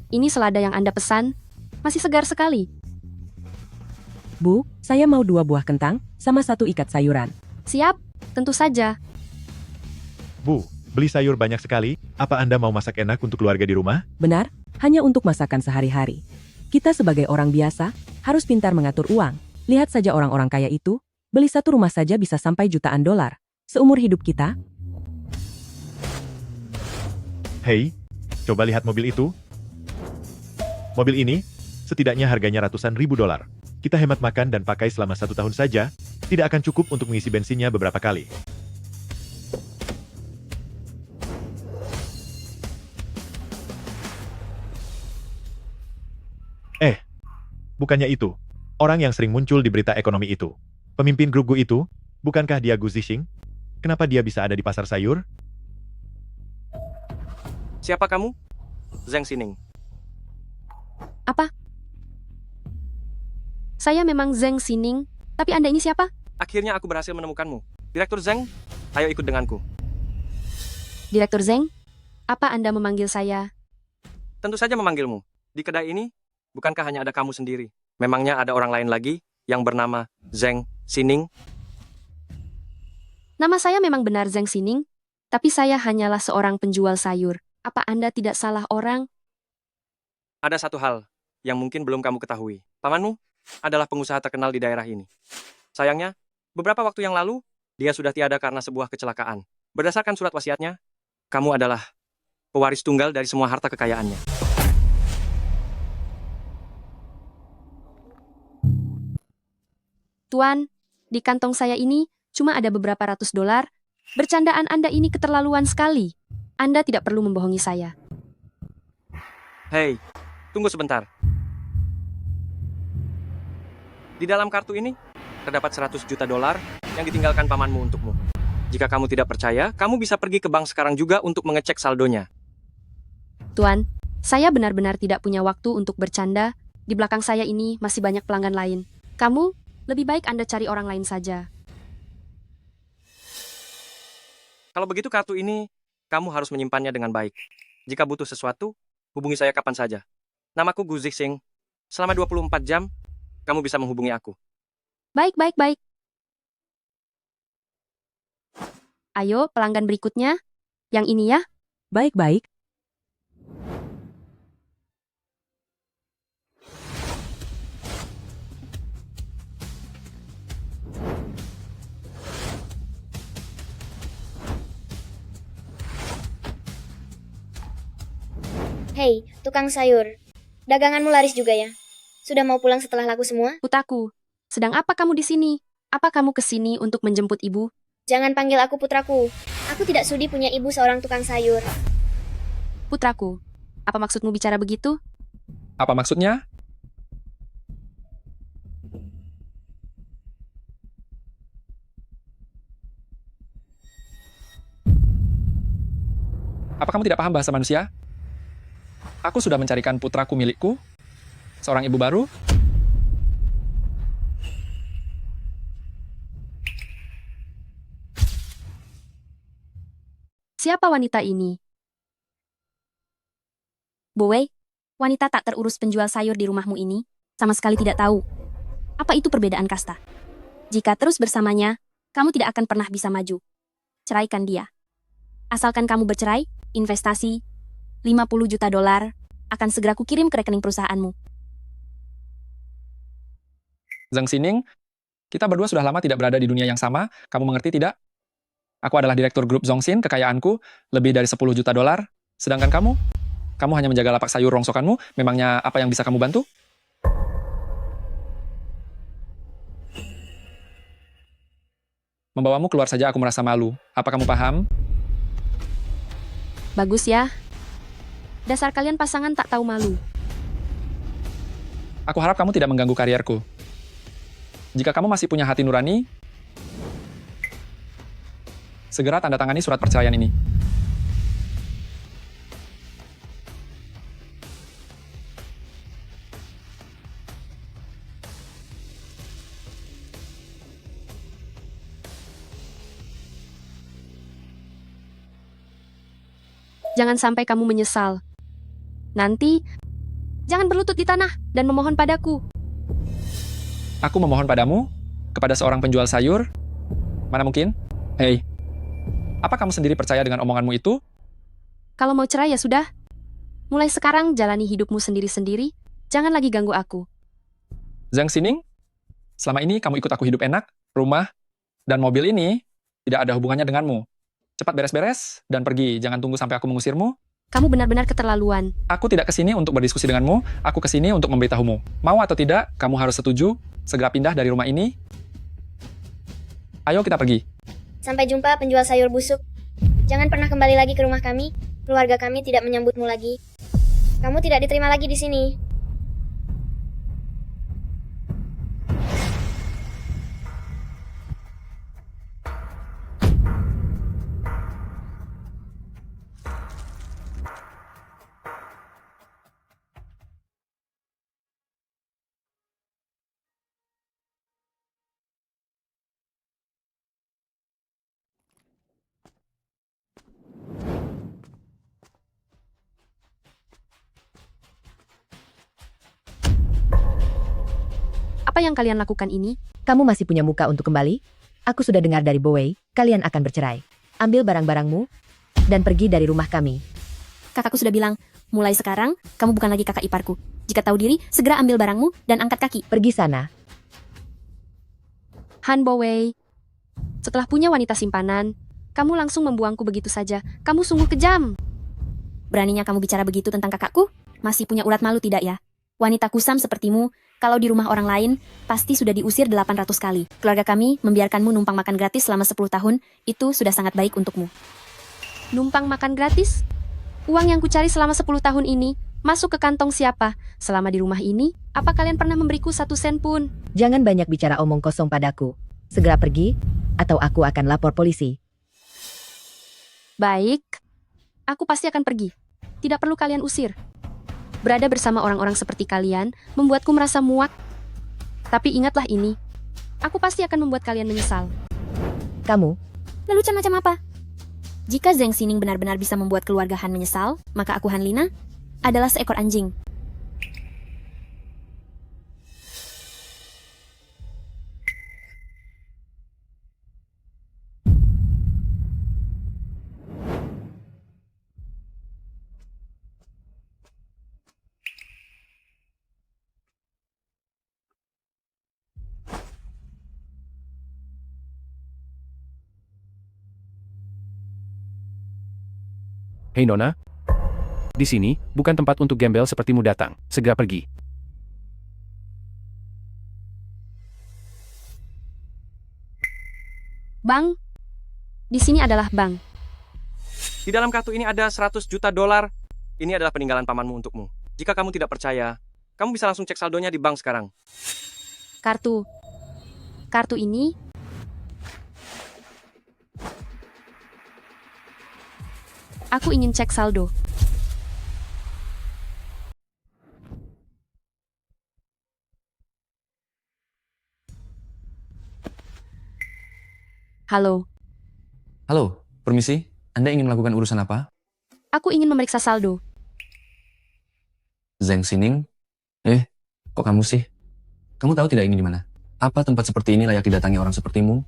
Ini selada yang Anda pesan. Masih segar sekali. Bu, saya mau 2 buah kentang, sama 1 ikat sayuran. Siap, tentu saja. Bu, beli sayur banyak sekali. Apa Anda mau masak enak untuk keluarga di rumah? Benar, hanya untuk masakan sehari-hari. Kita sebagai orang biasa, harus pintar mengatur uang. Lihat saja orang-orang kaya itu, beli satu rumah saja bisa sampai jutaan dolar. Seumur hidup kita, Hei, coba lihat mobil itu. Mobil ini, setidaknya harganya ratusan ribu dolar. Kita hemat makan dan pakai selama 1 tahun saja, tidak akan cukup untuk mengisi bensinnya beberapa kali. Bukannya itu. Orang yang sering muncul di berita ekonomi itu. Pemimpin grup Gu itu, bukankah dia Gu Zixing? Kenapa dia bisa ada di pasar sayur? Siapa kamu? Zheng Xining. Apa? Saya memang Zheng Xining, tapi Anda ini siapa? Akhirnya aku berhasil menemukanmu. Direktur Zheng, ayo ikut denganku. Direktur Zheng? Apa Anda memanggil saya? Tentu saja memanggilmu. Di kedai ini, bukankah hanya ada kamu sendiri? Memangnya ada orang lain lagi yang bernama Zheng Xining? Nama saya memang benar Zheng Xining, tapi saya hanyalah seorang penjual sayur. Apa Anda tidak salah orang? Ada satu hal yang mungkin belum kamu ketahui. Pamanmu adalah pengusaha terkenal di daerah ini. Sayangnya, beberapa waktu yang lalu, dia sudah tiada karena sebuah kecelakaan. Berdasarkan surat wasiatnya, kamu adalah pewaris tunggal dari semua harta kekayaannya. Tuan, di kantong saya ini cuma ada beberapa ratus dolar. Bercandaan Anda ini keterlaluan sekali. Anda tidak perlu membohongi saya. Hei, tunggu sebentar. Di dalam kartu ini, terdapat 100 juta dolar yang ditinggalkan pamanmu untukmu. Jika kamu tidak percaya, kamu bisa pergi ke bank sekarang juga untuk mengecek saldonya. Tuan, saya benar-benar tidak punya waktu untuk bercanda. Di belakang saya ini masih banyak pelanggan lain. Kamu, lebih baik Anda cari orang lain saja. Kalau begitu kartu ini, kamu harus menyimpannya dengan baik. Jika butuh sesuatu, hubungi saya kapan saja. Namaku Gu Zixing. Selama 24 jam, kamu bisa menghubungi aku. Baik, baik, baik. Ayo, pelanggan berikutnya. Yang ini ya. baik-baik. Hei, tukang sayur. Daganganmu laris juga ya? Sudah mau pulang setelah laku semua? Putraku, sedang apa kamu di sini? Apa kamu ke sini untuk menjemput ibu? Jangan panggil aku putraku. Aku tidak sudi punya ibu seorang tukang sayur. Putraku, apa maksudmu bicara begitu? Apa maksudnya? Apa kamu tidak paham bahasa manusia? Aku sudah mencarikan putraku milikku, seorang ibu baru. Siapa wanita ini? Bowe, wanita tak terurus penjual sayur di rumahmu ini, sama sekali tidak tahu. Apa itu perbedaan kasta? Jika terus bersamanya, kamu tidak akan pernah bisa maju. Ceraikan dia. Asalkan kamu bercerai, investasi 50 juta dolar akan segera kukirim ke rekening perusahaanmu. Zheng Xining, kita berdua sudah lama tidak berada di dunia yang sama, kamu mengerti tidak? Aku adalah direktur grup Zhongxin, kekayaanku lebih dari 10 juta dolar. Sedangkan kamu hanya menjaga lapak sayur rongsokanmu, memangnya apa yang bisa kamu bantu? Membawamu keluar saja aku merasa malu. Apa kamu paham? Bagus ya. Dasar kalian pasangan tak tahu malu. Aku harap kamu tidak mengganggu karierku. Jika kamu masih punya hati nurani, segera tanda tangani surat perceraian ini. Jangan sampai kamu menyesal. Nanti, Jangan berlutut di tanah dan memohon padaku. Aku memohon padamu, kepada seorang penjual sayur. Mana mungkin? Hei, apa kamu sendiri percaya dengan omonganmu itu? Kalau mau cerai ya sudah. Mulai sekarang jalani hidupmu sendiri-sendiri. Jangan lagi ganggu aku. Zhang Xining, selama ini kamu ikut aku hidup enak, rumah, dan mobil ini tidak ada hubungannya denganmu. Cepat beres-beres dan pergi, jangan tunggu sampai aku mengusirmu. Kamu benar-benar keterlaluan. Aku tidak kesini untuk berdiskusi denganmu, aku kesini untuk memberitahumu. Mau atau tidak, kamu harus setuju, segera pindah dari rumah ini. Ayo kita pergi. Sampai jumpa penjual sayur busuk. Jangan pernah kembali lagi ke rumah kami. Keluarga kami tidak menyambutmu lagi. Kamu tidak diterima lagi di sini. Apa yang kalian lakukan ini? Kamu masih punya muka untuk kembali? Aku sudah dengar dari Bowie, kalian akan bercerai. Ambil barang-barangmu dan pergi dari rumah kami. Kakakku sudah bilang, mulai sekarang kamu bukan lagi kakak iparku. Jika tahu diri, segera ambil barangmu dan angkat kaki. Pergi sana. Han Bowie, setelah punya wanita simpanan, kamu langsung membuangku begitu saja. Kamu sungguh kejam. Beraninya kamu bicara begitu tentang kakakku? Masih punya urat malu tidak ya? Wanita kusam sepertimu, kalau di rumah orang lain, pasti sudah diusir 800 kali. Keluarga kami membiarkanmu numpang makan gratis selama 10 tahun, itu sudah sangat baik untukmu. Numpang makan gratis? Uang yang kucari selama 10 tahun ini, masuk ke kantong siapa? Selama di rumah ini, apa kalian pernah memberiku 1 sen pun? Jangan banyak bicara omong kosong padaku. Segera pergi, atau aku akan lapor polisi. Baik, aku pasti akan pergi. Tidak perlu kalian usir. Berada bersama orang-orang seperti kalian membuatku merasa muak. Tapi ingatlah ini, aku pasti akan membuat kalian menyesal. Kamu, Lelucon macam apa? Jika Zhang Xining benar-benar bisa membuat keluarga Han menyesal, maka aku Han Lina adalah seekor anjing. Hei Nona, di sini bukan tempat untuk gembel sepertimu datang. Segera pergi. Bang, di sini adalah bank. Di dalam kartu ini ada 100 juta dolar. Ini adalah peninggalan pamanmu untukmu. Jika kamu tidak percaya, kamu bisa langsung cek saldonya di bank sekarang. Kartu ini aku ingin cek saldo. Halo, Halo, permisi. Anda ingin melakukan urusan apa? aku ingin memeriksa saldo. Zhang Xining? Kok kamu sih? Kamu tahu tidak ini di mana? Apa tempat seperti ini layak didatangi orang sepertimu?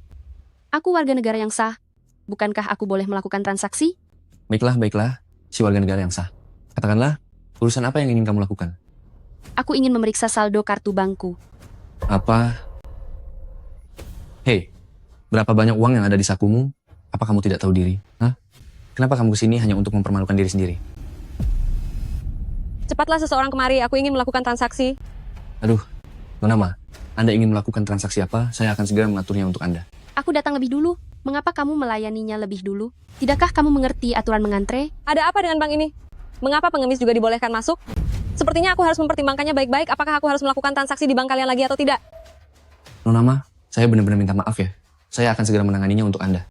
Aku warga negara yang sah. Bukankah aku boleh melakukan transaksi? Baiklah, si warga negara yang sah. Katakanlah, urusan apa yang ingin kamu lakukan? Aku ingin memeriksa saldo kartu bankku. Apa? Hei, berapa banyak uang yang ada di sakumu? Apa kamu tidak tahu diri? Hah? Kenapa kamu kesini hanya untuk mempermalukan diri sendiri? Cepatlah seseorang kemari, aku ingin melakukan transaksi. Aduh, Nona Ma, Anda ingin melakukan transaksi apa? Saya akan segera mengaturnya untuk Anda. Aku datang lebih dulu. Mengapa kamu melayaninya lebih dulu? Tidakkah kamu mengerti aturan mengantre? Ada apa dengan bank ini? Mengapa pengemis juga dibolehkan masuk? Sepertinya aku harus mempertimbangkannya baik-baik, apakah aku harus melakukan transaksi di bank kalian lagi atau tidak? Nona Ma, saya benar-benar minta maaf ya. Saya akan segera menanganinya untuk Anda.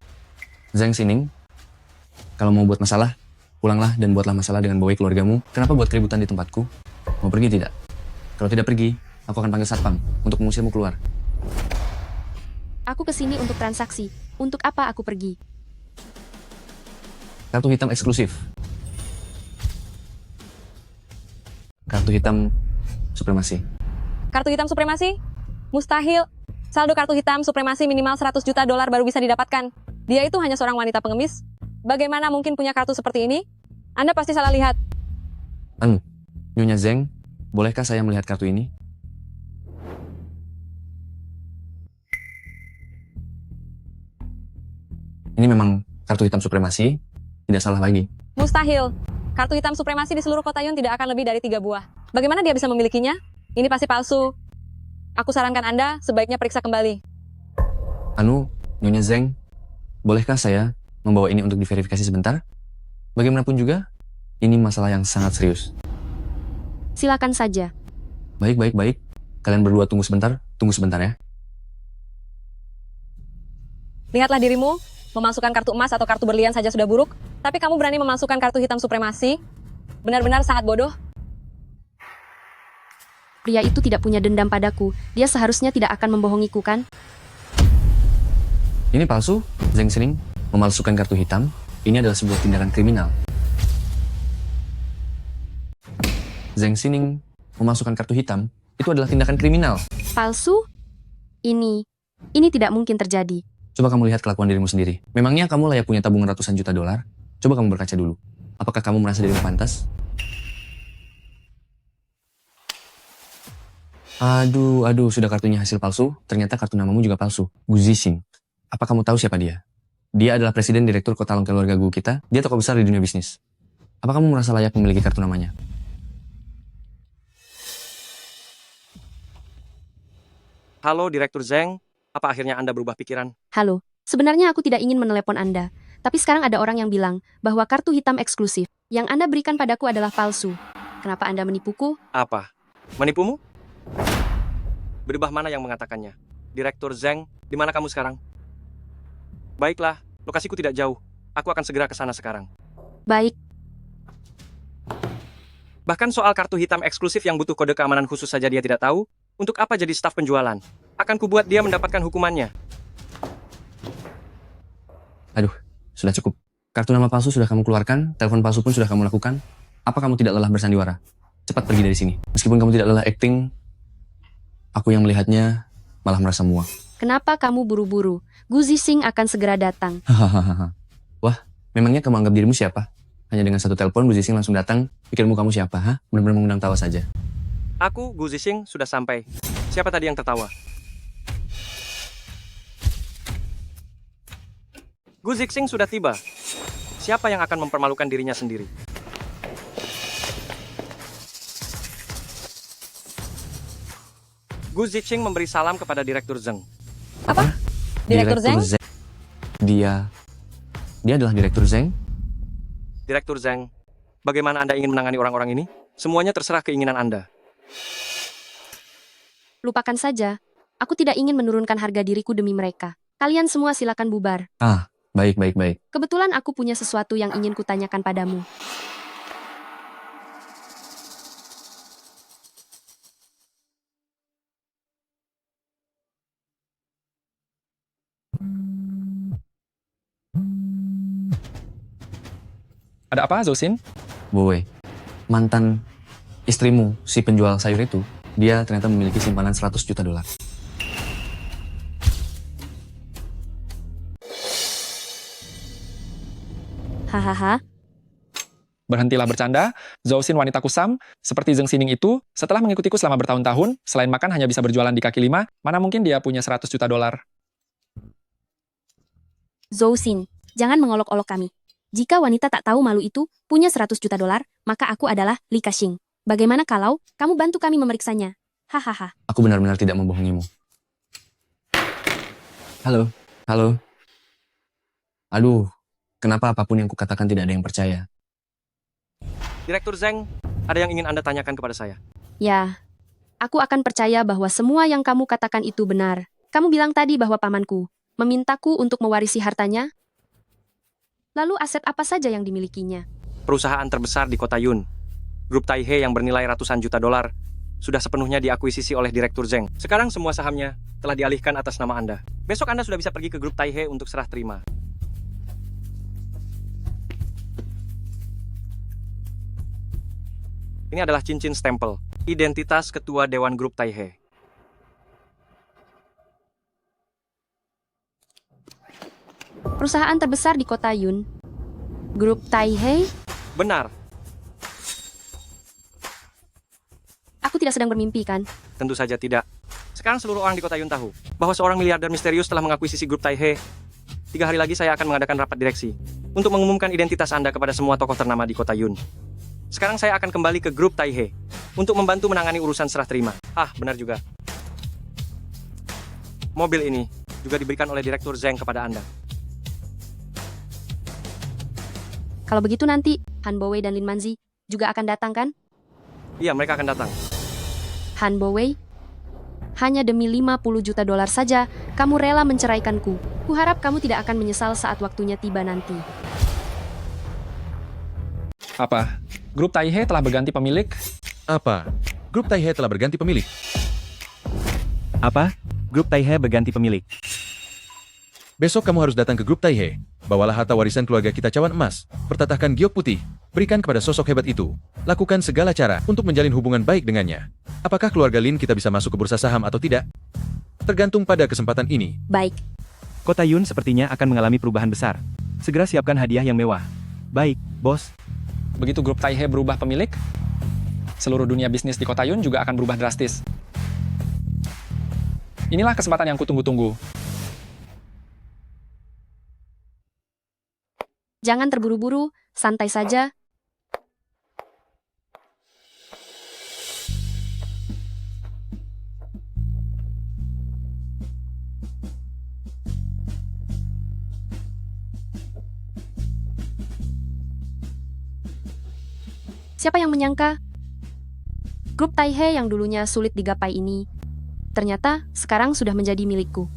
Zhang Xining, kalau mau buat masalah, pulanglah dan buatlah masalah dengan Bowie keluargamu. Kenapa buat keributan di tempatku? Mau pergi tidak? Kalau tidak pergi, aku akan panggil satpam untuk mengusirmu keluar. Aku kesini untuk transaksi. Untuk apa aku pergi? Kartu hitam eksklusif. Kartu kartu hitam supremasi. Kartu hitam supremasi? Mustahil. Saldo kartu hitam supremasi minimal 100 juta dolar baru bisa didapatkan. Dia itu hanya seorang wanita pengemis. Bagaimana mungkin punya kartu seperti ini? Anda pasti salah lihat. Nyonya Zeng, bolehkah saya melihat kartu ini? Ini memang kartu hitam supremasi, tidak salah lagi. Mustahil. Kartu hitam supremasi di seluruh kota Yun tidak akan lebih dari 3 buah. Bagaimana dia bisa memilikinya? Ini pasti palsu. Aku sarankan Anda sebaiknya periksa kembali. Nyonya Zeng, bolehkah saya membawa ini untuk diverifikasi sebentar? Bagaimanapun juga, ini masalah yang sangat serius. Silakan saja. Baik. Kalian berdua tunggu sebentar ya. Lihatlah dirimu, memasukkan kartu emas atau kartu berlian saja sudah buruk, tapi kamu berani memasukkan kartu hitam supremasi? Benar-benar sangat bodoh. Pria itu tidak punya dendam padaku. Dia seharusnya tidak akan membohongiku, kan? Ini palsu, Zeng Sining. Memalsukan kartu hitam, ini adalah sebuah tindakan kriminal. Zeng Sining memasukkan kartu hitam, itu adalah tindakan kriminal. Palsu? Ini tidak mungkin terjadi. Coba kamu lihat kelakuan dirimu sendiri. Memangnya kamu layak punya tabungan ratusan juta dolar? Coba kamu berkaca dulu. Apakah kamu merasa dirimu pantas? Aduh, sudah kartunya hasil palsu. Ternyata kartu namamu juga palsu. Gu Zixing. Apa kamu tahu siapa dia? Dia adalah presiden direktur kota keluarga Gu kita. Dia tokoh besar di dunia bisnis. Apa kamu merasa layak memiliki kartu namanya? Halo, Direktur Zeng. Apa akhirnya Anda berubah pikiran? Halo, sebenarnya aku tidak ingin menelepon Anda. Tapi sekarang ada orang yang bilang bahwa kartu hitam eksklusif yang Anda berikan padaku adalah palsu. Kenapa Anda menipuku? Apa? Menipumu? Berubah mana yang mengatakannya? Direktur Zeng, di mana kamu sekarang? Baiklah, lokasiku tidak jauh. Aku akan segera ke sana sekarang. Baik, Bahkan soal kartu hitam eksklusif yang butuh kode keamanan khusus saja dia tidak tahu, untuk apa jadi staf penjualan? Akan kubuat dia mendapatkan hukumannya. Sudah cukup. Kartu nama palsu sudah kamu keluarkan, telepon palsu pun sudah kamu lakukan. Apa kamu tidak lelah bersandiwara? Cepat pergi dari sini. Meskipun kamu tidak lelah acting, aku yang melihatnya malah merasa muak. kenapa kamu buru-buru? Gu Zixing akan segera datang. Hahaha. Wah, memangnya kamu anggap dirimu siapa? Hanya dengan satu telepon, Gu Zixing langsung datang. Pikirmu kamu siapa, ha? Benar-benar mengundang tawa saja. Aku, Gu Zixing, sudah sampai. Siapa tadi yang tertawa? Gu Zixing sudah tiba. Siapa yang akan mempermalukan dirinya sendiri? Gu Zixing memberi salam kepada Direktur Zeng. Apa? Direktur Zeng? Dia adalah Direktur Zeng? Direktur Zeng, bagaimana Anda ingin menangani orang-orang ini? Semuanya terserah keinginan Anda. Lupakan saja. Aku tidak ingin menurunkan harga diriku demi mereka. Kalian semua silakan bubar. Baik. Kebetulan aku punya sesuatu yang ingin kutanyakan padamu. Ada apa, Zosin? Boy, mantan istrimu, si penjual sayur itu, dia ternyata memiliki simpanan 100 juta dolar. Hahaha, Berhentilah bercanda, Zhou Xin wanita kusam, seperti Zeng Sining itu, setelah mengikutiku selama bertahun-tahun, selain makan hanya bisa berjualan di kaki lima, mana mungkin dia punya 100 juta dolar. Zhou Xin, jangan mengolok-olok kami. Jika wanita tak tahu malu itu punya 100 juta dolar, maka aku adalah Li Ka-shing. Bagaimana kalau kamu bantu kami memeriksanya? Hahaha. Aku benar-benar tidak membohongimu. Halo. Aduh, kenapa apapun yang kukatakan tidak ada yang percaya? Direktur Zeng, ada yang ingin Anda tanyakan kepada saya? Ya, aku akan percaya bahwa semua yang kamu katakan itu benar. Kamu bilang tadi bahwa pamanku memintaku untuk mewarisi hartanya. Lalu aset apa saja yang dimilikinya? Perusahaan terbesar di kota Yun, Grup Taihe yang bernilai ratusan juta dolar, sudah sepenuhnya diakuisisi oleh Direktur Zeng. Sekarang semua sahamnya telah dialihkan atas nama Anda. Besok Anda sudah bisa pergi ke Grup Taihe untuk serah terima. Ini adalah cincin stempel. Identitas ketua Dewan Grup Taihe. Perusahaan terbesar di kota Yun. Grup Taihe? Benar, Aku tidak sedang bermimpi, kan? tentu saja tidak. Sekarang seluruh orang di kota Yun tahu bahwa seorang miliarder misterius telah mengakuisisi Grup Taihe. 3 hari lagi saya akan mengadakan rapat direksi untuk mengumumkan identitas Anda kepada semua tokoh ternama di kota Yun. Sekarang saya akan kembali ke Grup Taihe untuk membantu menangani urusan serah terima. Ah, benar juga. Mobil ini juga diberikan oleh Direktur Zheng kepada Anda. Kalau begitu nanti, Han Bowei dan Lin Manzi juga akan datang, kan? Iya, mereka akan datang. Han Bowei, hanya demi 50 juta dolar saja, kamu rela menceraikanku. Kuharap kamu tidak akan menyesal saat waktunya tiba nanti. Apa? Grup Taihe telah berganti pemilik? Apa? Grup Taihe telah berganti pemilik. Apa? Grup Taihe berganti pemilik. Besok kamu harus datang ke Grup Taihe. Bawalah harta warisan keluarga kita cawan emas. Pertatahkan giok putih. Berikan kepada sosok hebat itu. Lakukan segala cara untuk menjalin hubungan baik dengannya. Apakah keluarga Lin kita bisa masuk ke bursa saham atau tidak? Tergantung pada kesempatan ini. Baik, Kota Yun sepertinya akan mengalami perubahan besar. Segera siapkan hadiah yang mewah. Baik, bos. Begitu Grup Taihe berubah pemilik, seluruh dunia bisnis di kota Yun juga akan berubah drastis. Inilah kesempatan yang kutunggu-tunggu. jangan terburu-buru, santai saja. Siapa yang menyangka? Grup Taihe yang dulunya sulit digapai ini, ternyata sekarang sudah menjadi milikku.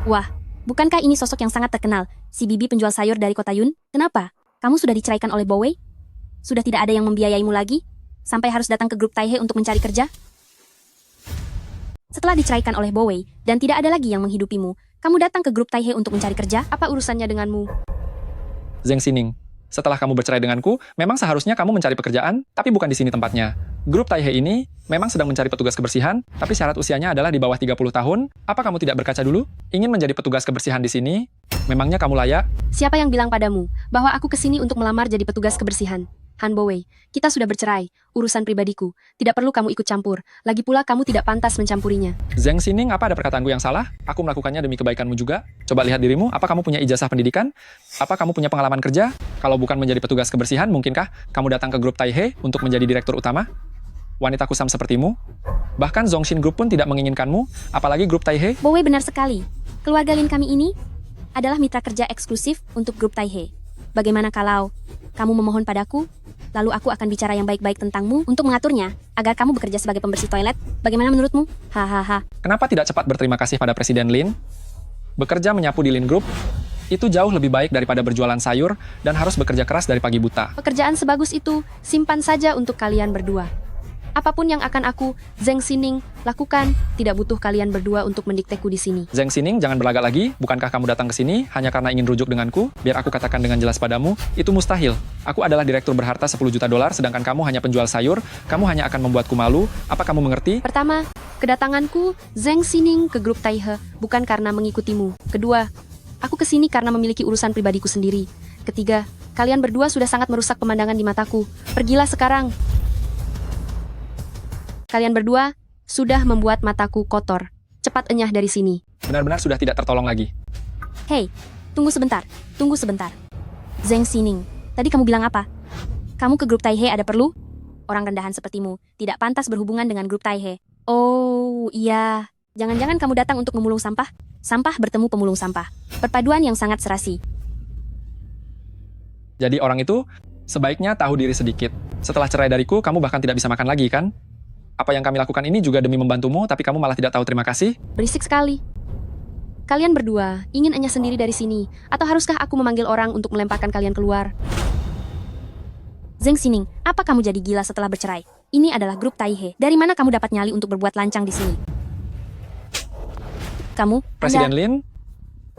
Wah, bukankah ini sosok yang sangat terkenal, si bibi penjual sayur dari kota Yun? Kenapa? Kamu sudah diceraikan oleh Bowei? Sudah tidak ada yang membiayaimu lagi? Sampai harus datang ke grup Taihe untuk mencari kerja? Setelah diceraikan oleh Bowei, dan tidak ada lagi yang menghidupimu, kamu datang ke grup Taihe untuk mencari kerja? Apa urusannya denganmu? Zheng Xining, setelah kamu bercerai denganku, memang seharusnya kamu mencari pekerjaan, tapi bukan di sini tempatnya. Grup Taihe ini memang sedang mencari petugas kebersihan, tapi syarat usianya adalah di bawah 30 tahun. Apa kamu tidak berkaca dulu? Ingin menjadi petugas kebersihan di sini? Memangnya kamu layak? Siapa yang bilang padamu bahwa aku kesini untuk melamar jadi petugas kebersihan? Han Bowei, kita sudah bercerai. Urusan pribadiku. Tidak perlu kamu ikut campur. Lagi pula kamu tidak pantas mencampurinya. Zheng Xining, apa ada perkataanku yang salah? Aku melakukannya demi kebaikanmu juga. Coba lihat dirimu, apa kamu punya ijazah pendidikan? Apa kamu punya pengalaman kerja? Kalau bukan menjadi petugas kebersihan, mungkinkah kamu datang ke grup Taihe untuk menjadi direktur utama? Wanita kusam sepertimu? Bahkan Zongshin Group pun tidak menginginkanmu, apalagi grup Taihe. Bowei benar sekali. Keluarga Lin kami ini adalah mitra kerja eksklusif untuk grup Taihe. Bagaimana kalau kamu memohon padaku, lalu aku akan bicara yang baik-baik tentangmu untuk mengaturnya, agar kamu bekerja sebagai pembersih toilet? Bagaimana menurutmu? Hahaha. Kenapa tidak cepat berterima kasih pada Presiden Lin? Bekerja menyapu di Lin Group, itu jauh lebih baik daripada berjualan sayur dan harus bekerja keras dari pagi buta. Pekerjaan sebagus itu, simpan saja untuk kalian berdua. Apapun yang akan aku, Zheng Xining, lakukan, tidak butuh kalian berdua untuk mendikteku di sini. Zheng Xining, jangan berlagak lagi. Bukankah kamu datang ke sini hanya karena ingin rujuk denganku? Biar aku katakan dengan jelas padamu, itu mustahil. Aku adalah direktur berharta 10 juta dolar, sedangkan kamu hanya penjual sayur. Kamu hanya akan membuatku malu. Apa kamu mengerti? Pertama, kedatanganku, Zheng Xining, ke grup Taihe, bukan karena mengikutimu. Kedua, aku kesini karena memiliki urusan pribadiku sendiri. Ketiga, kalian berdua sudah sangat merusak pemandangan di mataku. Pergilah sekarang. Kalian berdua sudah membuat mataku kotor. Cepat enyah dari sini. Benar-benar sudah tidak tertolong lagi. Hei, tunggu sebentar. Tunggu sebentar. Zheng Xining, tadi kamu bilang apa? Kamu ke grup Taihe ada perlu? Orang rendahan sepertimu tidak pantas berhubungan dengan grup Taihe. Oh, iya. Jangan-jangan kamu datang untuk memulung sampah? Sampah bertemu pemulung sampah. Perpaduan yang sangat serasi. Jadi orang itu sebaiknya tahu diri sedikit. Setelah cerai dariku, kamu bahkan tidak bisa makan lagi, kan? Apa yang kami lakukan ini juga demi membantumu, tapi kamu malah tidak tahu terima kasih? Berisik sekali. Kalian berdua ingin enyah sendiri dari sini, atau haruskah aku memanggil orang untuk melemparkan kalian keluar? Zheng Xining, apa kamu jadi gila setelah bercerai? Ini adalah grup Taihe. Dari mana kamu dapat nyali untuk berbuat lancang di sini? Kamu, Presiden Lin,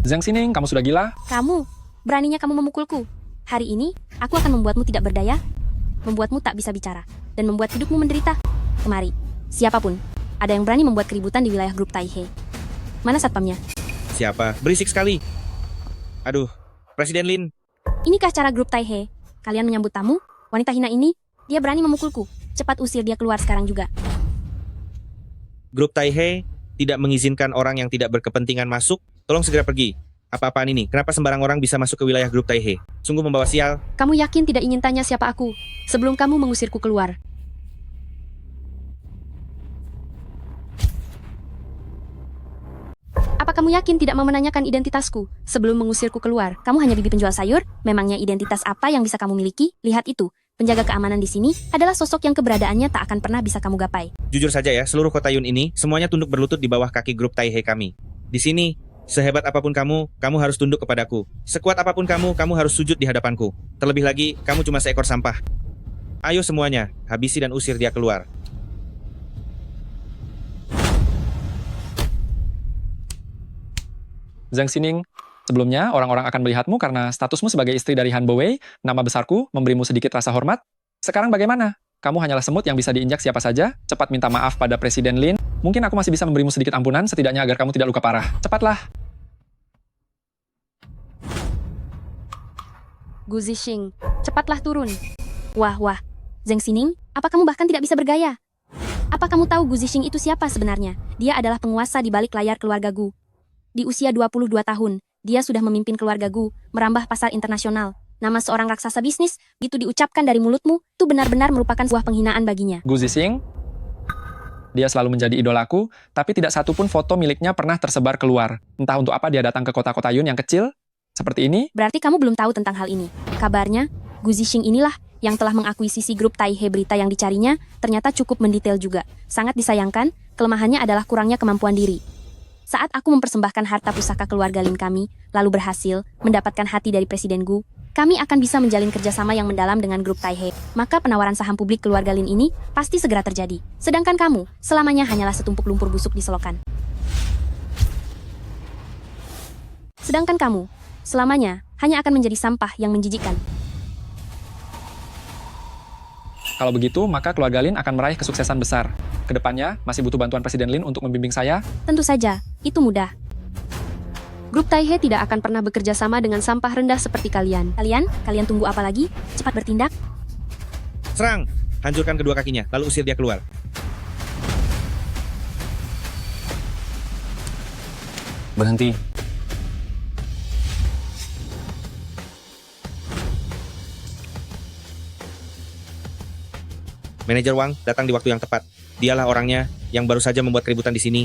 Zheng Xining, kamu sudah gila? Kamu, Beraninya kamu memukulku. Hari ini, aku akan membuatmu tidak berdaya, membuatmu tak bisa bicara, dan membuat hidupmu menderita. Kemari, siapapun, ada yang berani membuat keributan di wilayah grup Taihe. Mana satpamnya? Siapa? Berisik sekali. Aduh, Presiden Lin. Inikah cara grup Taihe? Kalian menyambut tamu? Wanita hina ini, dia berani memukulku. Cepat usir dia keluar sekarang juga. Grup Taihe tidak mengizinkan orang yang tidak berkepentingan masuk. Tolong segera pergi. Apa-apaan ini? Kenapa sembarang orang bisa masuk ke wilayah grup Taihe? Sungguh membawa sial. Kamu yakin tidak ingin tanya siapa aku sebelum kamu mengusirku keluar? Apa kamu yakin tidak mau menanyakan identitasku sebelum mengusirku keluar? Kamu hanya bibi penjual sayur? Memangnya identitas apa yang bisa kamu miliki? Lihat itu, penjaga keamanan di sini adalah sosok yang keberadaannya tak akan pernah bisa kamu gapai. Jujur saja ya, seluruh kota Yun ini semuanya tunduk berlutut di bawah kaki grup Taihe kami. Di sini, sehebat apapun kamu harus tunduk kepadaku. Sekuat apapun kamu harus sujud di hadapanku. Terlebih lagi, kamu cuma seekor sampah. Ayo semuanya, habisi dan usir dia keluar. Zhang Xining, sebelumnya orang-orang akan melihatmu karena statusmu sebagai istri dari Han Bowei, nama besarku, memberimu sedikit rasa hormat. Sekarang bagaimana? Kamu hanyalah semut yang bisa diinjak siapa saja. Cepat minta maaf pada Presiden Lin. Mungkin aku masih bisa memberimu sedikit ampunan, setidaknya agar kamu tidak luka parah. Cepatlah. Gu Zixing, cepatlah turun. Wah, Zhang Xining, apa kamu bahkan tidak bisa bergaya? Apa kamu tahu Gu Zixing itu siapa sebenarnya? Dia adalah penguasa di balik layar keluarga Gu. Di usia 22 tahun, dia sudah memimpin keluarga Gu, merambah pasar internasional. Nama seorang raksasa bisnis, begitu diucapkan dari mulutmu, itu benar-benar merupakan sebuah penghinaan baginya. Gu Zixing, dia selalu menjadi idolaku, tapi tidak satupun foto miliknya pernah tersebar keluar. Entah untuk apa dia datang ke kota-kota Yun yang kecil, seperti ini. Berarti kamu belum tahu tentang hal ini. Kabarnya, Gu Zixing inilah yang telah mengakuisisi grup Taihe. Berita yang dicarinya ternyata cukup mendetail juga. Sangat disayangkan, kelemahannya adalah kurangnya kemampuan diri. Saat aku mempersembahkan harta pusaka keluarga Lin kami, lalu berhasil mendapatkan hati dari Presiden Gu, kami akan bisa menjalin kerjasama yang mendalam dengan grup Taihe. Maka penawaran saham publik keluarga Lin ini pasti segera terjadi. Sedangkan kamu, selamanya hanyalah setumpuk lumpur busuk di selokan. Sedangkan kamu, selamanya hanya akan menjadi sampah yang menjijikkan. Kalau begitu, maka keluarga Lin akan meraih kesuksesan besar. Kedepannya, masih butuh bantuan Presiden Lin untuk membimbing saya. Tentu saja, itu mudah. Grup Taihe tidak akan pernah bekerja sama dengan sampah rendah seperti kalian. Kalian tunggu apa lagi? Cepat bertindak. Serang! Hancurkan kedua kakinya, lalu usir dia keluar. Berhenti. Manajer Wang datang di waktu yang tepat. Dialah orangnya yang baru saja membuat keributan di sini.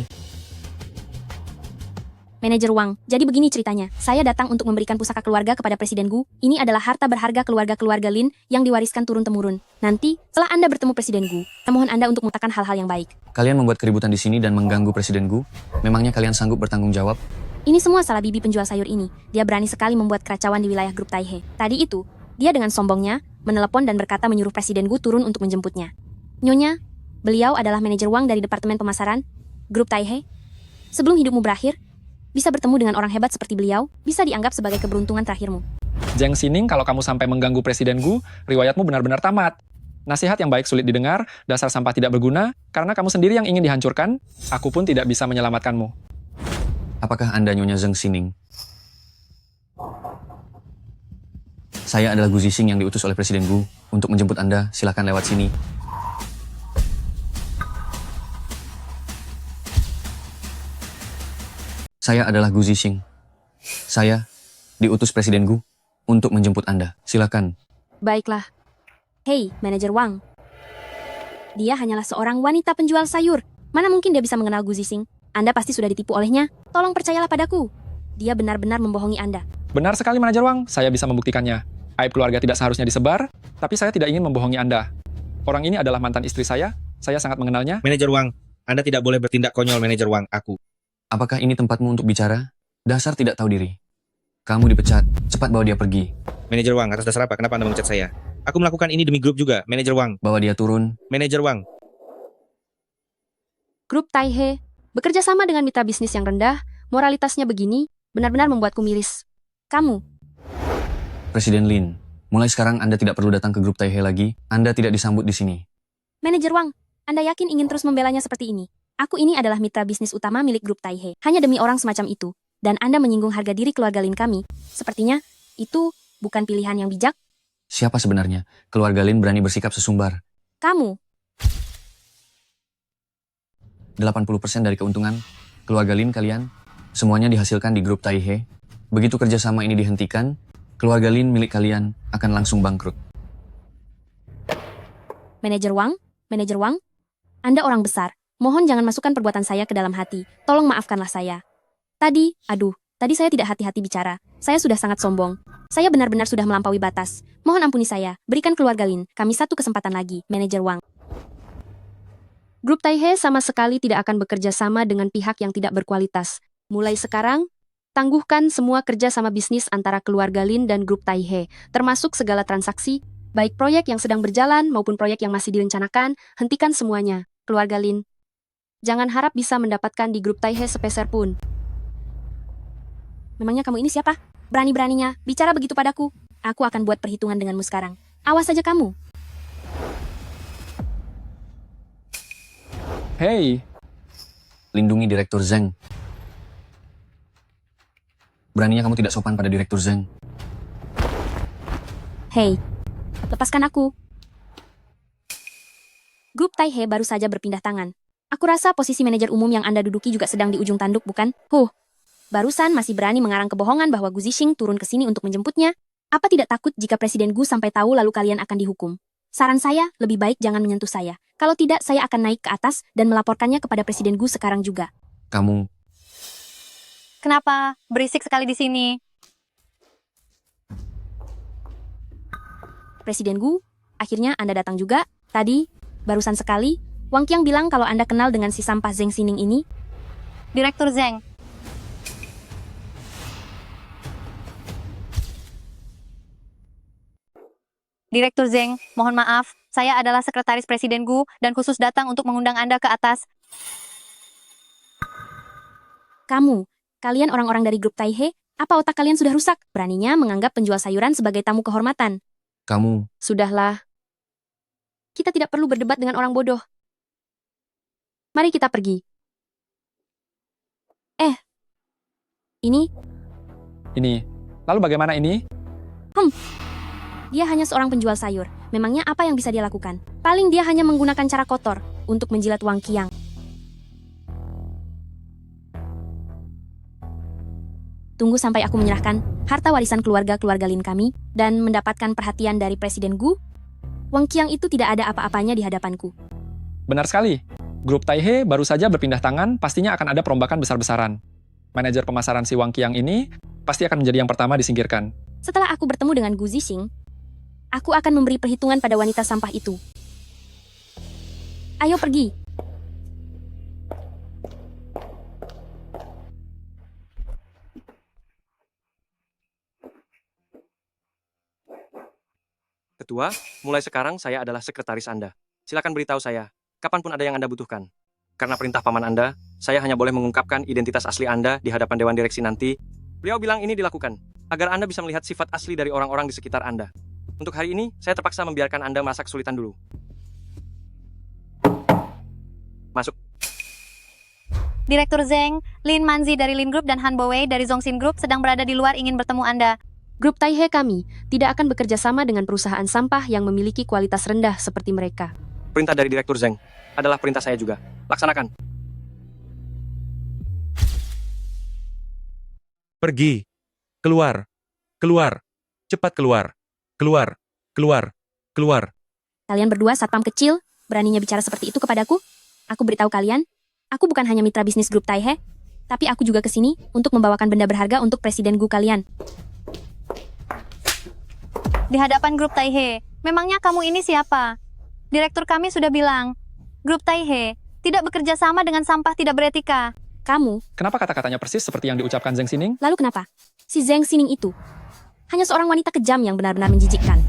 Manajer Wang, jadi begini ceritanya. Saya datang untuk memberikan pusaka keluarga kepada Presiden Gu. Ini adalah harta berharga keluarga-keluarga Lin yang diwariskan turun-temurun. Nanti, setelah Anda bertemu Presiden Gu, saya mohon Anda untuk mengatakan hal-hal yang baik. Kalian membuat keributan di sini dan mengganggu Presiden Gu. Memangnya kalian sanggup bertanggung jawab? Ini semua salah bibi penjual sayur ini. Dia berani sekali membuat kekacauan di wilayah grup Taihe. Tadi itu, dia dengan sombongnya menelepon dan berkata menyuruh Presiden Gu turun untuk menjemputnya. Nyonya, beliau adalah manajer Wang dari Departemen Pemasaran, grup Taihe. Sebelum hidupmu berakhir, bisa bertemu dengan orang hebat seperti beliau, bisa dianggap sebagai keberuntungan terakhirmu. Zhang Xining, kalau kamu sampai mengganggu Presiden Gu, riwayatmu benar-benar tamat. Nasihat yang baik sulit didengar, dasar sampah tidak berguna, karena kamu sendiri yang ingin dihancurkan, aku pun tidak bisa menyelamatkanmu. Apakah Anda Nyonya Zhang Xining? Saya adalah Gu Zixing yang diutus oleh Presiden Gu untuk menjemput Anda. Silakan lewat sini. Saya adalah Gu Zixing. Saya diutus Presiden Gu untuk menjemput Anda. Silakan. Baiklah. Hei, manajer Wang. Dia hanyalah seorang wanita penjual sayur. Mana mungkin dia bisa mengenal Gu Zixing? Anda pasti sudah ditipu olehnya. Tolong percayalah padaku. Dia benar-benar membohongi Anda. Benar sekali, Manajer Wang. Saya bisa membuktikannya. Aib keluarga tidak seharusnya disebar, tapi saya tidak ingin membohongi Anda. Orang ini adalah mantan istri saya sangat mengenalnya. Manajer Wang, Anda tidak boleh bertindak konyol, Manajer Wang, aku. Apakah ini tempatmu untuk bicara? Dasar tidak tahu diri. Kamu dipecat. Cepat bawa dia pergi. Manajer Wang, atas dasar apa? Kenapa Anda memecat saya? Aku melakukan ini demi grup juga, Manajer Wang. Bawa dia turun. Manajer Wang. Grup Taihe bekerja sama dengan mitra bisnis yang rendah, moralitasnya begini, benar-benar membuatku miris. Kamu Presiden Lin, mulai sekarang Anda tidak perlu datang ke grup Taihe lagi. Anda tidak disambut di sini. Manajer Wang, Anda yakin ingin terus membelanya seperti ini? Aku ini adalah mitra bisnis utama milik grup Taihe. Hanya demi orang semacam itu. Dan Anda menyinggung harga diri keluarga Lin kami. Sepertinya, itu bukan pilihan yang bijak. Siapa sebenarnya? Keluarga Lin berani bersikap sesumbar. Kamu, 80% dari keuntungan keluarga Lin kalian, semuanya dihasilkan di grup Taihe. Begitu kerjasama ini dihentikan, keluarga Lin milik kalian akan langsung bangkrut. Manajer Wang, Anda orang besar. Mohon jangan masukkan perbuatan saya ke dalam hati. Tolong maafkanlah saya. Tadi saya tidak hati-hati bicara. Saya sudah sangat sombong. Saya benar-benar sudah melampaui batas. Mohon ampuni saya. Berikan keluarga Lin kami satu kesempatan lagi, Manajer Wang. Grup Taihe sama sekali tidak akan bekerja sama dengan pihak yang tidak berkualitas. Mulai sekarang, tangguhkan semua kerja sama bisnis antara keluarga Lin dan grup Taihe, termasuk segala transaksi, baik proyek yang sedang berjalan maupun proyek yang masih direncanakan, hentikan semuanya. Keluarga Lin, jangan harap bisa mendapatkan di grup Taihe sepeser pun. Memangnya kamu ini siapa? Berani-beraninya bicara begitu padaku. Aku akan buat perhitungan denganmu sekarang. Awas saja kamu. Hey, Lindungi Direktur Zheng. Beraninya kamu tidak sopan pada Direktur Zheng. Hei, lepaskan aku. Grup Taihe baru saja berpindah tangan. Aku rasa posisi manajer umum yang Anda duduki juga sedang di ujung tanduk, bukan? Barusan masih berani mengarang kebohongan bahwa Gu Zixing turun ke sini untuk menjemputnya. Apa tidak takut jika Presiden Gu sampai tahu lalu kalian akan dihukum? Saran saya, lebih baik jangan menyentuh saya. Kalau tidak, saya akan naik ke atas dan melaporkannya kepada Presiden Gu sekarang juga. Kamu, Kenapa? Berisik sekali di sini. Presiden Gu, akhirnya Anda datang juga. Tadi, barusan sekali, Wang Qiang bilang kalau Anda kenal dengan si sampah Zheng Xining ini. Direktur Zheng, Direktur Zheng, mohon maaf. Saya adalah sekretaris Presiden Gu dan khusus datang untuk mengundang Anda ke atas. Kalian orang-orang dari grup Taihe, apa otak kalian sudah rusak? Beraninya menganggap penjual sayuran sebagai tamu kehormatan. kamu, Sudahlah. Kita tidak perlu berdebat dengan orang bodoh. Mari kita pergi. ini. Lalu bagaimana ini? Dia hanya seorang penjual sayur. Memangnya apa yang bisa dia lakukan? Paling dia hanya menggunakan cara kotor untuk menjilat Wang Qiang. Tunggu sampai aku menyerahkan harta warisan keluarga Lin kami dan mendapatkan perhatian dari Presiden Gu. Wang Qiang itu tidak ada apa-apanya di hadapanku. Benar sekali. Grup Taihe baru saja berpindah tangan, pastinya akan ada perombakan besar-besaran. Manajer pemasaran si Wang Qiang ini pasti akan menjadi yang pertama disingkirkan. Setelah aku bertemu dengan Gu Zixing, aku akan memberi perhitungan pada wanita sampah itu. Ayo pergi. Ketua, mulai sekarang saya adalah sekretaris Anda. Silakan beritahu saya, kapanpun ada yang Anda butuhkan. Karena perintah paman Anda, saya hanya boleh mengungkapkan identitas asli Anda di hadapan Dewan Direksi nanti. Beliau bilang ini dilakukan, agar Anda bisa melihat sifat asli dari orang-orang di sekitar Anda. Untuk hari ini, saya terpaksa membiarkan Anda merasa kesulitan dulu. Masuk. Direktur Zheng, Lin Manzi dari Lin Group dan Han Bowei dari Zhongxin Group sedang berada di luar ingin bertemu Anda. Grup Taihe kami tidak akan bekerja sama dengan perusahaan sampah yang memiliki kualitas rendah seperti mereka. Perintah dari Direktur Zheng adalah perintah saya juga. Laksanakan. Pergi. Keluar. Keluar. Cepat keluar. Keluar. Keluar. Keluar. Kalian berdua satpam kecil, beraninya bicara seperti itu kepadaku? Aku beritahu kalian, aku bukan hanya mitra bisnis grup Taihe, tapi aku juga ke sini untuk membawakan benda berharga untuk Presiden Gu kalian. Di hadapan grup Taihe, memangnya kamu ini siapa? Direktur kami sudah bilang, grup Taihe tidak bekerja sama dengan sampah tidak beretika. Kamu, Kenapa kata-katanya persis seperti yang diucapkan Zheng Xining? lalu kenapa? Si Zheng Xining itu hanya seorang wanita kejam yang benar-benar menjijikkan.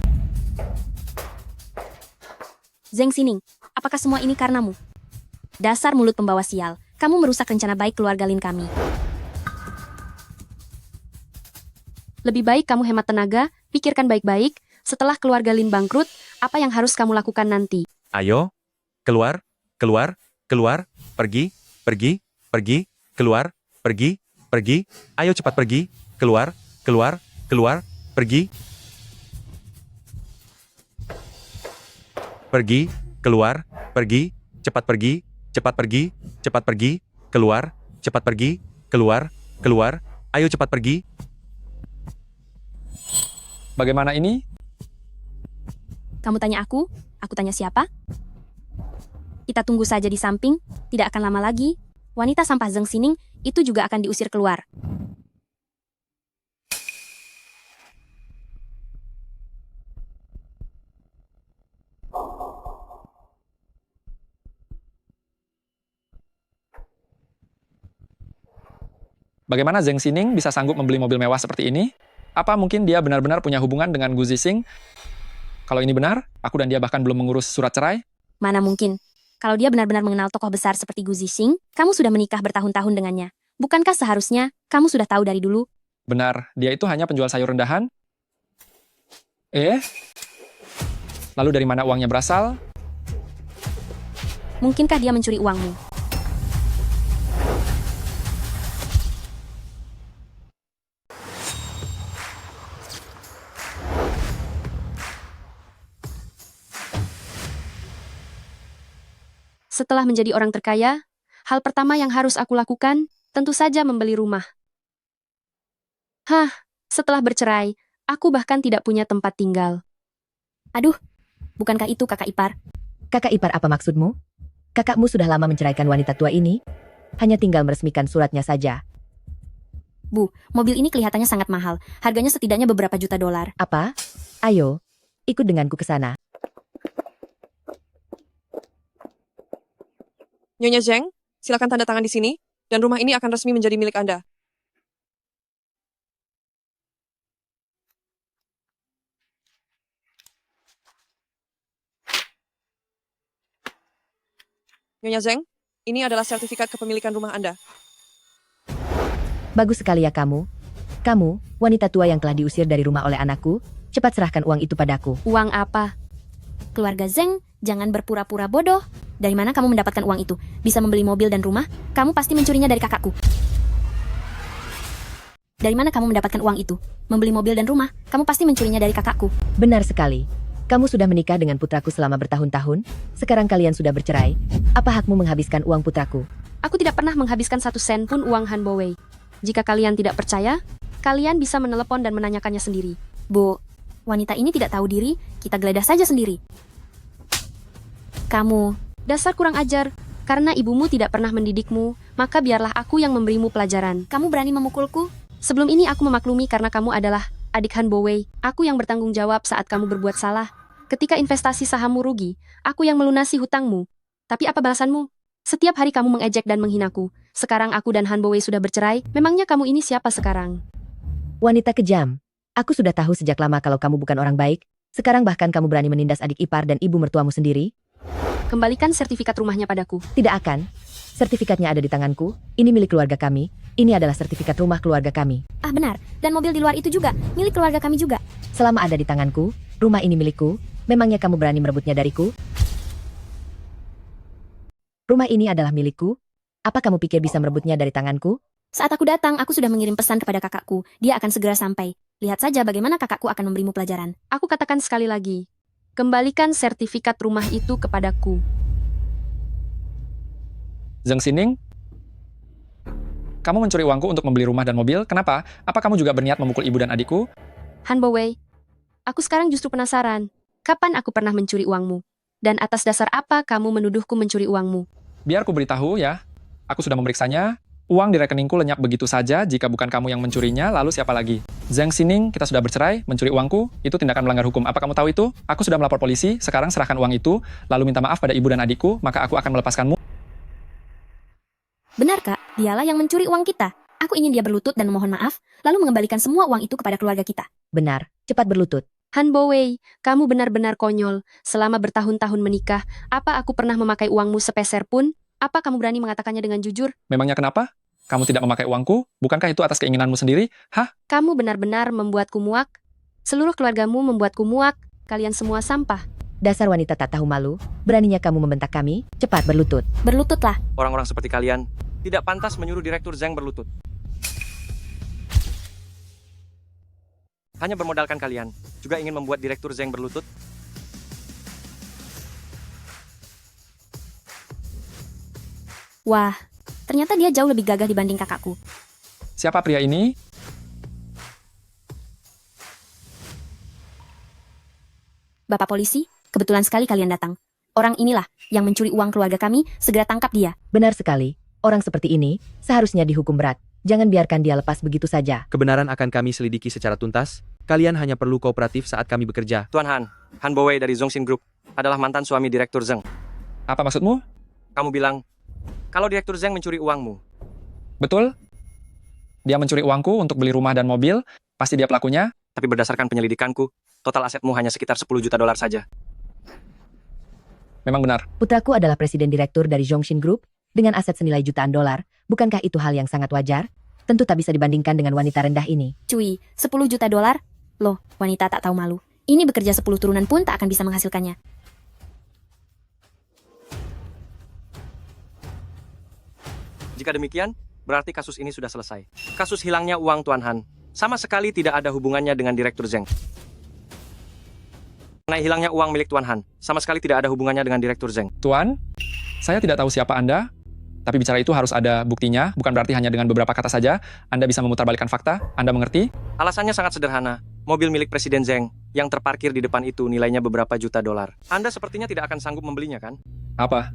Zheng Xining, apakah semua ini karenamu? Dasar mulut pembawa sial, kamu merusak rencana baik keluarga Lin kami. Lebih baik kamu hemat tenaga Pikirkan baik-baik, setelah keluarga Lin bangkrut, apa yang harus kamu lakukan nanti? Ayo, keluar, keluar, keluar, pergi, pergi, pergi, keluar, pergi, pergi, ayo cepat pergi, keluar, keluar, keluar, pergi. Pergi, keluar, pergi, cepat pergi, cepat pergi, cepat pergi, keluar, cepat pergi, keluar, keluar, ayo cepat pergi. Bagaimana ini? Kamu tanya aku tanya siapa? Kita tunggu saja di samping, tidak akan lama lagi. Wanita sampah Zheng Xining itu juga akan diusir keluar. Bagaimana Zheng Xining bisa sanggup membeli mobil mewah seperti ini? Apa mungkin dia benar-benar punya hubungan dengan Gu Zixing? Kalau ini benar, aku dan dia bahkan belum mengurus surat cerai. Mana mungkin? Kalau dia benar-benar mengenal tokoh besar seperti Gu Zixing, kamu sudah menikah bertahun-tahun dengannya. Bukankah seharusnya kamu sudah tahu dari dulu? Benar, dia itu hanya penjual sayur rendahan. Lalu dari mana uangnya berasal? Mungkinkah dia mencuri uangmu? Setelah menjadi orang terkaya, hal pertama yang harus aku lakukan, tentu saja membeli rumah. Setelah bercerai, aku bahkan tidak punya tempat tinggal. Aduh, bukankah itu kakak ipar? Kakak ipar apa maksudmu? Kakakmu sudah lama menceraikan wanita tua ini? Hanya tinggal meresmikan suratnya saja. Bu, mobil ini kelihatannya sangat mahal. Harganya setidaknya beberapa juta dolar. Apa? Ayo, ikut denganku ke sana. Nyonya Zheng, silakan tanda tangan di sini, dan rumah ini akan resmi menjadi milik Anda. Nyonya Zheng, ini adalah sertifikat kepemilikan rumah Anda. Bagus sekali ya kamu. Kamu, wanita tua yang telah diusir dari rumah oleh anakku, cepat serahkan uang itu padaku. Uang apa? Keluarga Zheng, jangan berpura-pura bodoh. Dari mana kamu mendapatkan uang itu? Bisa membeli mobil dan rumah? Kamu pasti mencurinya dari kakakku. Dari mana kamu mendapatkan uang itu? Membeli mobil dan rumah? Kamu pasti mencurinya dari kakakku. Benar sekali. Kamu sudah menikah dengan putraku selama bertahun-tahun, sekarang kalian sudah bercerai. Apa hakmu menghabiskan uang putraku? Aku tidak pernah menghabiskan 1 sen pun uang Han Bowei. Jika kalian tidak percaya, kalian bisa menelepon dan menanyakannya sendiri. Bu, wanita ini tidak tahu diri, kita geledah saja sendiri. Kamu, dasar kurang ajar, karena ibumu tidak pernah mendidikmu, maka biarlah aku yang memberimu pelajaran. Kamu berani memukulku? Sebelum ini aku memaklumi karena kamu adalah adik Han Bowei. Aku yang bertanggung jawab saat kamu berbuat salah. Ketika investasi sahammu rugi, aku yang melunasi hutangmu. Tapi apa balasanmu? Setiap hari kamu mengejek dan menghinaku. Sekarang aku dan Han Bowei sudah bercerai, memangnya kamu ini siapa sekarang? Wanita kejam. Aku sudah tahu sejak lama kalau kamu bukan orang baik. Sekarang bahkan kamu berani menindas adik ipar dan ibu mertuamu sendiri. Kembalikan sertifikat rumahnya padaku. Tidak akan. Sertifikatnya ada di tanganku. Ini milik keluarga kami. Ini adalah sertifikat rumah keluarga kami. Ah benar, dan mobil di luar itu juga, milik keluarga kami juga. Selama ada di tanganku, rumah ini milikku. Memangnya kamu berani merebutnya dariku? Rumah ini adalah milikku. Apa kamu pikir bisa merebutnya dari tanganku? Saat aku datang, aku sudah mengirim pesan kepada kakakku. Dia akan segera sampai. Lihat saja bagaimana kakakku akan memberimu pelajaran. Aku katakan sekali lagi. Kembalikan sertifikat rumah itu kepadaku. Zheng Xining, kamu mencuri uangku untuk membeli rumah dan mobil. Kenapa? Apa kamu juga berniat memukul ibu dan adikku? Han Bowei, aku sekarang justru penasaran. Kapan aku pernah mencuri uangmu? Dan atas dasar apa kamu menuduhku mencuri uangmu? Biar ku beritahu ya, aku sudah memeriksanya. Uang di rekeningku lenyap begitu saja jika bukan kamu yang mencurinya, lalu siapa lagi? Zheng Xining, kita sudah bercerai, mencuri uangku, itu tindakan melanggar hukum. Apa kamu tahu itu? Aku sudah melapor polisi, sekarang serahkan uang itu, lalu minta maaf pada ibu dan adikku, maka aku akan melepaskanmu. Benar kak, dialah yang mencuri uang kita. Aku ingin dia berlutut dan memohon maaf, lalu mengembalikan semua uang itu kepada keluarga kita. Benar, cepat berlutut. Han Bowei, kamu benar-benar konyol. Selama bertahun-tahun menikah, apa aku pernah memakai uangmu sepeser pun? Apa kamu berani mengatakannya dengan jujur? Memangnya kenapa? Kamu tidak memakai uangku? Bukankah itu atas keinginanmu sendiri? Hah? Kamu benar-benar membuatku muak. Seluruh keluargamu membuatku muak. Kalian semua sampah. Dasar wanita tak tahu malu, beraninya kamu membentak kami, cepat berlutut. Berlututlah. Orang-orang seperti kalian tidak pantas menyuruh Direktur Zhang berlutut. Hanya bermodalkan kalian juga ingin membuat Direktur Zhang berlutut. Wah, ternyata dia jauh lebih gagah dibanding kakakku. Siapa pria ini? Bapak polisi, kebetulan sekali kalian datang. Orang inilah yang mencuri uang keluarga kami, segera tangkap dia. Benar sekali, orang seperti ini seharusnya dihukum berat. Jangan biarkan dia lepas begitu saja. Kebenaran akan kami selidiki secara tuntas. Kalian hanya perlu kooperatif saat kami bekerja. Tuan Han Bowei dari Zhongxin Group adalah mantan suami Direktur Zhang. Apa maksudmu? Kamu bilang kalau Direktur Zhang mencuri uangmu. Betul? Dia mencuri uangku untuk beli rumah dan mobil, pasti dia pelakunya. Tapi berdasarkan penyelidikanku, total asetmu hanya sekitar 10 juta dolar saja. Memang benar. Putraku adalah presiden direktur dari Zhongxin Group dengan aset senilai jutaan dolar. Bukankah itu hal yang sangat wajar? Tentu tak bisa dibandingkan dengan wanita rendah ini. Cuy, 10 juta dolar? Loh, wanita tak tahu malu. Ini bekerja 10 turunan pun tak akan bisa menghasilkannya. Jika demikian, berarti kasus ini sudah selesai. Kasus hilangnya uang Tuan Han sama sekali tidak ada hubungannya dengan Direktur Zhang. Mengenai hilangnya uang milik Tuan Han sama sekali tidak ada hubungannya dengan Direktur Zhang. Tuan, saya tidak tahu siapa Anda, tapi bicara itu harus ada buktinya, bukan berarti hanya dengan beberapa kata saja Anda bisa memutarbalikkan fakta. Anda mengerti? Alasannya sangat sederhana. Mobil milik Presiden Zhang yang terparkir di depan itu nilainya beberapa juta dolar. Anda sepertinya tidak akan sanggup membelinya, kan? Apa?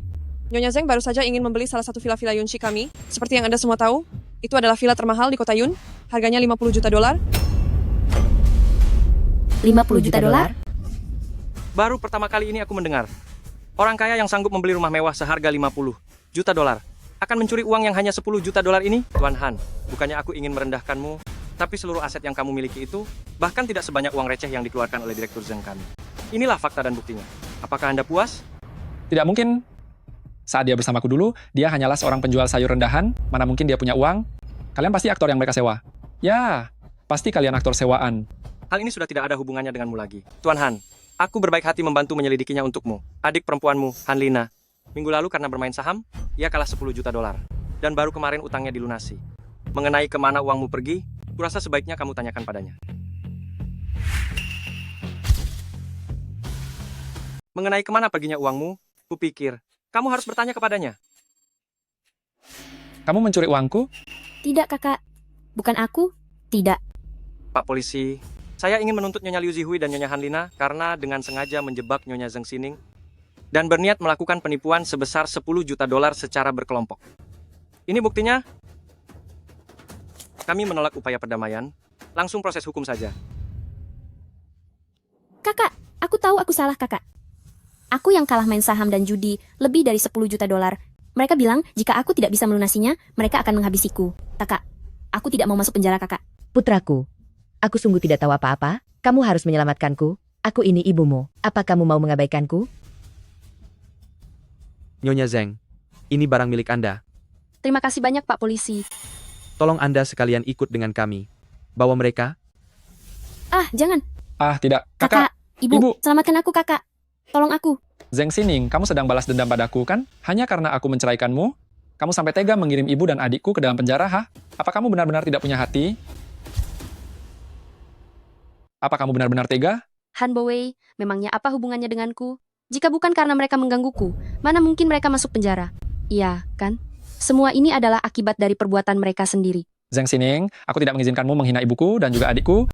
Nyonya Zhang baru saja ingin membeli salah satu villa-villa Yunshi kami. Seperti yang Anda semua tahu, itu adalah villa termahal di kota Yun. Harganya 50 juta dolar. 50 juta dolar? Baru pertama kali ini aku mendengar. Orang kaya yang sanggup membeli rumah mewah seharga 50 juta dolar akan mencuri uang yang hanya 10 juta dolar ini? Tuan Han, bukannya aku ingin merendahkanmu, tapi seluruh aset yang kamu miliki itu bahkan tidak sebanyak uang receh yang dikeluarkan oleh Direktur Zhang kami. Inilah fakta dan buktinya. Apakah Anda puas? Tidak mungkin. Saat dia bersamaku dulu, dia hanyalah seorang penjual sayur rendahan. Mana mungkin dia punya uang? Kalian pasti aktor yang mereka sewa. Ya, pasti kalian aktor sewaan. Hal ini sudah tidak ada hubungannya denganmu lagi. Tuan Han, aku berbaik hati membantu menyelidikinya untukmu. Adik perempuanmu, Han Lina. Minggu lalu karena bermain saham, ia kalah 10 juta dolar. Dan baru kemarin utangnya dilunasi. Mengenai kemana uangmu pergi, kurasa sebaiknya kamu tanyakan padanya. Mengenai kemana perginya uangmu, kupikir kamu harus bertanya kepadanya. Kamu mencuri uangku? Tidak, kakak. Bukan aku. Tidak. Pak polisi, saya ingin menuntut Nyonya Liu Zihui dan Nyonya Han Lina karena dengan sengaja menjebak Nyonya Zheng Xining dan berniat melakukan penipuan sebesar 10 juta dolar secara berkelompok. Ini buktinya. Kami menolak upaya perdamaian. Langsung proses hukum saja. Kakak, aku tahu aku salah, kakak. Aku yang kalah main saham dan judi lebih dari 10 juta dolar. Mereka bilang jika aku tidak bisa melunasinya, mereka akan menghabisiku. Kakak, aku tidak mau masuk penjara, kakak. Putraku, aku sungguh tidak tahu apa-apa. Kamu harus menyelamatkanku. Aku ini ibumu. Apa kamu mau mengabaikanku? Nyonya Zhang, ini barang milik Anda. Terima kasih banyak, Pak Polisi. Tolong Anda sekalian ikut dengan kami. Bawa mereka. Ah, jangan. Ah, tidak. Kakak, ibu, selamatkan aku, kakak. Tolong aku. Zheng Xining, kamu sedang balas dendam padaku, kan? Hanya karena aku menceraikanmu, kamu sampai tega mengirim ibu dan adikku ke dalam penjara, ha? Apa kamu benar-benar tidak punya hati? Apa kamu benar-benar tega? Han Bowei, memangnya apa hubungannya denganku? Jika bukan karena mereka menggangguku, mana mungkin mereka masuk penjara? Iya, kan? Semua ini adalah akibat dari perbuatan mereka sendiri. Zheng Xining, aku tidak mengizinkanmu menghina ibuku dan juga adikku.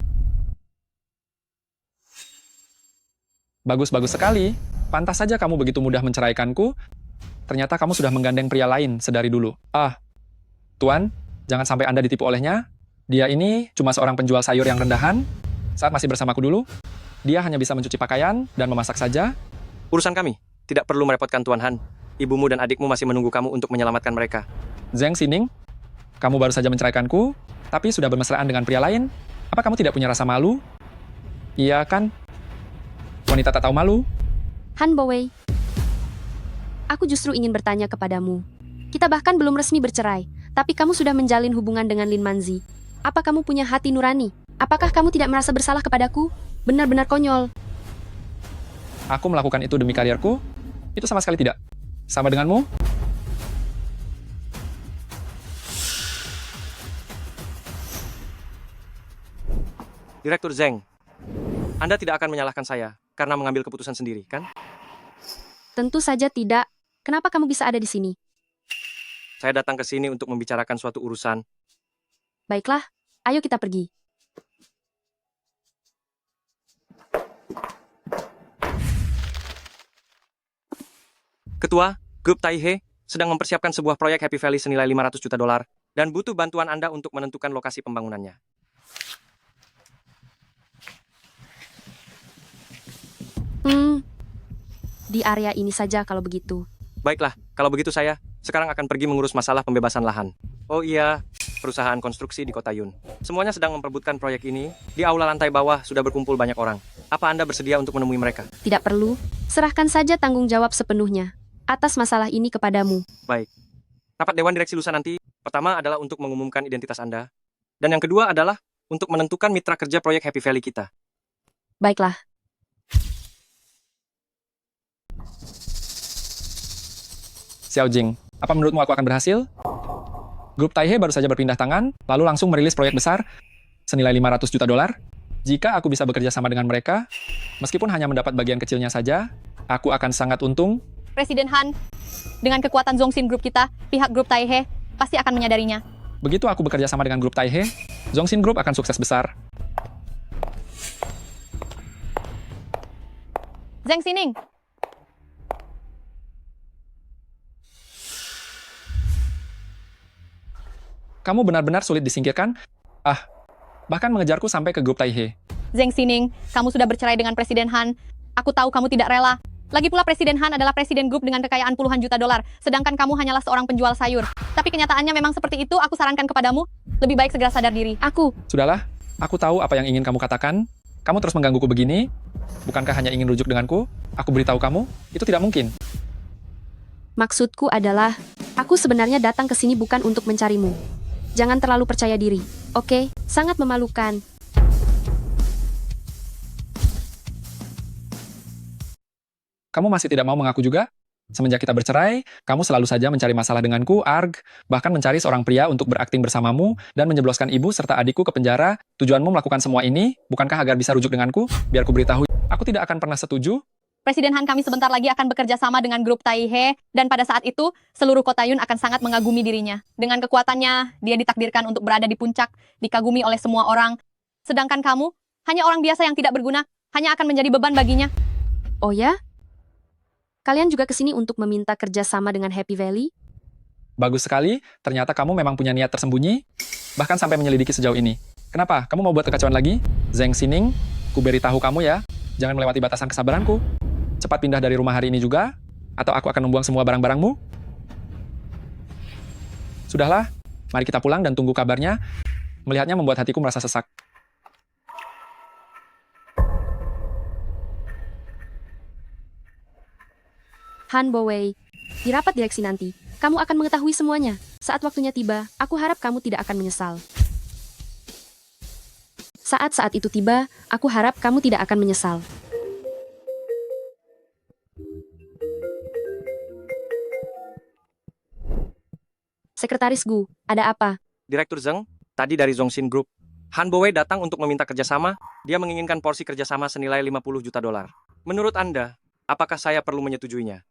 Bagus-bagus sekali. Pantas saja kamu begitu mudah menceraikanku. Ternyata kamu sudah menggandeng pria lain sedari dulu. Ah, Tuan, jangan sampai Anda ditipu olehnya. Dia ini cuma seorang penjual sayur yang rendahan. Saat masih bersamaku dulu, dia hanya bisa mencuci pakaian dan memasak saja. Urusan kami. Tidak perlu merepotkan Tuan Han. Ibumu dan adikmu masih menunggu kamu untuk menyelamatkan mereka. Zheng Xining, kamu baru saja menceraikanku, tapi sudah bermesraan dengan pria lain. Apa kamu tidak punya rasa malu? Iya kan? Wanita tak tahu malu. Han Bowei, aku justru ingin bertanya kepadamu. Kita bahkan belum resmi bercerai, tapi kamu sudah menjalin hubungan dengan Lin Manzi. Apa kamu punya hati nurani? Apakah kamu tidak merasa bersalah kepadaku? Benar-benar konyol. Aku melakukan itu demi karierku? Itu sama sekali tidak. Sama denganmu? Direktur Zeng, Anda tidak akan menyalahkan saya karena mengambil keputusan sendiri, kan? Tentu saja tidak. Kenapa kamu bisa ada di sini? Saya datang ke sini untuk membicarakan suatu urusan. Baiklah, ayo kita pergi. Ketua, Grup Taihe sedang mempersiapkan sebuah proyek Happy Valley senilai 500 juta dolar dan butuh bantuan Anda untuk menentukan lokasi pembangunannya. Di area ini saja kalau begitu. Baiklah, kalau begitu saya sekarang akan pergi mengurus masalah pembebasan lahan. Oh iya, perusahaan konstruksi di Kota Yun. Semuanya sedang memperebutkan proyek ini. Di aula lantai bawah sudah berkumpul banyak orang. Apa Anda bersedia untuk menemui mereka? Tidak perlu. Serahkan saja tanggung jawab sepenuhnya atas masalah ini kepadamu. Baik. Rapat Dewan Direksi lusa nanti, pertama adalah untuk mengumumkan identitas Anda. Dan yang kedua adalah untuk menentukan mitra kerja proyek Happy Valley kita. Baiklah. Xiao Jing, apa menurutmu aku akan berhasil? Grup Taihe baru saja berpindah tangan, lalu langsung merilis proyek besar senilai 500 juta dolar. Jika aku bisa bekerja sama dengan mereka, meskipun hanya mendapat bagian kecilnya saja, aku akan sangat untung. Presiden Han, dengan kekuatan Zongxin Group kita, pihak Grup Taihe pasti akan menyadarinya. Begitu aku bekerja sama dengan Grup Taihe, Zongxin Group akan sukses besar. Zeng Sining, Kamu benar-benar sulit disingkirkan. Bahkan mengejarku sampai ke Grup Taihe. Zeng Sining, kamu sudah bercerai dengan Presiden Han. Aku tahu kamu tidak rela. Lagi pula Presiden Han adalah presiden grup dengan kekayaan puluhan juta dolar, sedangkan kamu hanyalah seorang penjual sayur. Tapi kenyataannya memang seperti itu, aku sarankan kepadamu, lebih baik segera sadar diri. Sudahlah, aku tahu apa yang ingin kamu katakan. Kamu terus menggangguku begini. Bukankah hanya ingin rujuk denganku? Aku beritahu kamu, itu tidak mungkin. Maksudku adalah, aku sebenarnya datang ke sini bukan untuk mencarimu. Jangan terlalu percaya diri, oke? Sangat memalukan. Kamu masih tidak mau mengaku juga? Semenjak kita bercerai, kamu selalu saja mencari masalah denganku, Arg, bahkan mencari seorang pria untuk berakting bersamamu dan menjebloskan ibu serta adikku ke penjara. Tujuanmu melakukan semua ini, bukankah agar bisa rujuk denganku? Biar ku beritahu, aku tidak akan pernah setuju. Presiden Han kami sebentar lagi akan bekerja sama dengan Grup Taihe, dan pada saat itu, seluruh kota Yun akan sangat mengagumi dirinya. Dengan kekuatannya, dia ditakdirkan untuk berada di puncak, dikagumi oleh semua orang. Sedangkan kamu, hanya orang biasa yang tidak berguna, hanya akan menjadi beban baginya. Oh ya? Kalian juga kesini untuk meminta kerja sama dengan Happy Valley? Bagus sekali, ternyata kamu memang punya niat tersembunyi, bahkan sampai menyelidiki sejauh ini. Kenapa? Kamu mau buat kekacauan lagi? Zeng Sining, ku beritahu kamu ya, jangan melewati batasan kesabaranku. Cepat pindah dari rumah hari ini juga, atau aku akan membuang semua barang-barangmu. Sudahlah, mari kita pulang dan tunggu kabarnya. Melihatnya membuat hatiku merasa sesak. Han Bowei, di rapat direksi nanti, kamu akan mengetahui semuanya. Saat waktunya tiba, aku harap kamu tidak akan menyesal. Saat itu tiba, aku harap kamu tidak akan menyesal. Sekretaris Gu, ada apa? Direktur Zeng, tadi dari Zongxin Group. Han Bowei datang untuk meminta kerjasama. Dia menginginkan porsi kerjasama senilai 50 juta dolar. Menurut Anda, apakah saya perlu menyetujuinya?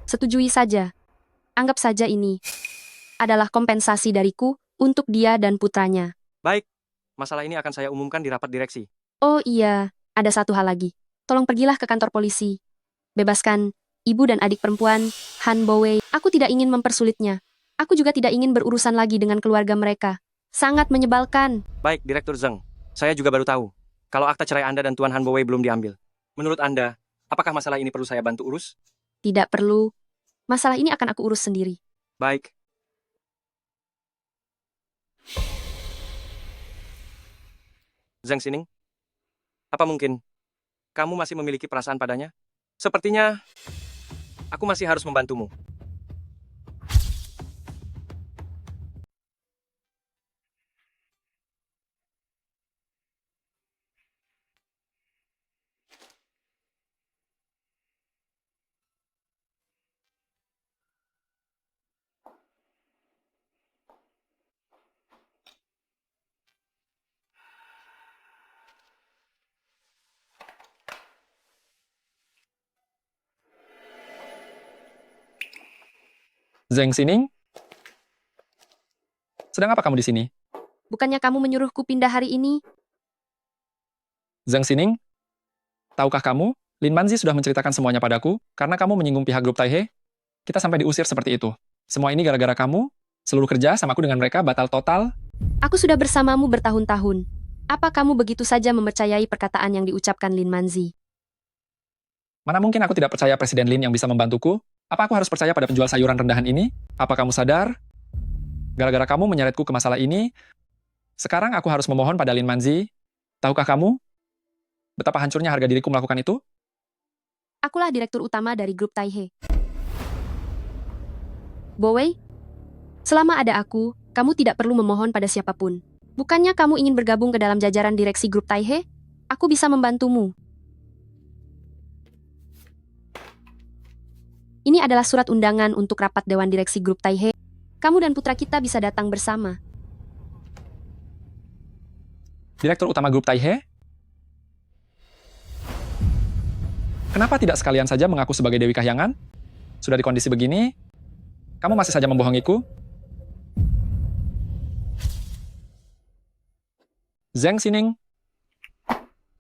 Setujui saja. Anggap saja ini adalah kompensasi dariku untuk dia dan putranya. Baik, masalah ini akan saya umumkan di rapat direksi. Oh iya, ada satu hal lagi. Tolong pergilah ke kantor polisi. Bebaskan ibu dan adik perempuan Han Bowei. Aku tidak ingin mempersulitnya. Aku juga tidak ingin berurusan lagi dengan keluarga mereka. Sangat menyebalkan. Baik, Direktur Zeng. Saya juga baru tahu kalau akta cerai Anda dan Tuan Han Bowei belum diambil. Menurut Anda, apakah masalah ini perlu saya bantu urus? Tidak perlu. Masalah ini akan aku urus sendiri. Baik. Zeng Sining, apa mungkin kamu masih memiliki perasaan padanya? Sepertinya aku masih harus membantumu. Zheng Xining? Sedang apa kamu di sini? Bukannya kamu menyuruhku pindah hari ini? Zheng Xining? Tahukah kamu, Lin Manzi sudah menceritakan semuanya padaku, karena kamu menyinggung pihak grup Taihe. Kita sampai diusir seperti itu. Semua ini gara-gara kamu, seluruh kerja samaku dengan mereka batal total. Aku sudah bersamamu bertahun-tahun. Apa kamu begitu saja mempercayai perkataan yang diucapkan Lin Manzi? Mana mungkin aku tidak percaya Presiden Lin yang bisa membantuku? Apa aku harus percaya pada penjual sayuran rendahan ini? Apa kamu sadar? Gara-gara kamu menyeretku ke masalah ini, sekarang aku harus memohon pada Lin Manzi. Tahukah kamu betapa hancurnya harga diriku melakukan itu? Akulah direktur utama dari grup Taihe. Bowei, selama ada aku, kamu tidak perlu memohon pada siapapun. Bukannya kamu ingin bergabung ke dalam jajaran direksi grup Taihe? Aku bisa membantumu. Ini adalah surat undangan untuk rapat Dewan Direksi Grup Taihe. Kamu dan putra kita bisa datang bersama. Direktur utama grup Taihe? Kenapa tidak sekalian saja mengaku sebagai Dewi Kahyangan? Sudah di kondisi begini, kamu masih saja membohongiku? Zheng Xining,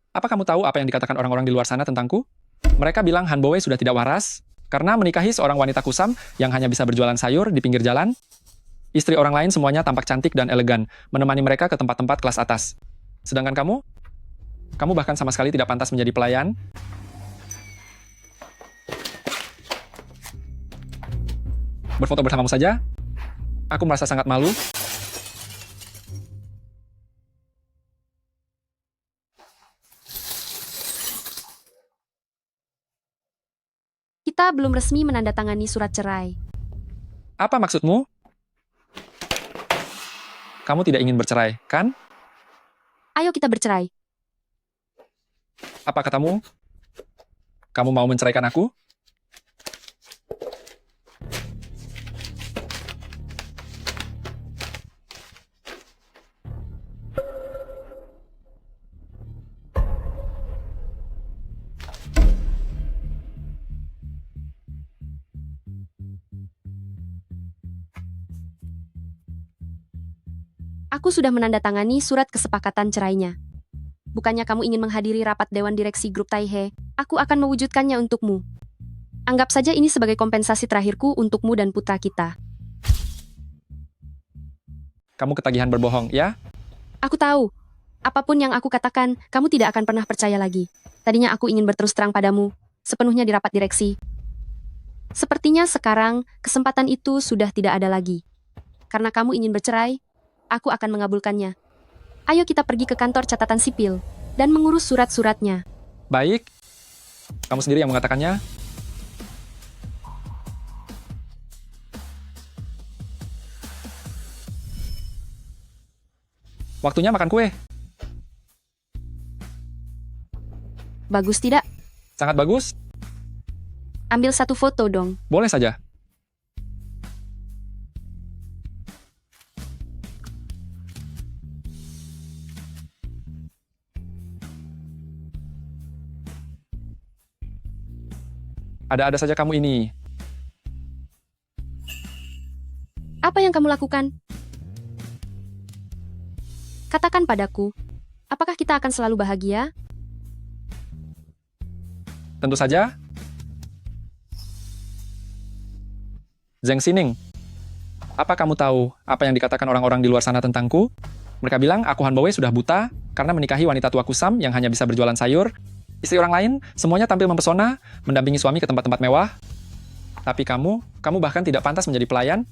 apa kamu tahu apa yang dikatakan orang-orang di luar sana tentangku? Mereka bilang Han Bowei sudah tidak waras karena menikahi seorang wanita kusam yang hanya bisa berjualan sayur di pinggir jalan. Istri orang lain semuanya tampak cantik dan elegan, menemani mereka ke tempat-tempat kelas atas. Sedangkan kamu bahkan sama sekali tidak pantas menjadi pelayan. Berfoto bersamamu saja, aku merasa sangat malu. Kita belum resmi menandatangani surat cerai. Apa maksudmu? Kamu tidak ingin bercerai, kan? Ayo kita bercerai. Apa katamu? Kamu mau menceraikan aku? Aku sudah menandatangani surat kesepakatan cerainya. Bukannya kamu ingin menghadiri rapat Dewan Direksi Grup Taihe, aku akan mewujudkannya untukmu. Anggap saja ini sebagai kompensasi terakhirku untukmu dan putra kita. Kamu ketagihan berbohong, ya? Aku tahu. Apapun yang aku katakan, kamu tidak akan pernah percaya lagi. Tadinya aku ingin berterus terang padamu, sepenuhnya di rapat direksi. Sepertinya sekarang, kesempatan itu sudah tidak ada lagi. Karena kamu ingin bercerai, aku akan mengabulkannya. Ayo kita pergi ke kantor catatan sipil dan mengurus surat-suratnya. Baik. Kamu sendiri yang mengatakannya. Waktunya makan kue. Bagus tidak? Sangat bagus. Ambil satu foto dong. Boleh saja. Ada-ada saja kamu ini. Apa yang kamu lakukan? Katakan padaku, apakah kita akan selalu bahagia? Tentu saja. Zheng Xining, apa kamu tahu apa yang dikatakan orang-orang di luar sana tentangku? Mereka bilang aku Han Bowei sudah buta karena menikahi wanita tua kusam yang hanya bisa berjualan sayur. Istri orang lain, semuanya tampil mempesona, mendampingi suami ke tempat-tempat mewah. Tapi kamu bahkan tidak pantas menjadi pelayan.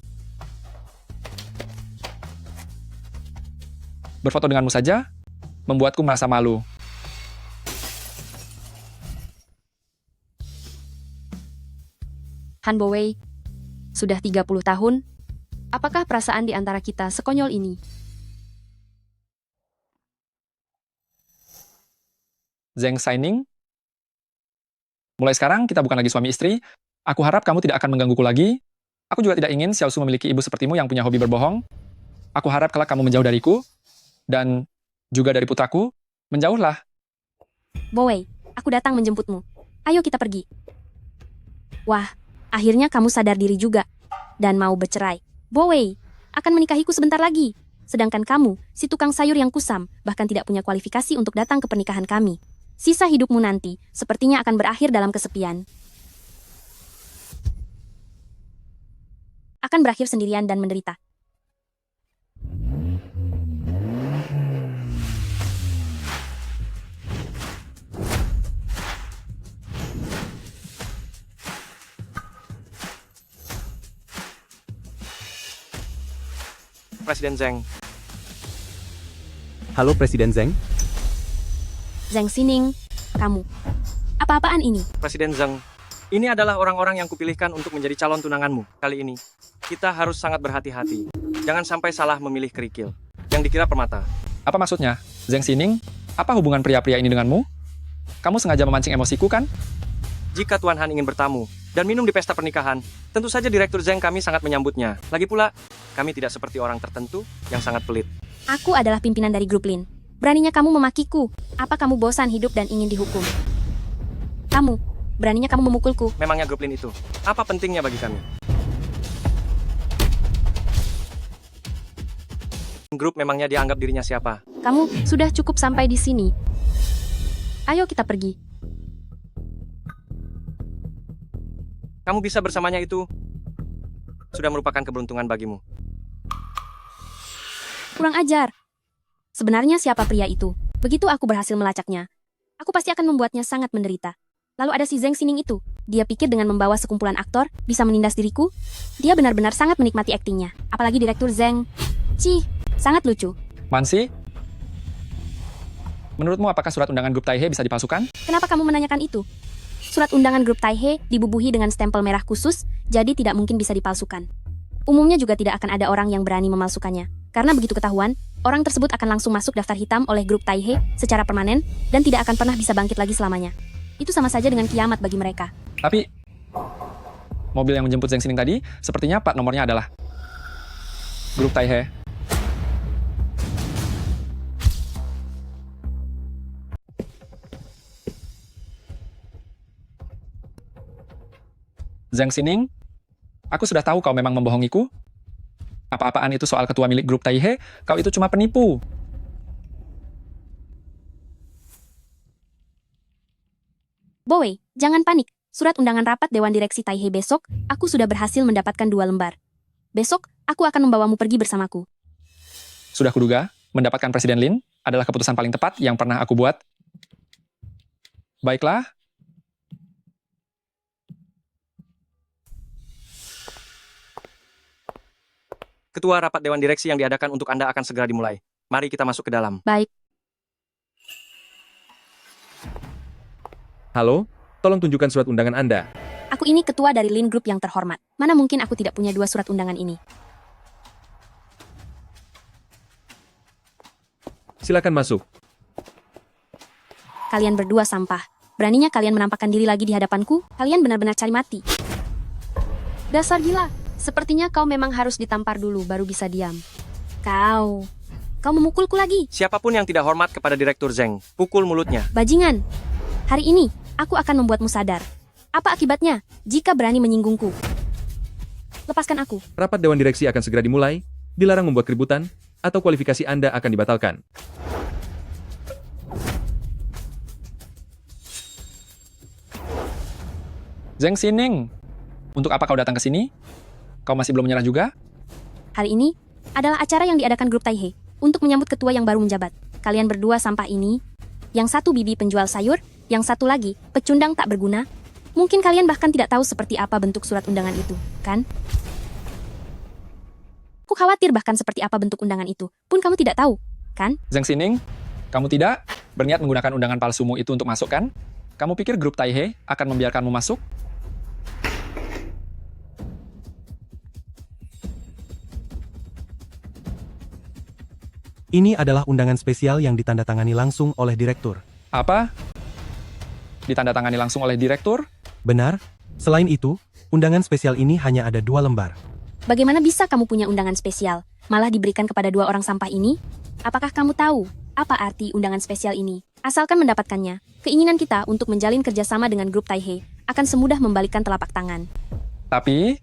Berfoto denganmu saja, membuatku merasa malu. Han Bowei, sudah 30 tahun, apakah perasaan di antara kita sekonyol ini? Zheng Xining, mulai sekarang kita bukan lagi suami istri. Aku harap kamu tidak akan menggangguku lagi. Aku juga tidak ingin Xiaosu memiliki ibu sepertimu yang punya hobi berbohong. Aku harap kelak kamu menjauh dariku, dan juga dari putraku. Menjauhlah. Bowei, aku datang menjemputmu. Ayo kita pergi. Wah, akhirnya kamu sadar diri juga. dan mau bercerai. Bowei akan menikahiku sebentar lagi. Sedangkan kamu, si tukang sayur yang kusam, bahkan tidak punya kualifikasi untuk datang ke pernikahan kami. Sisa hidupmu nanti sepertinya akan berakhir dalam kesepian. Akan berakhir sendirian dan menderita. Presiden Zheng. Halo Presiden Zheng. Zheng Xining, kamu. Apa-apaan ini? Presiden Zheng, ini adalah orang-orang yang kupilihkan untuk menjadi calon tunanganmu. Kali ini, kita harus sangat berhati-hati. Jangan sampai salah memilih kerikil. Yang dikira permata. Apa maksudnya? Zheng Xining, apa hubungan pria-pria ini denganmu? Kamu sengaja memancing emosiku kan? Jika Tuan Han ingin bertamu dan minum di pesta pernikahan, tentu saja Direktur Zheng kami sangat menyambutnya. Lagi pula, kami tidak seperti orang tertentu yang sangat pelit. Aku adalah pimpinan dari grup Lin. Beraninya kamu memakiku. Apa kamu bosan hidup dan ingin dihukum? Kamu, beraninya kamu memukulku. Memangnya grup Lin itu, apa pentingnya bagi kami? Grup memangnya dianggap dirinya siapa? Kamu sudah cukup sampai di sini. Ayo kita pergi. Kamu bisa bersamanya itu sudah merupakan keberuntungan bagimu. Kurang ajar. Sebenarnya siapa pria itu? Begitu aku berhasil melacaknya, aku pasti akan membuatnya sangat menderita. Lalu ada si Zheng Xining itu. Dia pikir dengan membawa sekumpulan aktor bisa menindas diriku? Dia benar-benar sangat menikmati aktingnya. Apalagi Direktur Zheng. Cih, sangat lucu. Mansi? Menurutmu apakah surat undangan grup Taihe bisa dipalsukan? Kenapa kamu menanyakan itu? Surat undangan grup Taihe dibubuhi dengan stempel merah khusus, jadi tidak mungkin bisa dipalsukan. Umumnya juga tidak akan ada orang yang berani memalsukannya. Karena begitu ketahuan, orang tersebut akan langsung masuk daftar hitam oleh grup Taihe secara permanen dan tidak akan pernah bisa bangkit lagi selamanya. Itu sama saja dengan kiamat bagi mereka. Tapi, mobil yang menjemput Zheng Xining tadi, sepertinya plat nomornya adalah grup Taihe. Zheng Xining, aku sudah tahu kau memang membohongiku. Apa-apaan itu soal ketua milik grup Taihe, kau itu cuma penipu. Bowei, jangan panik. Surat undangan rapat Dewan Direksi Taihe besok, aku sudah berhasil mendapatkan 2 lembar. Besok, aku akan membawamu pergi bersamaku. Sudah kuduga, mendapatkan Presiden Lin adalah keputusan paling tepat yang pernah aku buat. Baiklah. Ketua rapat Dewan Direksi yang diadakan untuk Anda akan segera dimulai. Mari kita masuk ke dalam. Baik. Halo, tolong tunjukkan surat undangan Anda. Aku ini ketua dari Lin Group yang terhormat. Mana mungkin aku tidak punya 2 surat undangan ini? Silakan masuk. Kalian berdua sampah. Beraninya kalian menampakkan diri lagi di hadapanku? Kalian benar-benar cari mati. Dasar gila. Sepertinya kau memang harus ditampar dulu baru bisa diam. Kau memukulku lagi. Siapapun yang tidak hormat kepada Direktur Zheng, pukul mulutnya. Bajingan. Hari ini, aku akan membuatmu sadar. Apa akibatnya jika berani menyinggungku? Lepaskan aku. Rapat Dewan Direksi akan segera dimulai, dilarang membuat keributan, atau kualifikasi Anda akan dibatalkan. Zheng Xining, untuk apa kau datang ke sini? Kau masih belum menyerah juga? Hari ini adalah acara yang diadakan grup Taihe untuk menyambut ketua yang baru menjabat. Kalian berdua sampah ini. Yang satu bibi penjual sayur, yang satu lagi pecundang tak berguna. Mungkin kalian bahkan tidak tahu seperti apa bentuk surat undangan itu, kan? Aku khawatir bahkan seperti apa bentuk undangan itu, pun kamu tidak tahu, kan? Zheng Xining, kamu tidak berniat menggunakan undangan palsumu itu untuk masuk, kan? Kamu pikir grup Taihe akan membiarkanmu masuk? Ini adalah undangan spesial yang ditandatangani langsung oleh direktur. Apa? Ditandatangani langsung oleh direktur? Benar. Selain itu, undangan spesial ini hanya ada 2 lembar. Bagaimana bisa kamu punya undangan spesial, malah diberikan kepada 2 orang sampah ini? Apakah kamu tahu apa arti undangan spesial ini? Asalkan mendapatkannya, keinginan kita untuk menjalin kerjasama dengan grup Taihe akan semudah membalikkan telapak tangan. Tapi,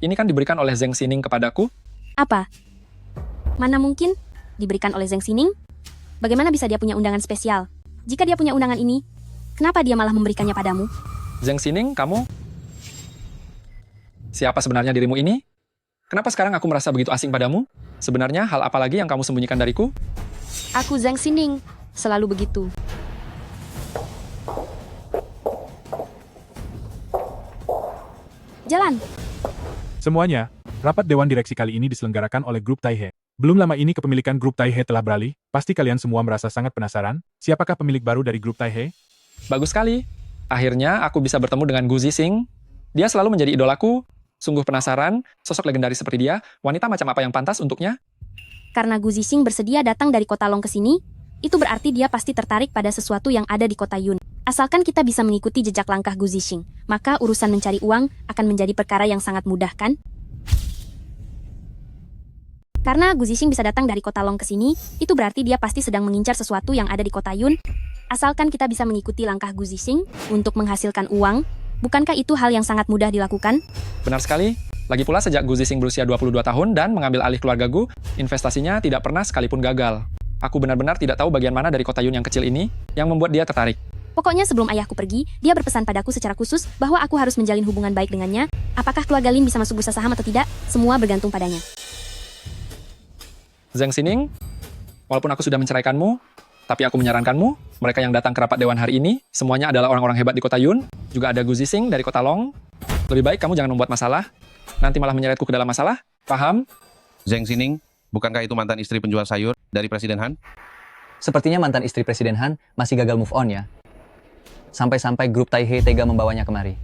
Ini kan diberikan oleh Zheng Xining kepadaku. Apa? Mana mungkin diberikan oleh Zheng Xining? Bagaimana bisa dia punya undangan spesial? Jika dia punya undangan ini, kenapa dia malah memberikannya padamu? Zheng Xining, kamu? Siapa sebenarnya dirimu ini? Kenapa sekarang aku merasa begitu asing padamu? Sebenarnya hal apa lagi yang kamu sembunyikan dariku? Aku Zheng Xining, selalu begitu. Jalan. Semuanya, rapat Dewan Direksi kali ini diselenggarakan oleh Grup Taihe. Belum lama ini kepemilikan Grup Taihe telah beralih, pasti kalian semua merasa sangat penasaran, siapakah pemilik baru dari Grup Taihe? Bagus sekali. Akhirnya aku bisa bertemu dengan Gu Zixing. Dia selalu menjadi idolaku. Sungguh penasaran, sosok legendaris seperti dia, wanita macam apa yang pantas untuknya? Karena Gu Zixing bersedia datang dari kota Long ke sini, itu berarti dia pasti tertarik pada sesuatu yang ada di kota Yun. Asalkan kita bisa mengikuti jejak langkah Gu Zixing, maka urusan mencari uang akan menjadi perkara yang sangat mudah, kan? Karena Gu Zixing bisa datang dari kota Long ke sini, itu berarti dia pasti sedang mengincar sesuatu yang ada di kota Yun. Asalkan kita bisa mengikuti langkah Gu Zixing untuk menghasilkan uang, bukankah itu hal yang sangat mudah dilakukan? Benar sekali. Lagi pula sejak Gu Zixing berusia 22 tahun dan mengambil alih keluarga Gu, investasinya tidak pernah sekalipun gagal. Aku benar-benar tidak tahu bagian mana dari kota Yun yang kecil ini yang membuat dia tertarik. Pokoknya sebelum ayahku pergi, dia berpesan padaku secara khusus bahwa aku harus menjalin hubungan baik dengannya. Apakah keluarga Lin bisa masuk bursa saham atau tidak, semua bergantung padanya. Zheng Xining, walaupun aku sudah menceraikanmu, tapi aku menyarankanmu, mereka yang datang ke rapat dewan hari ini, semuanya adalah orang-orang hebat di kota Yun, juga ada Gu Zixing dari kota Long. Lebih baik kamu jangan membuat masalah, nanti malah menyeretku ke dalam masalah, paham? Zheng Xining, bukankah itu mantan istri penjual sayur dari Presiden Han? Sepertinya mantan istri Presiden Han masih gagal move on ya. Sampai-sampai Grup Taihe tega membawanya kemari.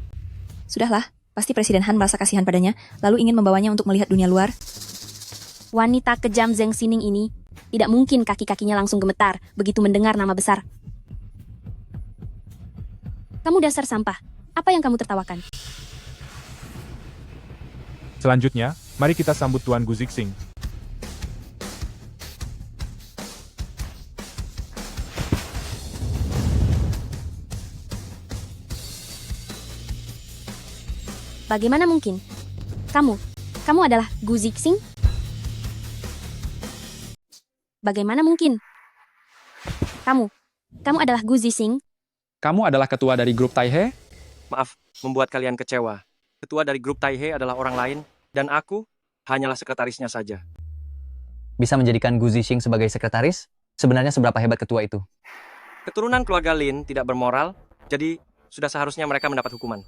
Sudahlah, pasti Presiden Han merasa kasihan padanya, lalu ingin membawanya untuk melihat dunia luar. Wanita kejam Zheng Xining ini, tidak mungkin kaki-kakinya langsung gemetar begitu mendengar nama besar. Kamu dasar sampah, apa yang kamu tertawakan? Selanjutnya, mari kita sambut Tuan Gu Zixing. Bagaimana mungkin? Kamu adalah Gu Zixing? Bagaimana mungkin? Kamu adalah Gu Zixing? Kamu adalah ketua dari grup Taihe? Maaf, membuat kalian kecewa. Ketua dari grup Taihe adalah orang lain, dan aku hanyalah sekretarisnya saja. Bisa menjadikan Gu Zixing sebagai sekretaris? Sebenarnya seberapa hebat ketua itu? Keturunan keluarga Lin tidak bermoral, jadi sudah seharusnya mereka mendapat hukuman.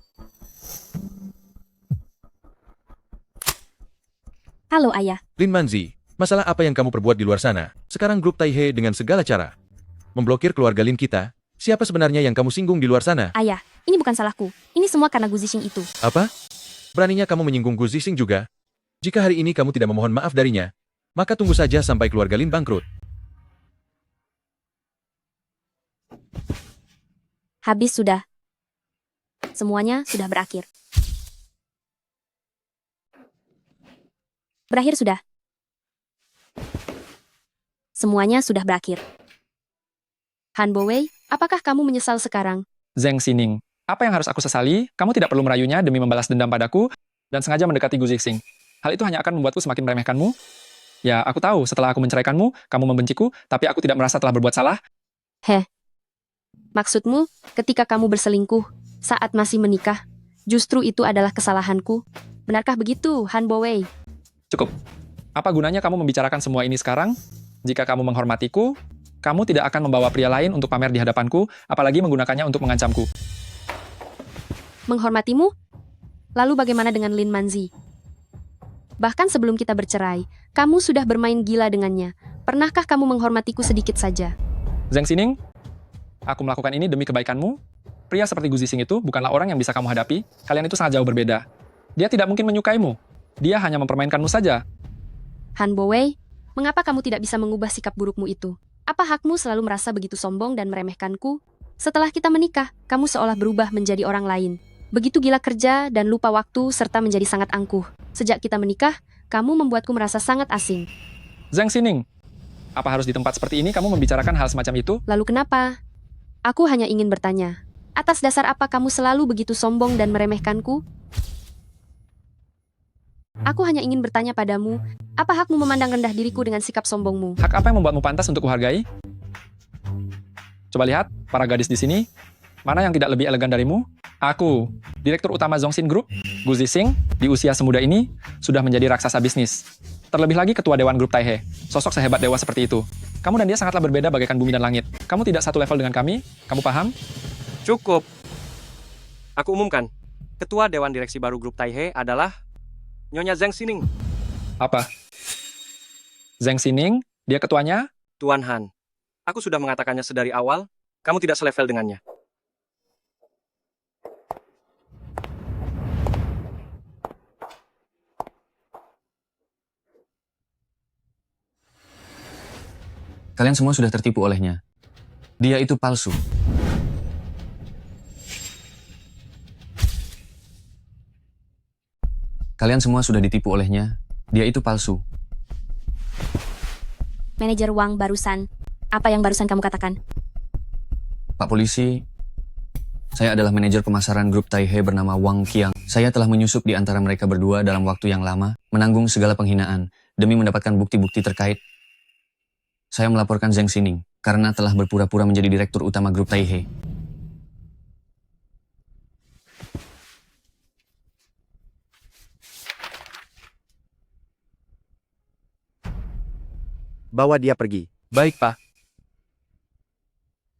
Halo ayah. Lin Manzi, masalah apa yang kamu perbuat di luar sana? Sekarang Grup Taihe dengan segala cara memblokir keluarga Lin kita. Siapa sebenarnya yang kamu singgung di luar sana? Ayah, ini bukan salahku. Ini semua karena Gu Zixing itu. Apa? Beraninya kamu menyinggung Gu Zixing juga? Jika hari ini kamu tidak memohon maaf darinya, maka tunggu saja sampai keluarga Lin bangkrut. Habis sudah. Semuanya sudah berakhir. Berakhir sudah. Semuanya sudah berakhir. Han Bowei, apakah kamu menyesal sekarang? Zheng Xining, apa yang harus aku sesali? Kamu tidak perlu merayunya demi membalas dendam padaku dan sengaja mendekati Gu Zixing. Hal itu hanya akan membuatku semakin meremehkanmu. Ya, aku tahu setelah aku menceraikanmu, kamu membenciku, tapi aku tidak merasa telah berbuat salah. Maksudmu, ketika kamu berselingkuh saat masih menikah, justru itu adalah kesalahanku? Benarkah begitu, Han Bowei? Cukup. Apa gunanya kamu membicarakan semua ini sekarang? Jika kamu menghormatiku, kamu tidak akan membawa pria lain untuk pamer di hadapanku, apalagi menggunakannya untuk mengancamku. Menghormatimu? Lalu bagaimana dengan Lin Manzi? Bahkan sebelum kita bercerai, kamu sudah bermain gila dengannya. Pernahkah kamu menghormatiku sedikit saja? Zheng Xining, aku melakukan ini demi kebaikanmu. Pria seperti Gu Zixing itu bukanlah orang yang bisa kamu hadapi. Kalian itu sangat jauh berbeda. Dia tidak mungkin menyukaimu. Dia hanya mempermainkanmu saja. Han Bowei, mengapa kamu tidak bisa mengubah sikap burukmu itu? Apa hakmu selalu merasa begitu sombong dan meremehkanku? Setelah kita menikah, kamu seolah berubah menjadi orang lain. Begitu gila kerja dan lupa waktu serta menjadi sangat angkuh. Sejak kita menikah, kamu membuatku merasa sangat asing. Zheng Xining, apa harus di tempat seperti ini kamu membicarakan hal semacam itu? Lalu kenapa? Aku hanya ingin bertanya. Atas dasar apa kamu selalu begitu sombong dan meremehkanku? Aku hanya ingin bertanya padamu, apa hakmu memandang rendah diriku dengan sikap sombongmu? Hak apa yang membuatmu pantas untuk kuhargai? Coba lihat, para gadis di sini, mana yang tidak lebih elegan darimu? Aku, Direktur Utama Zongsin Group, Gu Zixing, di usia semuda ini, sudah menjadi raksasa bisnis. Terlebih lagi Ketua Dewan Grup Taihe, sosok sehebat dewa seperti itu. Kamu dan dia sangatlah berbeda bagaikan bumi dan langit. Kamu tidak satu level dengan kami, kamu paham? Cukup. Aku umumkan, Ketua Dewan Direksi baru Grup Taihe adalah Nyonya Zheng Xining. Apa? Zheng Xining, dia ketuanya? Tuan Han, aku sudah mengatakannya sedari awal, kamu tidak selevel dengannya. Kalian semua sudah tertipu olehnya. Dia itu palsu. Kalian semua sudah ditipu olehnya. Dia itu palsu. Manajer Wang barusan. Apa yang barusan kamu katakan? Pak Polisi, saya adalah manajer pemasaran grup Taihe bernama Wang Qiang. Saya telah menyusup di antara mereka berdua dalam waktu yang lama, menanggung segala penghinaan, demi mendapatkan bukti-bukti terkait. Saya melaporkan Zheng Xining, karena telah berpura-pura menjadi direktur utama grup Taihe. Bawa dia pergi. Baik, Pak.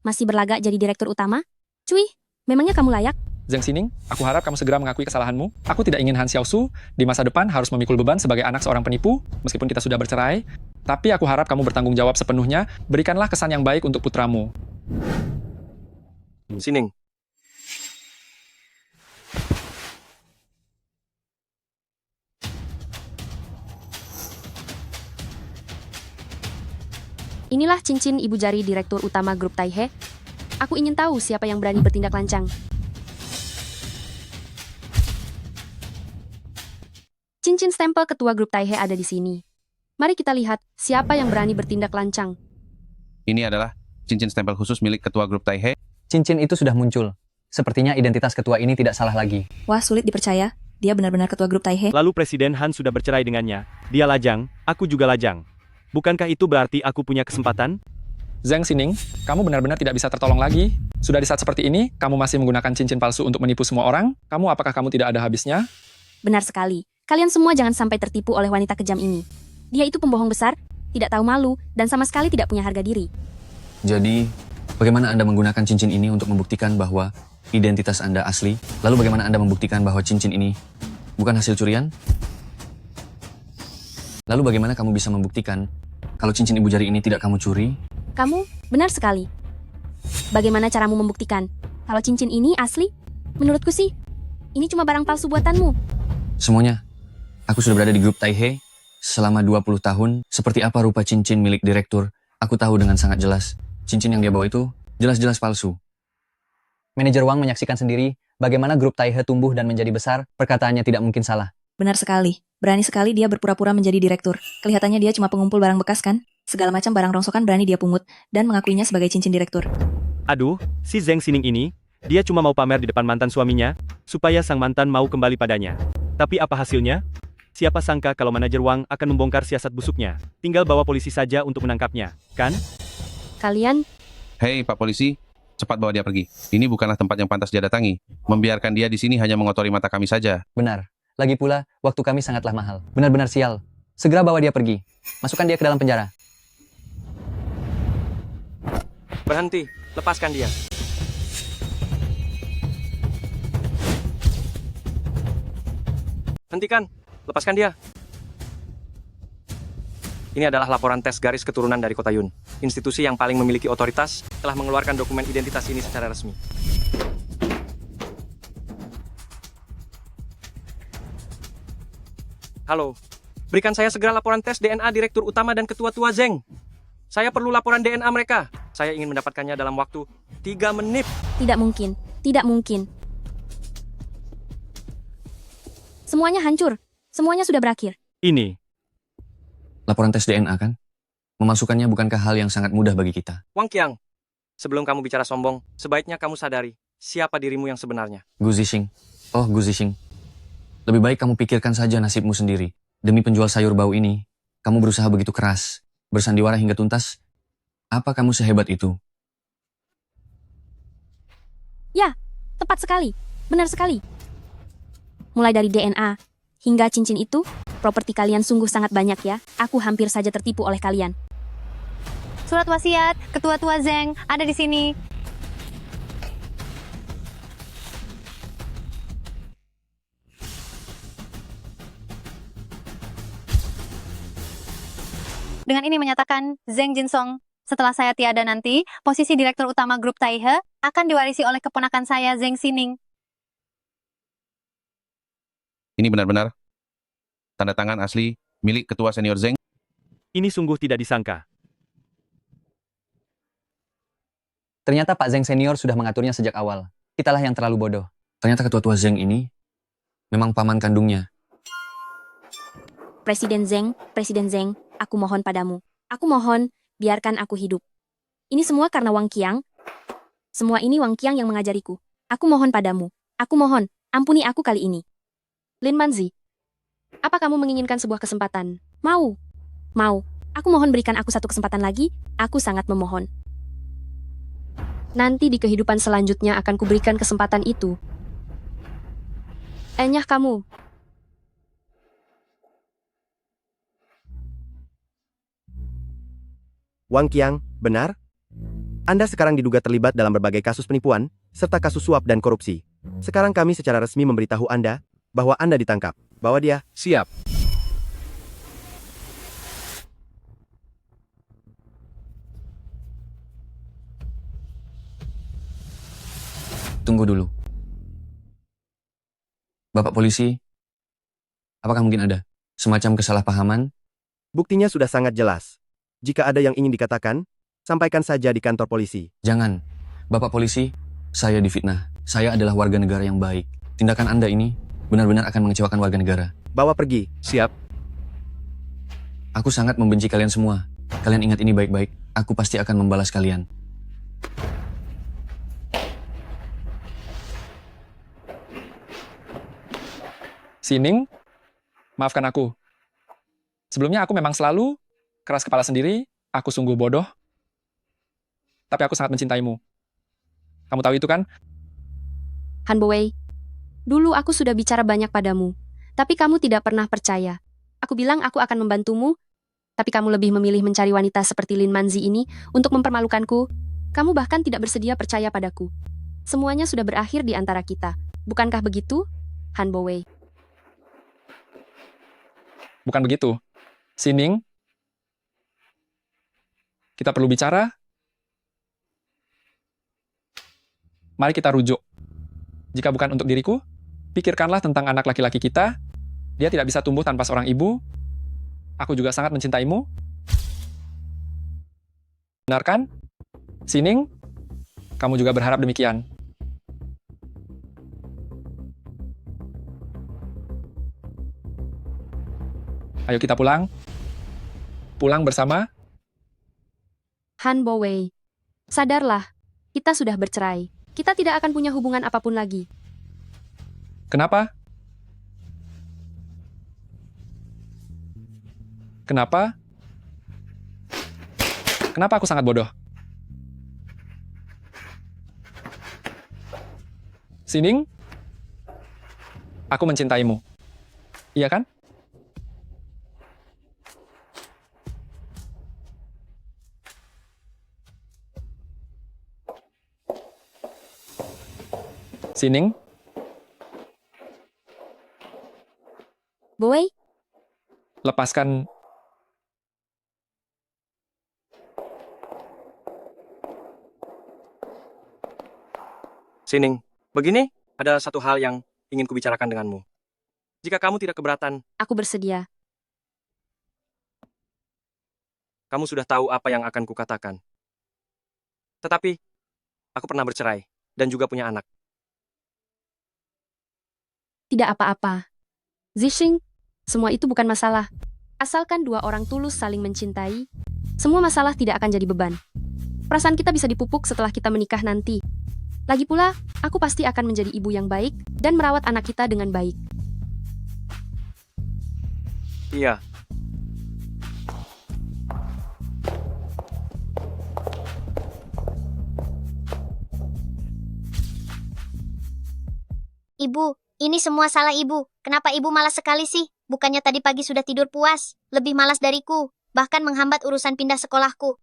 Masih berlagak jadi direktur utama? Cui, memangnya kamu layak? Zheng Xining, aku harap kamu segera mengakui kesalahanmu. Aku tidak ingin Han Xiaosu di masa depan harus memikul beban sebagai anak seorang penipu, meskipun kita sudah bercerai. Tapi aku harap kamu bertanggung jawab sepenuhnya, berikanlah kesan yang baik untuk putramu. Xining, Inilah cincin ibu jari direktur utama grup Taihe. Aku ingin tahu siapa yang berani bertindak lancang. Cincin stempel ketua grup Taihe ada di sini. Mari kita lihat siapa yang berani bertindak lancang. Ini adalah cincin stempel khusus milik Ketua Grup Taihe. Cincin itu sudah muncul. Sepertinya identitas ketua ini tidak salah lagi. Wah, sulit dipercaya. Dia benar-benar ketua grup Taihe. Lalu Presiden Han sudah bercerai dengannya. Dia lajang, aku juga lajang. Bukankah itu berarti aku punya kesempatan? Zheng Xining, kamu benar-benar tidak bisa tertolong lagi. Sudah di saat seperti ini, kamu masih menggunakan cincin palsu untuk menipu semua orang? Apakah kamu tidak ada habisnya? Benar sekali. Kalian semua jangan sampai tertipu oleh wanita kejam ini. Dia itu pembohong besar, tidak tahu malu, dan sama sekali tidak punya harga diri. Jadi, bagaimana Anda menggunakan cincin ini untuk membuktikan bahwa identitas Anda asli? Lalu bagaimana Anda membuktikan bahwa cincin ini bukan hasil curian? Lalu bagaimana kamu bisa membuktikan kalau cincin ibu jari ini tidak kamu curi? Kamu benar sekali. Bagaimana caramu membuktikan kalau cincin ini asli? Menurutku sih, ini cuma barang palsu buatanmu. Semuanya. Aku sudah berada di grup Taihe selama 20 tahun. Seperti apa rupa cincin milik direktur, aku tahu dengan sangat jelas. Cincin yang dia bawa itu jelas-jelas palsu. Manajer Wang menyaksikan sendiri bagaimana grup Taihe tumbuh dan menjadi besar, perkataannya tidak mungkin salah. Benar sekali. Berani sekali dia berpura-pura menjadi direktur. Kelihatannya dia cuma pengumpul barang bekas kan? Segala macam barang rongsokan berani dia pungut dan mengakuinya sebagai cincin direktur. Aduh, si Zheng Xining ini, dia cuma mau pamer di depan mantan suaminya, supaya sang mantan mau kembali padanya. Tapi apa hasilnya? Siapa sangka kalau manajer Wang akan membongkar siasat busuknya. Tinggal bawa polisi saja untuk menangkapnya, kan? Kalian, Hei, Pak Polisi, cepat bawa dia pergi. Ini bukanlah tempat yang pantas dia datangi. Membiarkan dia di sini hanya mengotori mata kami saja. Benar. Lagi pula, waktu kami sangatlah mahal. Benar-benar sial. Segera bawa dia pergi. Masukkan dia ke dalam penjara. berhenti, lepaskan dia. Hentikan, lepaskan dia. Ini adalah laporan tes garis keturunan dari Kota Yun. Institusi yang paling memiliki otoritas telah mengeluarkan dokumen identitas ini secara resmi. Halo, berikan saya segera laporan tes DNA Direktur Utama dan Ketua Tua Zheng. Saya perlu laporan DNA mereka. Saya ingin mendapatkannya dalam waktu 3 menit. Tidak mungkin, tidak mungkin. Semuanya hancur, semuanya sudah berakhir. Ini. Laporan tes DNA kan? Memasukkannya bukankah hal yang sangat mudah bagi kita? Wang Qiang, sebelum kamu bicara sombong, sebaiknya kamu sadari siapa dirimu yang sebenarnya. Gu Zixing. Oh, Gu Zixing. Lebih baik kamu pikirkan saja nasibmu sendiri. Demi penjual sayur bau ini, kamu berusaha begitu keras, bersandiwara hingga tuntas. Apa kamu sehebat itu? Ya, tepat sekali. Benar sekali. Mulai dari DNA hingga cincin itu, properti kalian sungguh sangat banyak ya. Aku hampir saja tertipu oleh kalian. Surat wasiat, ketua tua Zeng, ada di sini. Dengan ini menyatakan, Zeng Jinsong, setelah saya tiada nanti, posisi direktur utama grup Taihe akan diwarisi oleh keponakan saya, Zeng Sining. Ini benar-benar tanda tangan asli milik ketua senior Zeng. Ini sungguh tidak disangka. Ternyata Pak Zeng senior sudah mengaturnya sejak awal. Kitalah yang terlalu bodoh. Ternyata ketua tua Zeng ini memang paman kandungnya. Presiden Zeng, aku mohon padamu. Aku mohon, biarkan aku hidup. Ini semua karena Wang Qiang. Semua ini Wang Qiang yang mengajariku. Aku mohon padamu. Aku mohon, ampuni aku kali ini. Lin Manzi, apa kamu menginginkan sebuah kesempatan? Mau. Mau. Aku mohon berikan aku satu kesempatan lagi. Aku sangat memohon. Nanti di kehidupan selanjutnya akan kuberikan kesempatan itu. Enyah kamu. Wang Qiang, benar? Anda sekarang diduga terlibat dalam berbagai kasus penipuan, serta kasus suap dan korupsi. Sekarang kami secara resmi memberitahu Anda bahwa Anda ditangkap. Bawa dia. Siap. Tunggu dulu. Bapak polisi, apakah mungkin ada semacam kesalahpahaman? Buktinya sudah sangat jelas. Jika ada yang ingin dikatakan, sampaikan saja di kantor polisi. Jangan. Bapak polisi, saya difitnah. Saya adalah warga negara yang baik. Tindakan Anda ini benar-benar akan mengecewakan warga negara. Bawa pergi. Siap. Aku sangat membenci kalian semua. Kalian ingat ini baik-baik. Aku pasti akan membalas kalian. Sining, maafkan aku. Sebelumnya aku memang selalu keras kepala sendiri, aku sungguh bodoh. Tapi aku sangat mencintaimu. Kamu tahu itu kan? Han Boei, dulu aku sudah bicara banyak padamu, tapi kamu tidak pernah percaya. Aku bilang aku akan membantumu, tapi kamu lebih memilih mencari wanita seperti Lin Manzi ini untuk mempermalukanku. Kamu bahkan tidak bersedia percaya padaku. Semuanya sudah berakhir di antara kita. Bukankah begitu, Han Boei? Bukan begitu. Sining, kita perlu bicara. Mari kita rujuk. Jika bukan untuk diriku, pikirkanlah tentang anak laki-laki kita. Dia tidak bisa tumbuh tanpa seorang ibu. Aku juga sangat mencintaimu. Benar kan? Sining, kamu juga berharap demikian. Ayo kita pulang. Pulang bersama. Han Boei, sadarlah, kita sudah bercerai. Kita tidak akan punya hubungan apapun lagi. Kenapa? Kenapa? Kenapa aku sangat bodoh? Sining, aku mencintaimu. Iya kan? Sining, Boei, lepaskan. Sining, begini adalah satu hal yang ingin kubicarakan denganmu. Jika kamu tidak keberatan, aku bersedia. Kamu sudah tahu apa yang akan kukatakan. Tetapi, aku pernah bercerai dan juga punya anak. Tidak apa-apa. Zixing, semua itu bukan masalah. Asalkan dua orang tulus saling mencintai, semua masalah tidak akan jadi beban. Perasaan kita bisa dipupuk setelah kita menikah nanti. Lagi pula, aku pasti akan menjadi ibu yang baik dan merawat anak kita dengan baik. Iya. Ibu, ini semua salah ibu. Kenapa ibu malas sekali sih? Bukannya tadi pagi sudah tidur puas, lebih malas dariku, bahkan menghambat urusan pindah sekolahku.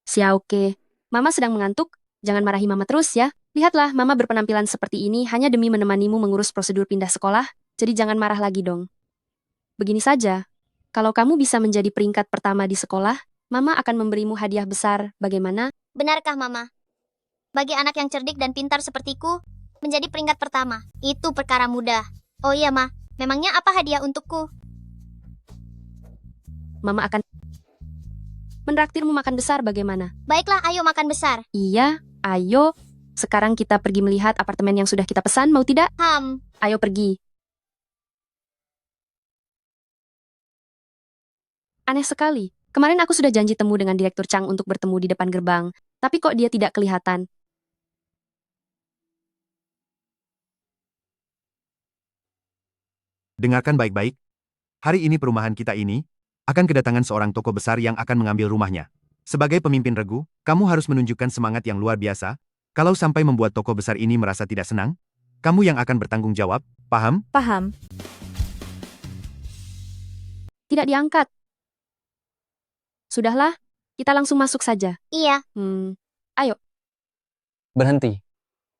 Xiaoke, Mama sedang mengantuk, jangan marahi Mama terus ya. Lihatlah, Mama berpenampilan seperti ini hanya demi menemanimu mengurus prosedur pindah sekolah, jadi jangan marah lagi dong. Begini saja, kalau kamu bisa menjadi peringkat pertama di sekolah, Mama akan memberimu hadiah besar, bagaimana? Benarkah, Mama? Bagi anak yang cerdik dan pintar sepertiku, menjadi peringkat pertama, itu perkara mudah. Oh iya, Ma, memangnya apa hadiah untukku? Mama akan menraktirmu makan besar bagaimana? Baiklah, ayo makan besar. Iya, ayo. Sekarang kita pergi melihat apartemen yang sudah kita pesan, mau tidak? Ayo pergi. Aneh sekali. Kemarin aku sudah janji temu dengan Direktur Chang untuk bertemu di depan gerbang, tapi kok dia tidak kelihatan. Dengarkan baik-baik. Hari ini perumahan kita ini akan kedatangan seorang tokoh besar yang akan mengambil rumahnya. Sebagai pemimpin regu, kamu harus menunjukkan semangat yang luar biasa. Kalau sampai membuat tokoh besar ini merasa tidak senang, kamu yang akan bertanggung jawab, paham? Paham. Tidak diangkat. Sudahlah, kita langsung masuk saja. Iya. Ayo. Berhenti.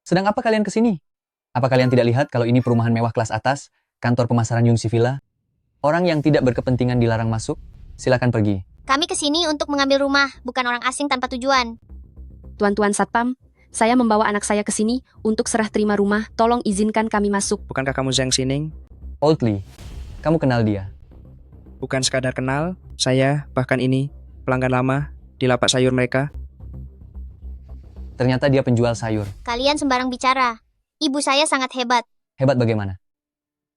Sedang apa kalian ke sini? Apa kalian tidak lihat kalau ini perumahan mewah kelas atas, kantor pemasaran Yunxi Villa? Orang yang tidak berkepentingan dilarang masuk, silakan pergi. Kami ke sini untuk mengambil rumah, bukan orang asing tanpa tujuan. Tuan-tuan Satpam, saya membawa anak saya ke sini untuk serah terima rumah, tolong izinkan kami masuk. Bukankah kamu Zhang Xining? Oldly, kamu kenal dia? Bukan sekadar kenal, saya, bahkan ini, pelanggan lama di lapak sayur mereka. Ternyata dia penjual sayur. Kalian sembarang bicara. Ibu saya sangat hebat. Hebat bagaimana?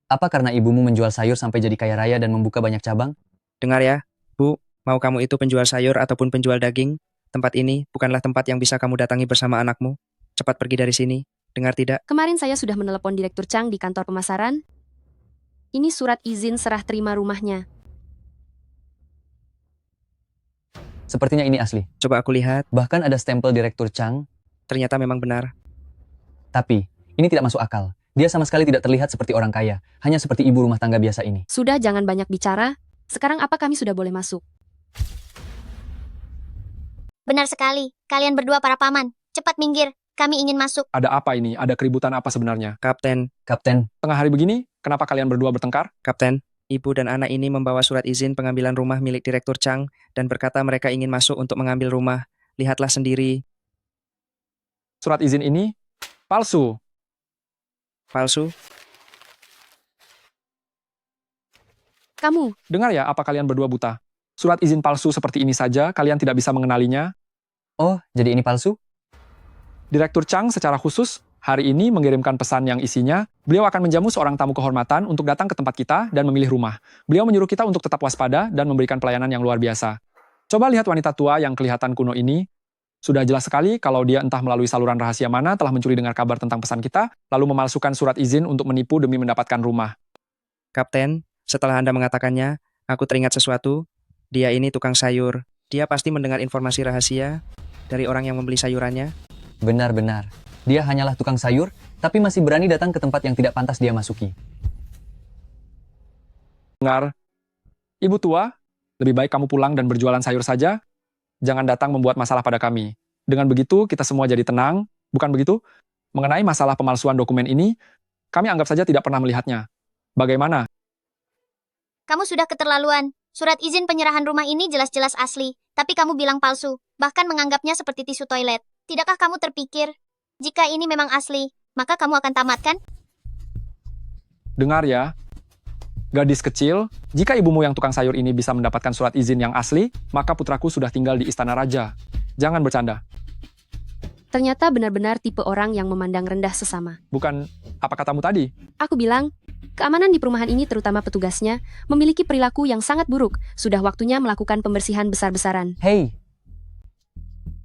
Apa karena ibumu menjual sayur sampai jadi kaya raya dan membuka banyak cabang? Dengar ya, Bu, mau kamu itu penjual sayur ataupun penjual daging, tempat ini bukanlah tempat yang bisa kamu datangi bersama anakmu. Cepat pergi dari sini. Dengar tidak? Kemarin saya sudah menelepon Direktur Chang di kantor pemasaran. Ini surat izin serah terima rumahnya. Sepertinya ini asli. Coba aku lihat. Bahkan ada stempel Direktur Chang. Ternyata memang benar. Tapi, ini tidak masuk akal. Dia sama sekali tidak terlihat seperti orang kaya. Hanya seperti ibu rumah tangga biasa ini. Sudah, jangan banyak bicara. Sekarang apa kami sudah boleh masuk? Benar sekali. Kalian berdua para paman. Cepat minggir. Kami ingin masuk. Ada apa ini? Ada keributan apa sebenarnya? Kapten. Kapten. Tengah hari begini, kenapa kalian berdua bertengkar? Kapten, ibu dan anak ini membawa surat izin pengambilan rumah milik Direktur Chang dan berkata mereka ingin masuk untuk mengambil rumah. Lihatlah sendiri. Surat izin ini palsu. Palsu? Kamu. Dengar ya, apa kalian berdua buta? Surat izin palsu seperti ini saja, kalian tidak bisa mengenalinya. Oh, jadi ini palsu? Direktur Chang secara khusus hari ini mengirimkan pesan yang isinya, beliau akan menjamu seorang tamu kehormatan untuk datang ke tempat kita dan memilih rumah. Beliau menyuruh kita untuk tetap waspada dan memberikan pelayanan yang luar biasa. Coba lihat wanita tua yang kelihatan kuno ini. Sudah jelas sekali kalau dia entah melalui saluran rahasia mana telah mencuri dengar kabar tentang pesan kita, lalu memalsukan surat izin untuk menipu demi mendapatkan rumah. Kapten, setelah Anda mengatakannya, aku teringat sesuatu. Dia ini tukang sayur. Dia pasti mendengar informasi rahasia dari orang yang membeli sayurannya. Benar-benar. Dia hanyalah tukang sayur, tapi masih berani datang ke tempat yang tidak pantas dia masuki. Dengar, ibu tua, lebih baik kamu pulang dan berjualan sayur saja. Jangan datang membuat masalah pada kami. Dengan begitu, kita semua jadi tenang. Bukan begitu? Mengenai masalah pemalsuan dokumen ini, kami anggap saja tidak pernah melihatnya. Bagaimana? Kamu sudah keterlaluan. Surat izin penyerahan rumah ini jelas-jelas asli, tapi kamu bilang palsu, bahkan menganggapnya seperti tisu toilet. Tidakkah kamu terpikir, jika ini memang asli, maka kamu akan tamat kan? Dengar ya, gadis kecil, jika ibumu yang tukang sayur ini bisa mendapatkan surat izin yang asli, maka putraku sudah tinggal di istana raja. Jangan bercanda. Ternyata benar-benar tipe orang yang memandang rendah sesama. Bukan apa katamu tadi? Aku bilang, keamanan di perumahan ini terutama petugasnya, memiliki perilaku yang sangat buruk. Sudah waktunya melakukan pembersihan besar-besaran. Hei!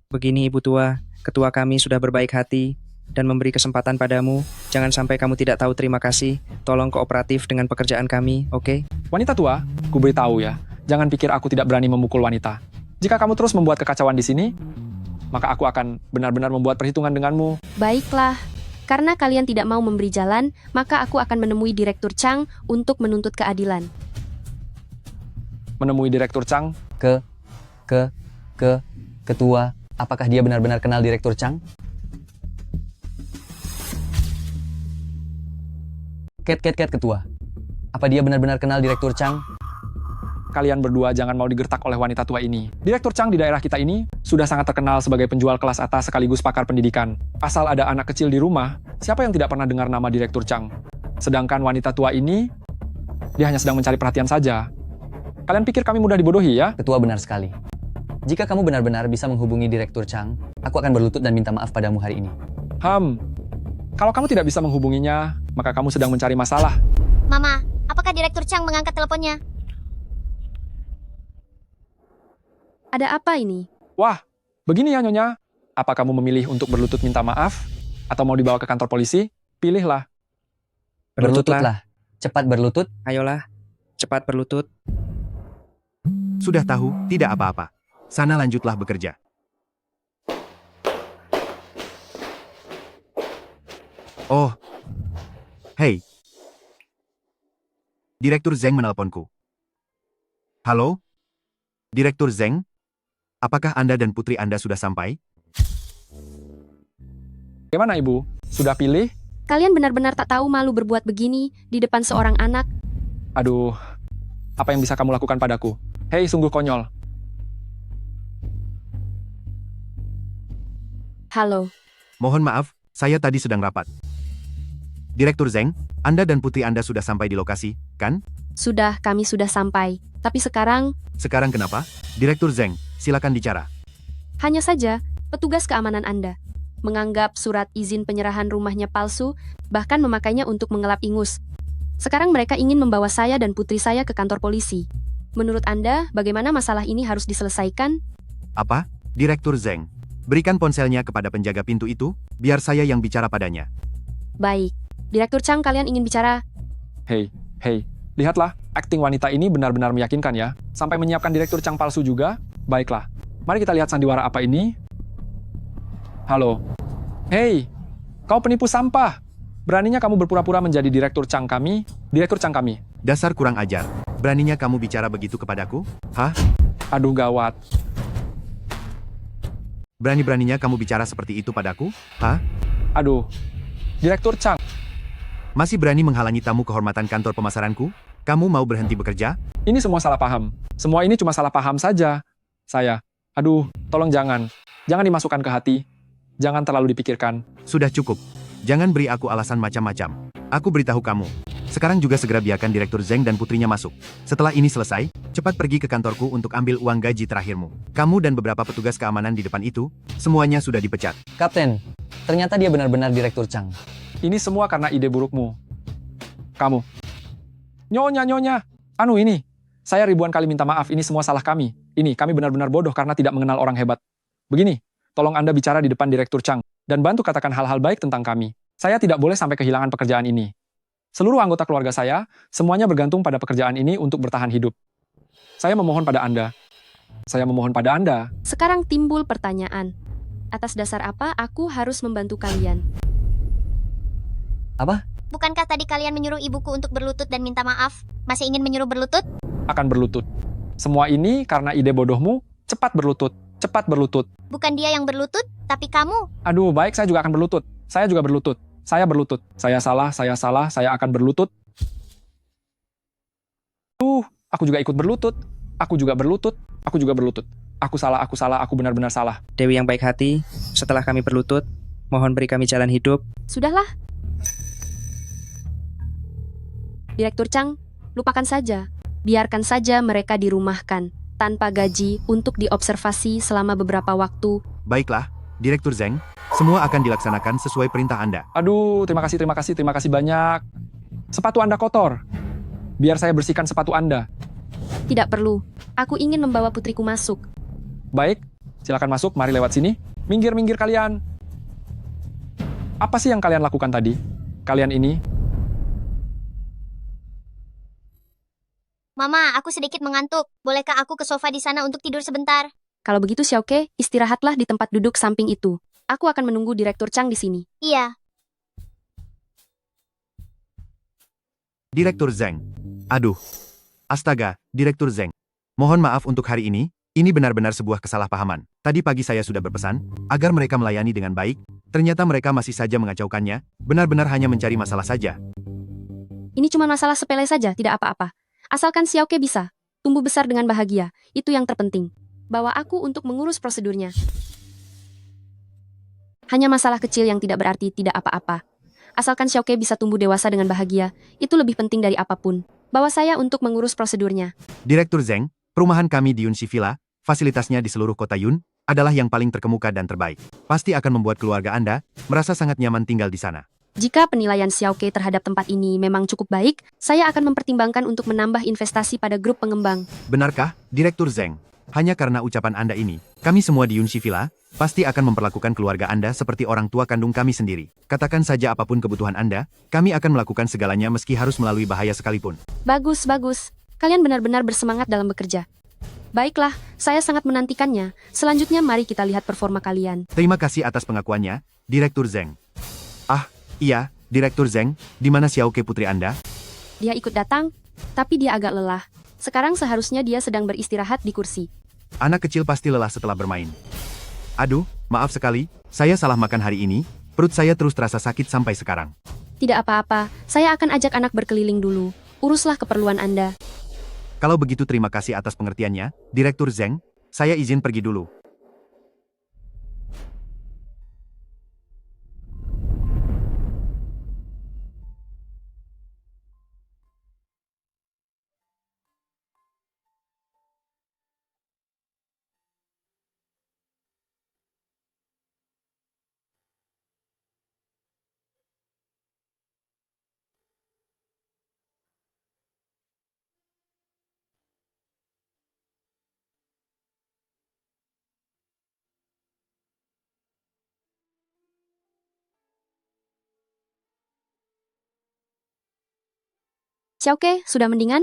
Begini Ibu Tua, ketua kami sudah berbaik hati. dan memberi kesempatan padamu. Jangan sampai kamu tidak tahu terima kasih. Tolong kooperatif dengan pekerjaan kami, oke? Wanita tua, ku beritahu ya, jangan pikir aku tidak berani memukul wanita. Jika kamu terus membuat kekacauan di sini, maka aku akan benar-benar membuat perhitungan denganmu. Baiklah, karena kalian tidak mau memberi jalan, maka aku akan menemui Direktur Chang untuk menuntut keadilan. Menemui Direktur Chang? Ketua, apakah dia benar-benar kenal Direktur Chang? Ket, Ketua. Apa dia benar-benar kenal Direktur Chang? Kalian berdua jangan mau digertak oleh wanita tua ini. Direktur Chang di daerah kita ini sudah sangat terkenal sebagai penjual kelas atas sekaligus pakar pendidikan. Asal ada anak kecil di rumah, siapa yang tidak pernah dengar nama Direktur Chang? Sedangkan wanita tua ini, dia hanya sedang mencari perhatian saja. Kalian pikir kami mudah dibodohi ya? Ketua, benar sekali. Jika kamu benar-benar bisa menghubungi Direktur Chang, aku akan berlutut dan minta maaf padamu hari ini. Kalau kamu tidak bisa menghubunginya, maka kamu sedang mencari masalah. Mama, apakah Direktur Chang mengangkat teleponnya? Ada apa ini? Wah, begini ya Nyonya. Apa kamu memilih untuk berlutut minta maaf? Atau mau dibawa ke kantor polisi? Pilihlah. Berlututlah. Cepat berlutut. Ayolah, cepat berlutut. Sudah tahu, tidak apa-apa. Sana lanjutlah bekerja. Oh. Hei. Direktur Zeng menelponku. Halo? Direktur Zeng? Apakah Anda dan putri Anda sudah sampai? Bagaimana Ibu? Sudah pilih? Kalian benar-benar tak tahu malu berbuat begini di depan seorang anak. Aduh, apa yang bisa kamu lakukan padaku? Hei, sungguh konyol. Halo. Mohon maaf, saya tadi sedang rapat. Direktur Zeng, Anda dan putri Anda sudah sampai di lokasi, kan? Sudah, kami sudah sampai. Tapi sekarang... Sekarang kenapa? Direktur Zeng, silakan bicara. Hanya saja, petugas keamanan Anda menganggap surat izin penyerahan rumahnya palsu, bahkan memakainya untuk mengelap ingus. Sekarang mereka ingin membawa saya dan putri saya ke kantor polisi. Menurut Anda, bagaimana masalah ini harus diselesaikan? Apa? Direktur Zeng, berikan ponselnya kepada penjaga pintu itu, biar saya yang bicara padanya. Baik. Direktur Chang, kalian ingin bicara? Hei, lihatlah, akting wanita ini benar-benar meyakinkan ya. Sampai menyiapkan Direktur Chang palsu juga. Baiklah, mari kita lihat sandiwara apa ini. Halo. Hei, kau penipu sampah. Beraninya kamu berpura-pura menjadi Direktur Chang kami? Direktur Chang kami. Dasar kurang ajar. Beraninya kamu bicara begitu kepadaku? Hah? Aduh gawat. Berani-beraninya kamu bicara seperti itu padaku? Hah? Aduh. Direktur Chang. Masih berani menghalangi tamu kehormatan kantor pemasaranku? Kamu mau berhenti bekerja? Ini semua salah paham. Semua ini cuma salah paham saja. Aduh, tolong jangan. Jangan dimasukkan ke hati. Jangan terlalu dipikirkan. Sudah cukup. Jangan beri aku alasan macam-macam. Aku beritahu kamu. Sekarang juga segera biarkan Direktur Zeng dan putrinya masuk. Setelah ini selesai, cepat pergi ke kantorku untuk ambil uang gaji terakhirmu. Kamu dan beberapa petugas keamanan di depan itu, semuanya sudah dipecat. Kapten, ternyata dia benar-benar Direktur Chang. Ini semua karena ide burukmu. Kamu. Nyonya. Ini. Saya ribuan kali minta maaf, ini semua salah kami. Ini, kami benar-benar bodoh karena tidak mengenal orang hebat. Begini, tolong Anda bicara di depan Direktur Chang, dan bantu katakan hal-hal baik tentang kami. Saya tidak boleh sampai kehilangan pekerjaan ini. Seluruh anggota keluarga saya, semuanya bergantung pada pekerjaan ini untuk bertahan hidup. Saya memohon pada Anda. Sekarang timbul pertanyaan. Atas dasar apa aku harus membantu kalian? Apa? Bukankah tadi kalian menyuruh ibuku untuk berlutut dan minta maaf? Masih ingin menyuruh berlutut? Akan berlutut. Semua ini karena ide bodohmu, cepat berlutut. Bukan dia yang berlutut, tapi kamu. Aduh, baik, saya juga akan berlutut. Saya juga berlutut. Saya berlutut. Saya salah, saya akan berlutut. Aku juga ikut berlutut. Aku juga berlutut. Aku salah, aku benar-benar salah. Dewi yang baik hati, setelah kami berlutut, mohon beri kami jalan hidup. Sudahlah. Direktur Chang, lupakan saja. Biarkan saja mereka dirumahkan, tanpa gaji, untuk diobservasi selama beberapa waktu. Baiklah, Direktur Zeng, semua akan dilaksanakan sesuai perintah Anda. Aduh, terima kasih banyak. Sepatu Anda kotor. Biar saya bersihkan sepatu Anda. Tidak perlu. Aku ingin membawa putriku masuk. Baik, silakan masuk, mari lewat sini. Minggir kalian. Apa sih yang kalian lakukan tadi? Kalian ini, Mama, aku sedikit mengantuk. Bolehkah aku ke sofa di sana untuk tidur sebentar? Kalau begitu Xiaoke, istirahatlah di tempat duduk samping itu. Aku akan menunggu Direktur Chang di sini. Iya. Direktur Zheng. Aduh. Astaga, Direktur Zheng. Mohon maaf untuk hari ini benar-benar sebuah kesalahpahaman. Tadi pagi saya sudah berpesan, agar mereka melayani dengan baik, ternyata mereka masih saja mengacaukannya, benar-benar hanya mencari masalah saja. Ini cuma masalah sepele saja, tidak apa-apa. Asalkan Xiaoke bisa tumbuh besar dengan bahagia, itu yang terpenting. Bawa aku untuk mengurus prosedurnya. Hanya masalah kecil yang tidak berarti tidak apa-apa. Asalkan Xiaoke bisa tumbuh dewasa dengan bahagia, itu lebih penting dari apapun. Bawa saya untuk mengurus prosedurnya. Direktur Zheng, perumahan kami di Yunxi Villa, fasilitasnya di seluruh kota Yun, adalah yang paling terkemuka dan terbaik. Pasti akan membuat keluarga Anda merasa sangat nyaman tinggal di sana. Jika penilaian Xiaoke terhadap tempat ini memang cukup baik, saya akan mempertimbangkan untuk menambah investasi pada grup pengembang. Benarkah, Direktur Zheng? Hanya karena ucapan Anda ini, kami semua di Yunxi Villa pasti akan memperlakukan keluarga Anda seperti orang tua kandung kami sendiri. Katakan saja apapun kebutuhan Anda, kami akan melakukan segalanya meski harus melalui bahaya sekalipun. Bagus, bagus. Kalian benar-benar bersemangat dalam bekerja. Baiklah, saya sangat menantikannya. Selanjutnya mari kita lihat performa kalian. Terima kasih atas pengakuannya, Direktur Zheng. Ah, iya, Direktur Zheng, di mana Xiaoke putri Anda? Dia ikut datang, tapi dia agak lelah. Sekarang seharusnya dia sedang beristirahat di kursi. Anak kecil pasti lelah setelah bermain. Aduh, maaf sekali, saya salah makan hari ini, perut saya terus terasa sakit sampai sekarang. Tidak apa-apa, saya akan ajak anak berkeliling dulu. Uruslah keperluan Anda. Kalau begitu terima kasih atas pengertiannya, Direktur Zheng, saya izin pergi dulu. Xiaoke, sudah mendingan?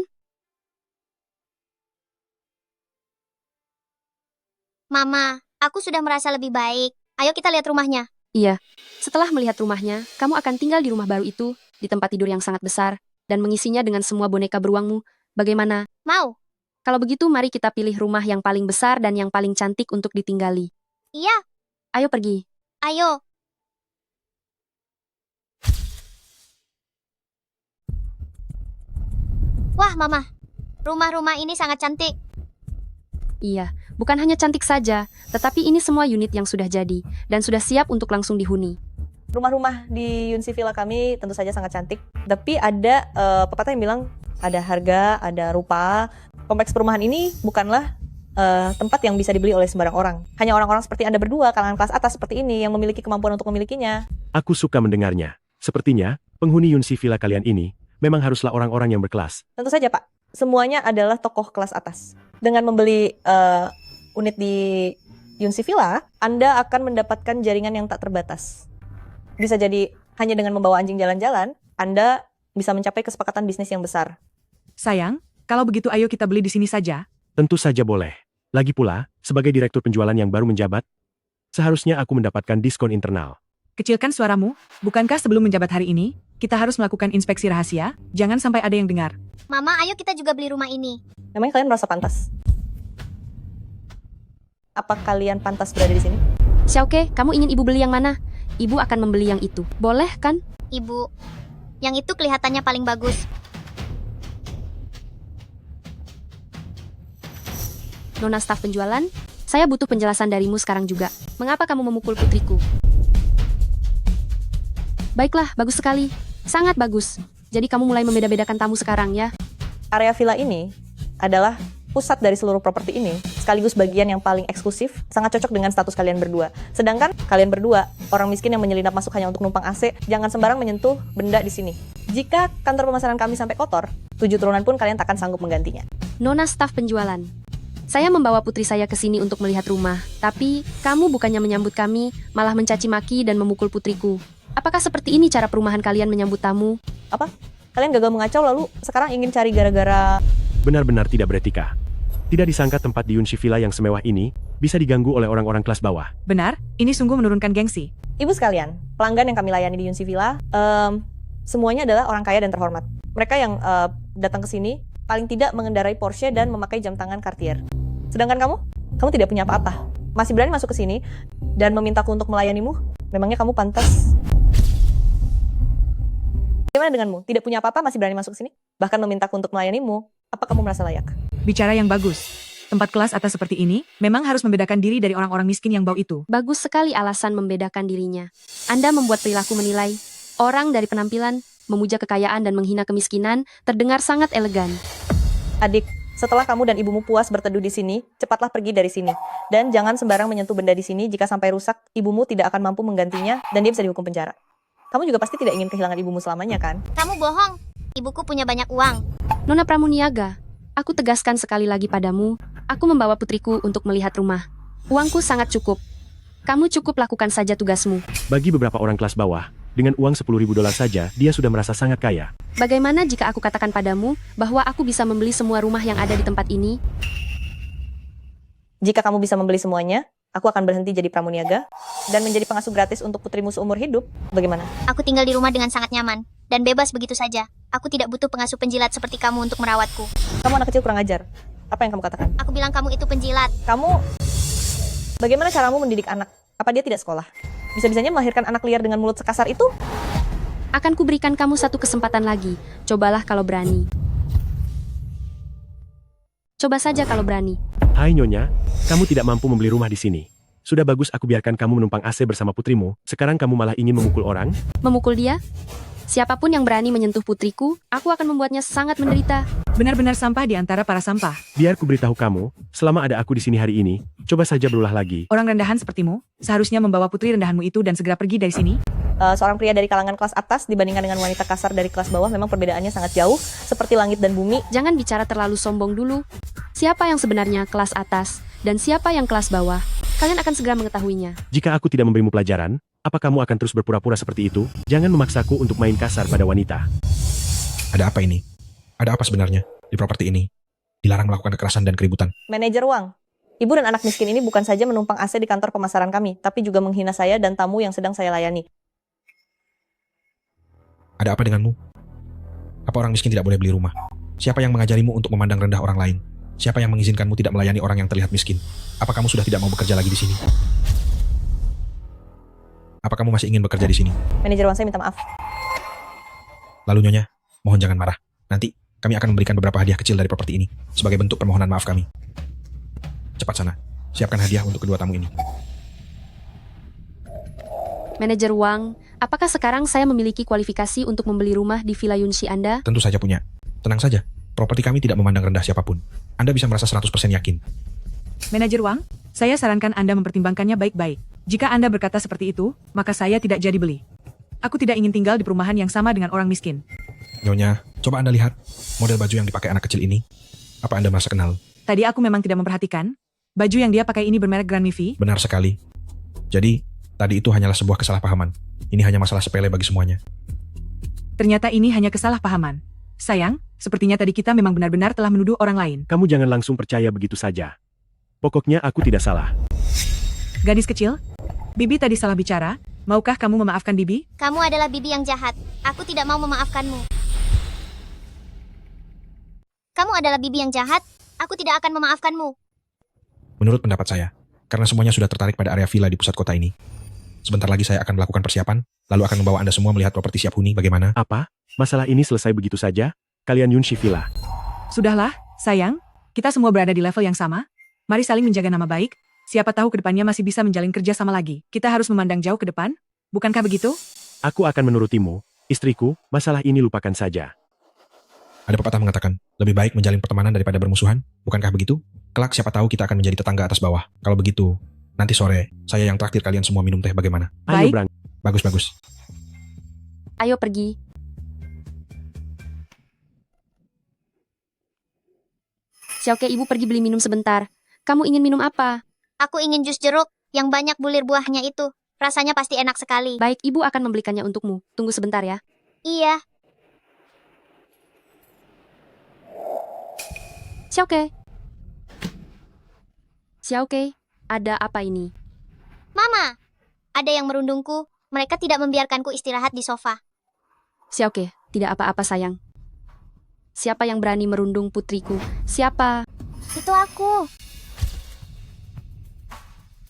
Mama, aku sudah merasa lebih baik. Ayo kita lihat rumahnya. Iya. Setelah melihat rumahnya, kamu akan tinggal di rumah baru itu, di tempat tidur yang sangat besar, dan mengisinya dengan semua boneka beruangmu. Bagaimana? Mau. Kalau begitu, mari kita pilih rumah yang paling besar dan yang paling cantik untuk ditinggali. Iya. Ayo pergi. Ayo. Wah, Mama. Rumah-rumah ini sangat cantik. Iya, bukan hanya cantik saja, tetapi ini semua unit yang sudah jadi, dan sudah siap untuk langsung dihuni. Rumah-rumah di Yunxi Villa kami tentu saja sangat cantik, tapi ada pepatah yang bilang ada harga, ada rupa. Kompleks perumahan ini bukanlah tempat yang bisa dibeli oleh sembarang orang. Hanya orang-orang seperti Anda berdua, kalangan kelas atas seperti ini, yang memiliki kemampuan untuk memilikinya. Aku suka mendengarnya. Sepertinya, penghuni Yunxi Villa kalian ini memang haruslah orang-orang yang berkelas. Tentu saja, Pak. Semuanya adalah tokoh kelas atas. Dengan membeli unit di Yunxi Villa, Anda akan mendapatkan jaringan yang tak terbatas. Bisa jadi hanya dengan membawa anjing jalan-jalan, Anda bisa mencapai kesepakatan bisnis yang besar. Sayang, kalau begitu ayo kita beli di sini saja. Tentu saja boleh. Lagi pula, sebagai direktur penjualan yang baru menjabat, seharusnya aku mendapatkan diskon internal. Kecilkan suaramu, bukankah sebelum menjabat hari ini, kita harus melakukan inspeksi rahasia? Jangan sampai ada yang dengar. Mama, ayo kita juga beli rumah ini. Namanya kalian merasa pantas. Apa kalian pantas berada di sini? Xiaoke, kamu ingin ibu beli yang mana? Ibu akan membeli yang itu. Boleh kan? Ibu, yang itu kelihatannya paling bagus. Nona staf penjualan, saya butuh penjelasan darimu sekarang juga. Mengapa kamu memukul putriku? Baiklah, bagus sekali. Sangat bagus. Jadi kamu mulai membeda-bedakan tamu sekarang ya? Area villa ini adalah pusat dari seluruh properti ini, sekaligus bagian yang paling eksklusif, sangat cocok dengan status kalian berdua. Sedangkan kalian berdua, orang miskin yang menyelinap masuk hanya untuk numpang AC, jangan sembarang menyentuh benda di sini. Jika kantor pemasaran kami sampai kotor, 7 turunan pun kalian takkan sanggup menggantinya. Nona staf penjualan. Saya membawa putri saya ke sini untuk melihat rumah, tapi kamu bukannya menyambut kami, malah mencaci maki dan memukul putriku. Apakah seperti ini cara perumahan kalian menyambut tamu? Apa? Kalian gagal mengacau lalu sekarang ingin cari gara-gara... Benar-benar tidak beretika. Tidak disangka tempat di Yunshi Villa yang semewah ini bisa diganggu oleh orang-orang kelas bawah. Benar, ini sungguh menurunkan gengsi. Ibu sekalian, pelanggan yang kami layani di Yunshi Villa, semuanya adalah orang kaya dan terhormat. Mereka yang datang ke sini paling tidak mengendarai Porsche dan memakai jam tangan Cartier. Sedangkan kamu tidak punya apa-apa. Masih berani masuk ke sini dan memintaku untuk melayanimu? Memangnya kamu pantas? Bagaimana denganmu? Tidak punya apa-apa masih berani masuk ke sini? Bahkan memintaku untuk melayanimu? Apa kamu merasa layak? Bicara yang bagus. Tempat kelas atas seperti ini memang harus membedakan diri dari orang-orang miskin yang bau itu. Bagus sekali alasan membedakan dirinya. Anda membuat perilaku menilai orang dari penampilan, memuja kekayaan dan menghina kemiskinan terdengar sangat elegan. Adik, setelah kamu dan ibumu puas berteduh di sini, cepatlah pergi dari sini. Dan jangan sembarang menyentuh benda di sini, jika sampai rusak, ibumu tidak akan mampu menggantinya dan dia bisa dihukum penjara. Kamu juga pasti tidak ingin kehilangan ibumu selamanya, kan? Kamu bohong. Ibuku punya banyak uang. Nona Pramuniaga, aku tegaskan sekali lagi padamu, aku membawa putriku untuk melihat rumah. Uangku sangat cukup. Kamu cukup lakukan saja tugasmu. Bagi beberapa orang kelas bawah, dengan uang $10.000 saja, dia sudah merasa sangat kaya. Bagaimana jika aku katakan padamu bahwa aku bisa membeli semua rumah yang ada di tempat ini? Jika kamu bisa membeli semuanya, aku akan berhenti jadi pramuniaga dan menjadi pengasuh gratis untuk putrimu seumur hidup. Bagaimana? Aku tinggal di rumah dengan sangat nyaman dan bebas begitu saja. Aku tidak butuh pengasuh penjilat seperti kamu untuk merawatku. Kamu anak kecil kurang ajar. Apa yang kamu katakan? Aku bilang kamu itu penjilat. Bagaimana caramu mendidik anak? Apa dia tidak sekolah? Bisa-bisanya melahirkan anak liar dengan mulut sekasar itu? Akan kuberikan kamu satu kesempatan lagi. Cobalah kalau berani. Coba saja kalau berani. Hai Nyonya, kamu tidak mampu membeli rumah di sini. Sudah bagus aku biarkan kamu menumpang AC bersama putrimu, sekarang kamu malah ingin memukul orang? Memukul dia? Siapapun yang berani menyentuh putriku, aku akan membuatnya sangat menderita. Benar-benar sampah di antara para sampah. Biar ku beritahu kamu, selama ada aku di sini hari ini, coba saja berulah lagi. Orang rendahan sepertimu, seharusnya membawa putri rendahanmu itu dan segera pergi dari sini. Seorang pria dari kalangan kelas atas dibandingkan dengan wanita kasar dari kelas bawah memang perbedaannya sangat jauh, seperti langit dan bumi. Jangan bicara terlalu sombong dulu. Siapa yang sebenarnya kelas atas, dan siapa yang kelas bawah? Kalian akan segera mengetahuinya. Jika aku tidak memberimu pelajaran, apa kamu akan terus berpura-pura seperti itu? Jangan memaksaku untuk main kasar pada wanita. Ada apa ini? Ada apa sebenarnya di properti ini? Dilarang melakukan kekerasan dan keributan. Manajer uang. Ibu dan anak miskin ini bukan saja menumpang AC di kantor pemasaran kami, tapi juga menghina saya dan tamu yang sedang saya layani. Ada apa denganmu? Apa orang miskin tidak boleh beli rumah? Siapa yang mengajarimu untuk memandang rendah orang lain? Siapa yang mengizinkanmu tidak melayani orang yang terlihat miskin? Apa kamu sudah tidak mau bekerja lagi di sini? Apa kamu masih ingin bekerja di sini? Manajer uang saya minta maaf. Lalu Nyonya, mohon jangan marah. Nanti kami akan memberikan beberapa hadiah kecil dari properti ini sebagai bentuk permohonan maaf kami. Cepat sana, siapkan hadiah untuk kedua tamu ini. Manajer uang, apakah sekarang saya memiliki kualifikasi untuk membeli rumah di Villa Yunshi Anda? Tentu saja punya. Tenang saja, properti kami tidak memandang rendah siapapun. Anda bisa merasa 100% yakin. Manajer uang, saya sarankan Anda mempertimbangkannya baik-baik. Jika Anda berkata seperti itu, maka saya tidak jadi beli. Aku tidak ingin tinggal di perumahan yang sama dengan orang miskin. Nyonya, coba Anda lihat model baju yang dipakai anak kecil ini. Apa Anda merasa kenal? Tadi aku memang tidak memperhatikan. Baju yang dia pakai ini bermerek Grand Mivi. Benar sekali. Jadi, tadi itu hanyalah sebuah kesalahpahaman. Ini hanya masalah sepele bagi semuanya. Ternyata ini hanya kesalahpahaman. Sayang, sepertinya tadi kita memang benar-benar telah menuduh orang lain. Kamu jangan langsung percaya begitu saja. Pokoknya aku tidak salah. Gadis kecil, Bibi tadi salah bicara. Maukah kamu memaafkan Bibi? Kamu adalah bibi yang jahat. Aku tidak mau memaafkanmu. Kamu adalah bibi yang jahat. Aku tidak akan memaafkanmu. Menurut pendapat saya, karena semuanya sudah tertarik pada area villa di pusat kota ini, sebentar lagi saya akan melakukan persiapan, lalu akan membawa Anda semua melihat properti siap huni bagaimana? Apa? Masalah ini selesai begitu saja? Kalian Yunshi Villa. Sudahlah, sayang. Kita semua berada di level yang sama. Mari saling menjaga nama baik. Siapa tahu kedepannya masih bisa menjalin kerja sama lagi. Kita harus memandang jauh ke depan. Bukankah begitu? Aku akan menurutimu, istriku, masalah ini lupakan saja. Ada pepatah mengatakan, lebih baik menjalin pertemanan daripada bermusuhan. Bukankah begitu? Kelak siapa tahu kita akan menjadi tetangga atas bawah. Kalau begitu, nanti sore, saya yang traktir kalian semua minum teh bagaimana? Ayo Brang. Bagus-bagus. Ayo pergi. Xiaoke, ibu pergi beli minum sebentar. Kamu ingin minum apa? Aku ingin jus jeruk yang banyak bulir buahnya itu. Rasanya pasti enak sekali. Baik, ibu akan membelikannya untukmu. Tunggu sebentar ya. Iya. Xiaoke. Xiaoke, ada apa ini? Mama, ada yang merundungku. Mereka tidak membiarkanku istirahat di sofa. Xiaoke, tidak apa-apa sayang. Siapa yang berani merundung putriku? Siapa? Itu aku.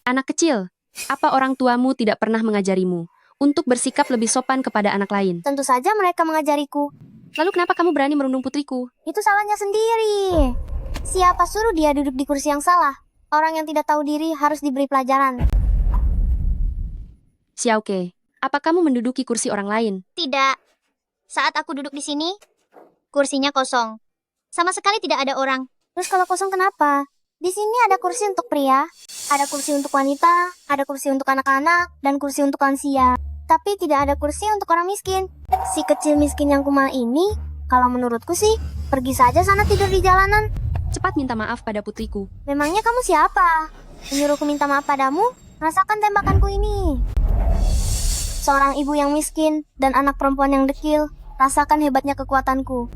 Anak kecil, apa orang tuamu tidak pernah mengajarimu untuk bersikap lebih sopan kepada anak lain? Tentu saja mereka mengajariku. Lalu kenapa kamu berani merundung putriku? Itu salahnya sendiri. Siapa suruh dia duduk di kursi yang salah? Orang yang tidak tahu diri harus diberi pelajaran. Xiaoke, apa kamu menduduki kursi orang lain? Tidak. Saat aku duduk di sini, kursinya kosong. Sama sekali tidak ada orang. Terus kalau kosong kenapa? Di sini ada kursi untuk pria, ada kursi untuk wanita, ada kursi untuk anak-anak, dan kursi untuk lansia. Tapi tidak ada kursi untuk orang miskin. Si kecil miskin yang kumal ini, kalau menurutku sih, pergi saja sana tidur di jalanan. Cepat minta maaf pada putriku. Memangnya kamu siapa? Menyuruhku minta maaf padamu? Rasakan tembakanku ini. Seorang ibu yang miskin dan anak perempuan yang dekil, rasakan hebatnya kekuatanku.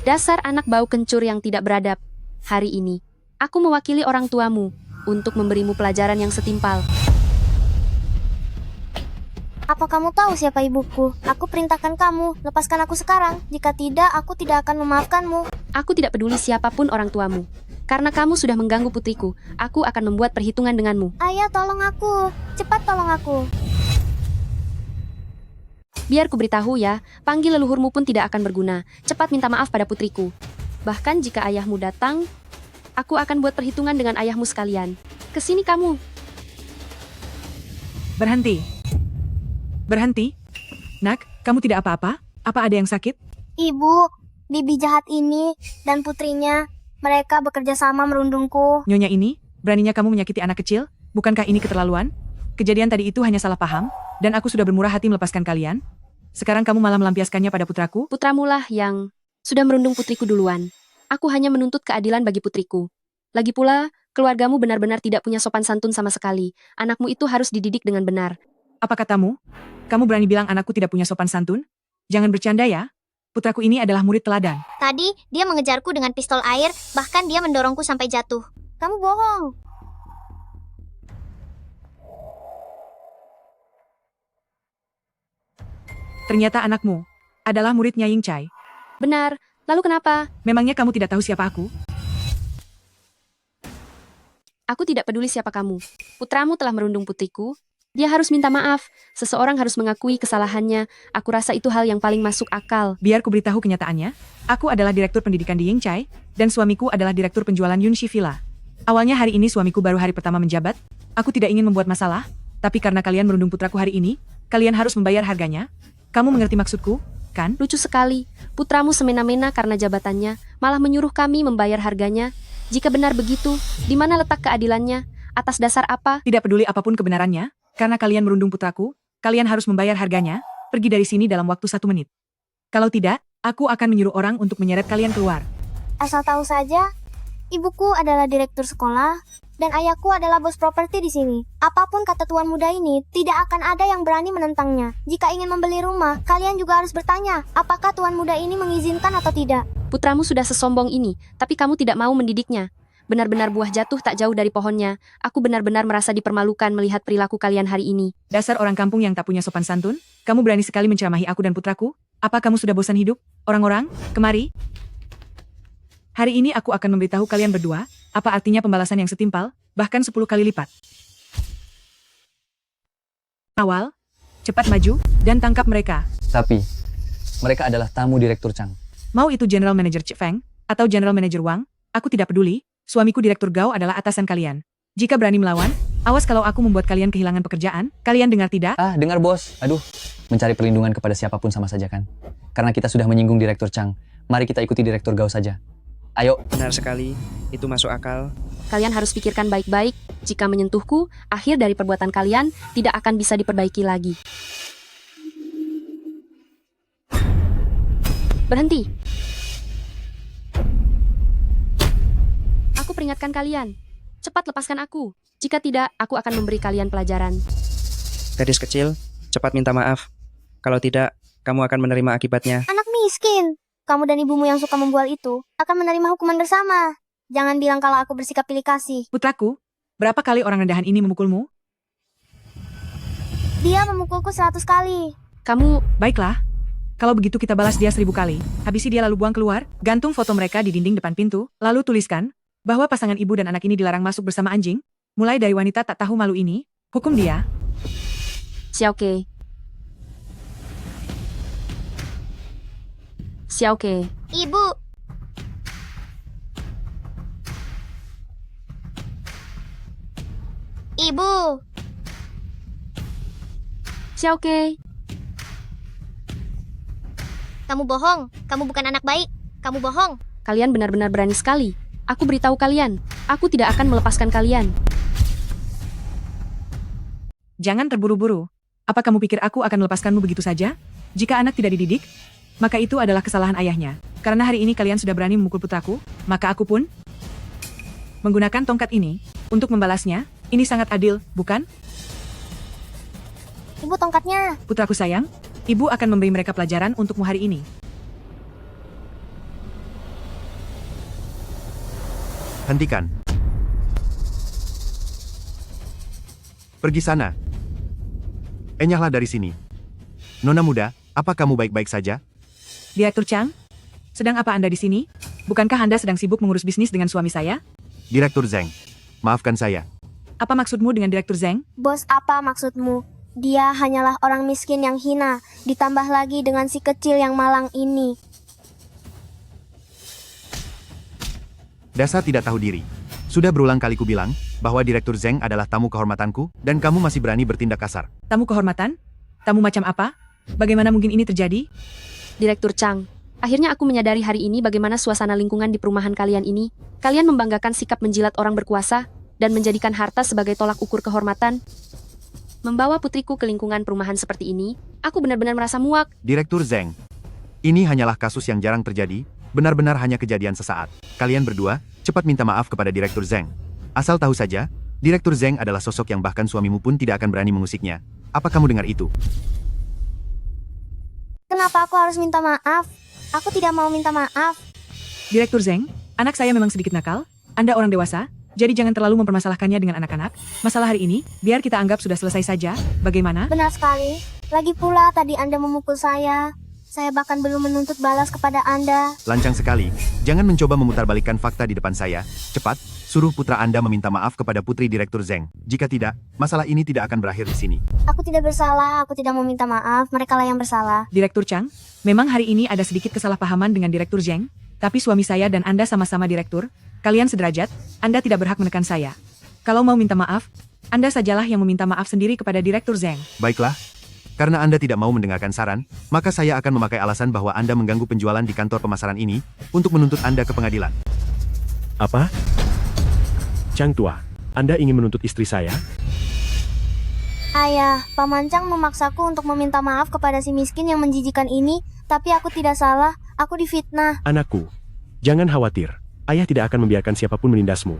Dasar anak bau kencur yang tidak beradab. Hari ini, aku mewakili orang tuamu untuk memberimu pelajaran yang setimpal. Apa kamu tahu siapa ibuku? Aku perintahkan kamu, lepaskan aku sekarang. Jika tidak, aku tidak akan memaafkanmu. Aku tidak peduli siapapun orang tuamu. Karena kamu sudah mengganggu putriku, aku akan membuat perhitungan denganmu. Ayah, tolong aku. Cepat tolong aku. Biar ku beritahu ya, panggil leluhurmu pun tidak akan berguna. Cepat minta maaf pada putriku. Bahkan jika ayahmu datang, aku akan buat perhitungan dengan ayahmu sekalian. Kesini kamu. Berhenti. Berhenti. Nak, kamu tidak apa-apa? Apa ada yang sakit? Ibu, bibi jahat ini dan putrinya, mereka bekerja sama merundungku. Nyonya ini, beraninya kamu menyakiti anak kecil? Bukankah ini keterlaluan? Kejadian tadi itu hanya salah paham, dan aku sudah bermurah hati melepaskan kalian. Sekarang kamu malah melampiaskannya pada putraku? Putramulah yang sudah merundung putriku duluan. Aku hanya menuntut keadilan bagi putriku. Lagi pula, keluargamu benar-benar tidak punya sopan santun sama sekali. Anakmu itu harus dididik dengan benar. Apa katamu? Kamu berani bilang anakku tidak punya sopan santun? Jangan bercanda ya. Putraku ini adalah murid teladan. Tadi, dia mengejarku dengan pistol air, bahkan dia mendorongku sampai jatuh. Kamu bohong. Ternyata anakmu adalah muridnya Ying Chai. Benar. Lalu kenapa? Memangnya kamu tidak tahu siapa aku? Aku tidak peduli siapa kamu. Putramu telah merundung putriku. Dia harus minta maaf. Seseorang harus mengakui kesalahannya. Aku rasa itu hal yang paling masuk akal. Biar ku beritahu kenyataannya. Aku adalah direktur pendidikan di Ying Chai, dan suamiku adalah direktur penjualan Yunxi Villa. Awalnya hari ini suamiku baru hari pertama menjabat. Aku tidak ingin membuat masalah, tapi karena kalian merundung putraku hari ini, kalian harus membayar harganya. Kamu mengerti maksudku, kan? Lucu sekali. Putramu semena-mena karena jabatannya, malah menyuruh kami membayar harganya. Jika benar begitu, di mana letak keadilannya? Atas dasar apa? Tidak peduli apapun kebenarannya, karena kalian merundung putraku, kalian harus membayar harganya. Pergi dari sini dalam waktu 1 menit. Kalau tidak, aku akan menyuruh orang untuk menyeret kalian keluar. Asal tahu saja, ibuku adalah direktur sekolah, dan ayahku adalah bos properti di sini. Apapun kata tuan muda ini, tidak akan ada yang berani menentangnya. Jika ingin membeli rumah, kalian juga harus bertanya, apakah tuan muda ini mengizinkan atau tidak. Putramu sudah sesombong ini, tapi kamu tidak mau mendidiknya. Benar-benar buah jatuh tak jauh dari pohonnya. Aku benar-benar merasa dipermalukan melihat perilaku kalian hari ini. Dasar orang kampung yang tak punya sopan santun, kamu berani sekali menceramahi aku dan putraku? Apa kamu sudah bosan hidup? Orang-orang, kemari. Hari ini aku akan memberitahu kalian berdua, apa artinya pembalasan yang setimpal, bahkan 10 kali lipat. Awal, cepat maju, dan tangkap mereka. Tapi, mereka adalah tamu Direktur Chang. Mau itu General Manager Chi Feng, atau General Manager Wang, aku tidak peduli. Suamiku Direktur Gao adalah atasan kalian. Jika berani melawan, awas kalau aku membuat kalian kehilangan pekerjaan. Kalian dengar tidak? Ah, dengar bos. Aduh, mencari perlindungan kepada siapapun sama saja kan? Karena kita sudah menyinggung Direktur Chang, mari kita ikuti Direktur Gao saja. Ayo. Benar sekali, itu masuk akal. Kalian harus pikirkan baik-baik. Jika menyentuhku, akhir dari perbuatan kalian tidak akan bisa diperbaiki lagi. Berhenti. Aku peringatkan kalian. Cepat lepaskan aku. Jika tidak, aku akan memberi kalian pelajaran. Gadis kecil, cepat minta maaf. Kalau tidak, kamu akan menerima akibatnya. Anak miskin. Kamu dan ibumu yang suka membual itu akan menerima hukuman bersama. Jangan bilang kalau aku bersikap pilih kasih. Putraku, berapa kali orang rendahan ini memukulmu? Dia memukulku 100 kali. Kamu, baiklah. Kalau begitu kita balas dia 1000 kali. Habisi dia lalu buang keluar, gantung foto mereka di dinding depan pintu, lalu tuliskan bahwa pasangan ibu dan anak ini dilarang masuk bersama anjing. Mulai dari wanita tak tahu malu ini, hukum dia. Xiaoke. Xiaoke. Ibu. Ibu. Xiaoke. Kamu bohong. Kamu bukan anak baik. Kamu bohong. Kalian benar-benar berani sekali. Aku beritahu kalian, aku tidak akan melepaskan kalian. Jangan terburu-buru. Apa kamu pikir aku akan melepaskanmu begitu saja? Jika anak tidak dididik, maka itu adalah kesalahan ayahnya. Karena hari ini kalian sudah berani memukul putraku, maka aku pun menggunakan tongkat ini untuk membalasnya. Ini sangat adil, bukan? Ibu, tongkatnya. Putraku sayang, ibu akan memberi mereka pelajaran untukmu hari ini. Hentikan. Pergi sana. Enyahlah dari sini. Nona muda, apa kamu baik-baik saja? Direktur Chang, sedang apa Anda di sini? Bukankah Anda sedang sibuk mengurus bisnis dengan suami saya? Direktur Zheng, maafkan saya. Apa maksudmu dengan Direktur Zheng? Bos, apa maksudmu? Dia hanyalah orang miskin yang hina, ditambah lagi dengan si kecil yang malang ini. Dasar tidak tahu diri. Sudah berulang kali ku bilang bahwa Direktur Zheng adalah tamu kehormatanku dan kamu masih berani bertindak kasar. Tamu kehormatan? Tamu macam apa? Bagaimana mungkin ini terjadi? Direktur Chang, akhirnya aku menyadari hari ini bagaimana suasana lingkungan di perumahan kalian ini. Kalian membanggakan sikap menjilat orang berkuasa dan menjadikan harta sebagai tolak ukur kehormatan. Membawa putriku ke lingkungan perumahan seperti ini, aku benar-benar merasa muak. Direktur Zheng, ini hanyalah kasus yang jarang terjadi, benar-benar hanya kejadian sesaat. Kalian berdua, cepat minta maaf kepada Direktur Zheng. Asal tahu saja, Direktur Zheng adalah sosok yang bahkan suamimu pun tidak akan berani mengusiknya. Apa kamu dengar itu? Kenapa aku harus minta maaf? Aku tidak mau minta maaf. Direktur Zheng, anak saya memang sedikit nakal. Anda orang dewasa, jadi jangan terlalu mempermasalahkannya dengan anak-anak. Masalah hari ini, biar kita anggap sudah selesai saja. Bagaimana? Benar sekali. Lagi pula tadi Anda memukul saya. Saya bahkan belum menuntut balas kepada Anda. Lancang sekali. Jangan mencoba memutarbalikkan fakta di depan saya. Cepat, suruh putra Anda meminta maaf kepada putri Direktur Zheng. Jika tidak, masalah ini tidak akan berakhir di sini. Aku tidak bersalah, aku tidak mau minta maaf. Merekalah yang bersalah. Direktur Chang, memang hari ini ada sedikit kesalahpahaman dengan Direktur Zheng, tapi suami saya dan Anda sama-sama direktur. Kalian sederajat, Anda tidak berhak menekan saya. Kalau mau minta maaf, Anda sajalah yang meminta maaf sendiri kepada Direktur Zheng. Baiklah. Karena Anda tidak mau mendengarkan saran, maka saya akan memakai alasan bahwa Anda mengganggu penjualan di kantor pemasaran ini untuk menuntut Anda ke pengadilan. Apa? Chang Tua, Anda ingin menuntut istri saya? Ayah, Paman Chang memaksaku untuk meminta maaf kepada si miskin yang menjijikan ini, tapi aku tidak salah, aku difitnah. Anakku, jangan khawatir. Ayah tidak akan membiarkan siapapun menindasmu.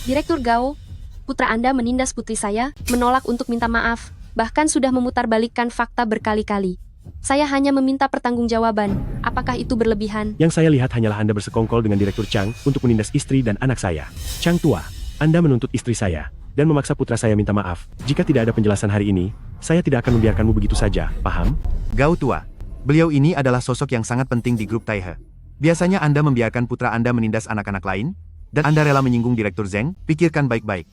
Direktur Gao, putra Anda menindas putri saya, menolak untuk minta maaf, bahkan sudah memutarbalikkan fakta berkali-kali. Saya hanya meminta pertanggungjawaban. Apakah itu berlebihan? Yang saya lihat hanyalah Anda bersekongkol dengan Direktur Chang untuk menindas istri dan anak saya. Chang Tua, Anda menuntut istri saya dan memaksa putra saya minta maaf. Jika tidak ada penjelasan hari ini, saya tidak akan membiarkanmu begitu saja, paham? Gao Tua, beliau ini adalah sosok yang sangat penting di grup Taihe. Biasanya Anda membiarkan putra Anda menindas anak-anak lain, dan Anda rela menyinggung Direktur Zheng, pikirkan baik-baik.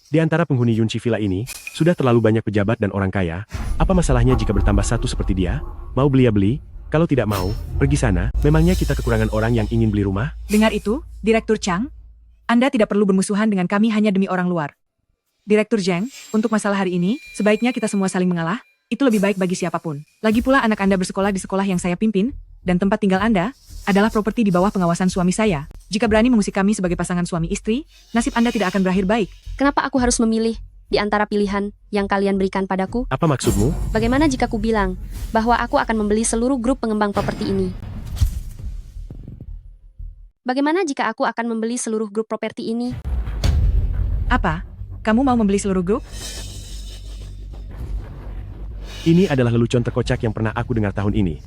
Di antara penghuni Yunchi Villa ini, sudah terlalu banyak pejabat dan orang kaya. Apa masalahnya jika bertambah satu seperti dia? Mau beli ya beli, kalau tidak mau, pergi sana. Memangnya kita kekurangan orang yang ingin beli rumah? Dengar itu, Direktur Chang. Anda tidak perlu bermusuhan dengan kami hanya demi orang luar. Direktur Zheng, untuk masalah hari ini, sebaiknya kita semua saling mengalah. Itu lebih baik bagi siapapun. Lagi pula anak Anda bersekolah di sekolah yang saya pimpin, dan tempat tinggal Anda adalah properti di bawah pengawasan suami saya. Jika berani mengusik kami sebagai pasangan suami istri, nasib Anda tidak akan berakhir baik. Kenapa aku harus memilih di antara pilihan yang kalian berikan padaku? Apa maksudmu? Bagaimana jika ku bilang bahwa aku akan membeli seluruh grup pengembang properti ini? Bagaimana jika aku akan membeli seluruh grup properti ini? Apa? Kamu mau membeli seluruh grup? Ini adalah lelucon terkocak yang pernah aku dengar tahun ini.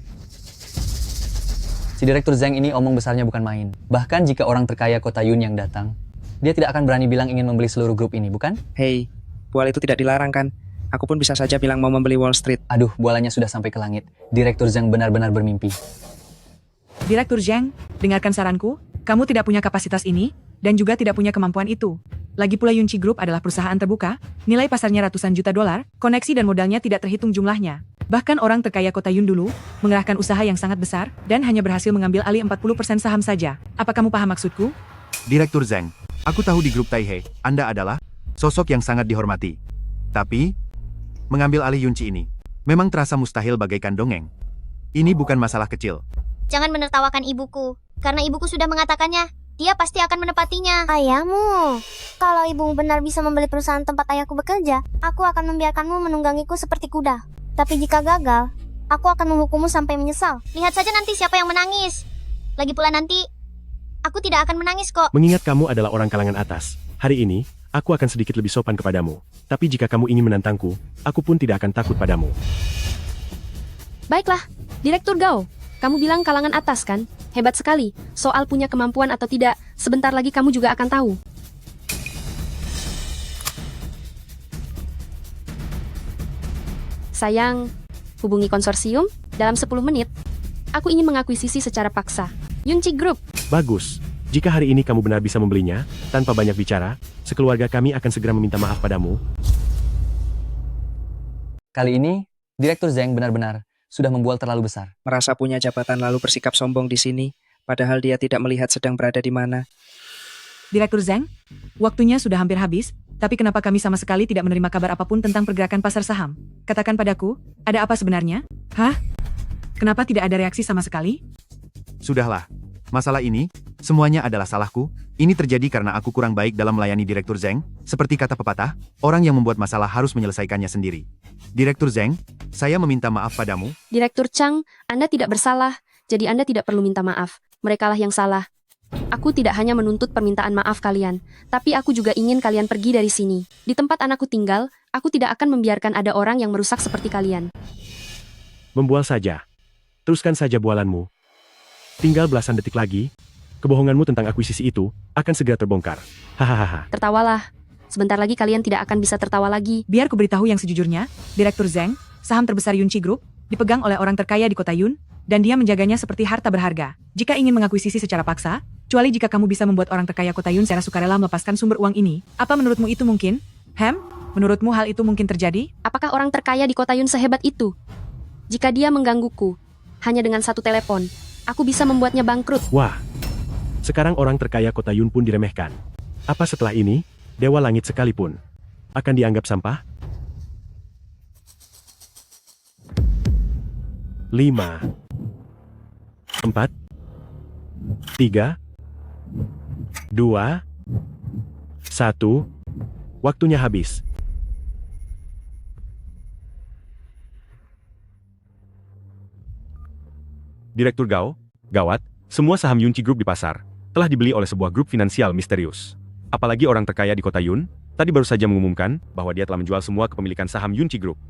Si Direktur Zhang ini omong besarnya bukan main. Bahkan jika orang terkaya kota Yun yang datang, dia tidak akan berani bilang ingin membeli seluruh grup ini, bukan? Hei, bual itu tidak dilarang kan? Aku pun bisa saja bilang mau membeli Wall Street. Aduh, bualanya sudah sampai ke langit. Direktur Zhang benar-benar bermimpi. Direktur Zhang, dengarkan saranku, kamu tidak punya kapasitas ini, dan juga tidak punya kemampuan itu. Lagi pula Yunchi Group adalah perusahaan terbuka, nilai pasarnya ratusan juta dolar, koneksi dan modalnya tidak terhitung jumlahnya. Bahkan orang terkaya kota Yun dulu, mengerahkan usaha yang sangat besar, dan hanya berhasil mengambil alih 40% saham saja. Apa kamu paham maksudku? Direktur Zhang, aku tahu di grup Taihe, Anda adalah sosok yang sangat dihormati. Tapi, mengambil alih Yunchi ini, memang terasa mustahil bagaikan dongeng. Ini bukan masalah kecil. Jangan menertawakan ibuku, karena ibuku sudah mengatakannya. Dia pasti akan menepatinya. Ayahmu, kalau ibumu benar bisa membeli perusahaan tempat ayahku bekerja, aku akan membiarkanmu menunggangiku seperti kuda. Tapi jika gagal, aku akan menghukummu sampai menyesal. Lihat saja nanti siapa yang menangis. Lagi pula nanti, aku tidak akan menangis kok. Mengingat kamu adalah orang kalangan atas, hari ini, aku akan sedikit lebih sopan kepadamu. Tapi jika kamu ingin menantangku, aku pun tidak akan takut padamu. Baiklah, Direktur Gao. Kamu bilang kalangan atas kan? Hebat sekali. Soal punya kemampuan atau tidak, sebentar lagi kamu juga akan tahu. Sayang, hubungi konsorsium dalam 10 menit. Aku ingin mengakuisisi secara paksa Yunchi Group. Bagus. Jika hari ini kamu benar bisa membelinya, tanpa banyak bicara, sekeluarga kami akan segera meminta maaf padamu. Kali ini, Direktur Zhang benar-benar sudah membual terlalu besar. Merasa punya jabatan lalu bersikap sombong di sini, padahal dia tidak melihat sedang berada di mana. Direktur Zhang, waktunya sudah hampir habis, tapi kenapa kami sama sekali tidak menerima kabar apapun tentang pergerakan pasar saham? Katakan padaku, ada apa sebenarnya? Hah? Kenapa tidak ada reaksi sama sekali? Sudahlah. Masalah ini, semuanya adalah salahku. Ini terjadi karena aku kurang baik dalam melayani Direktur Zhang. Seperti kata pepatah, orang yang membuat masalah harus menyelesaikannya sendiri. Direktur Zhang, saya meminta maaf padamu. Direktur Chang, Anda tidak bersalah, jadi Anda tidak perlu minta maaf. Merekalah yang salah. Aku tidak hanya menuntut permintaan maaf kalian, tapi aku juga ingin kalian pergi dari sini. Di tempat anakku tinggal, aku tidak akan membiarkan ada orang yang merusak seperti kalian. Membual saja. Teruskan saja bualanmu. Tinggal belasan detik lagi, kebohonganmu tentang akuisisi itu akan segera terbongkar. Hahaha. Tertawalah. Sebentar lagi kalian tidak akan bisa tertawa lagi. Biar ku beritahu yang sejujurnya, Direktur Zhang, saham terbesar Yunchi Group, dipegang oleh orang terkaya di kota Yun, dan dia menjaganya seperti harta berharga. Jika ingin mengakuisisi secara paksa, kecuali jika kamu bisa membuat orang terkaya kota Yun secara sukarela melepaskan sumber uang ini, apa menurutmu itu mungkin? Menurutmu hal itu mungkin terjadi? Apakah orang terkaya di kota Yun sehebat itu? Jika dia menggangguku, hanya dengan satu telepon, aku bisa membuatnya bangkrut. Wah, sekarang orang terkaya kota Yun pun diremehkan. Apa setelah ini, Dewa Langit sekalipun akan dianggap sampah? 5, 4, 3, 2, 1, waktunya habis. Direktur Gao, gawat, semua saham Yunchi Group di pasar telah dibeli oleh sebuah grup finansial misterius. Apalagi orang terkaya di kota Yun, tadi baru saja mengumumkan bahwa dia telah menjual semua kepemilikan saham Yunchi Group.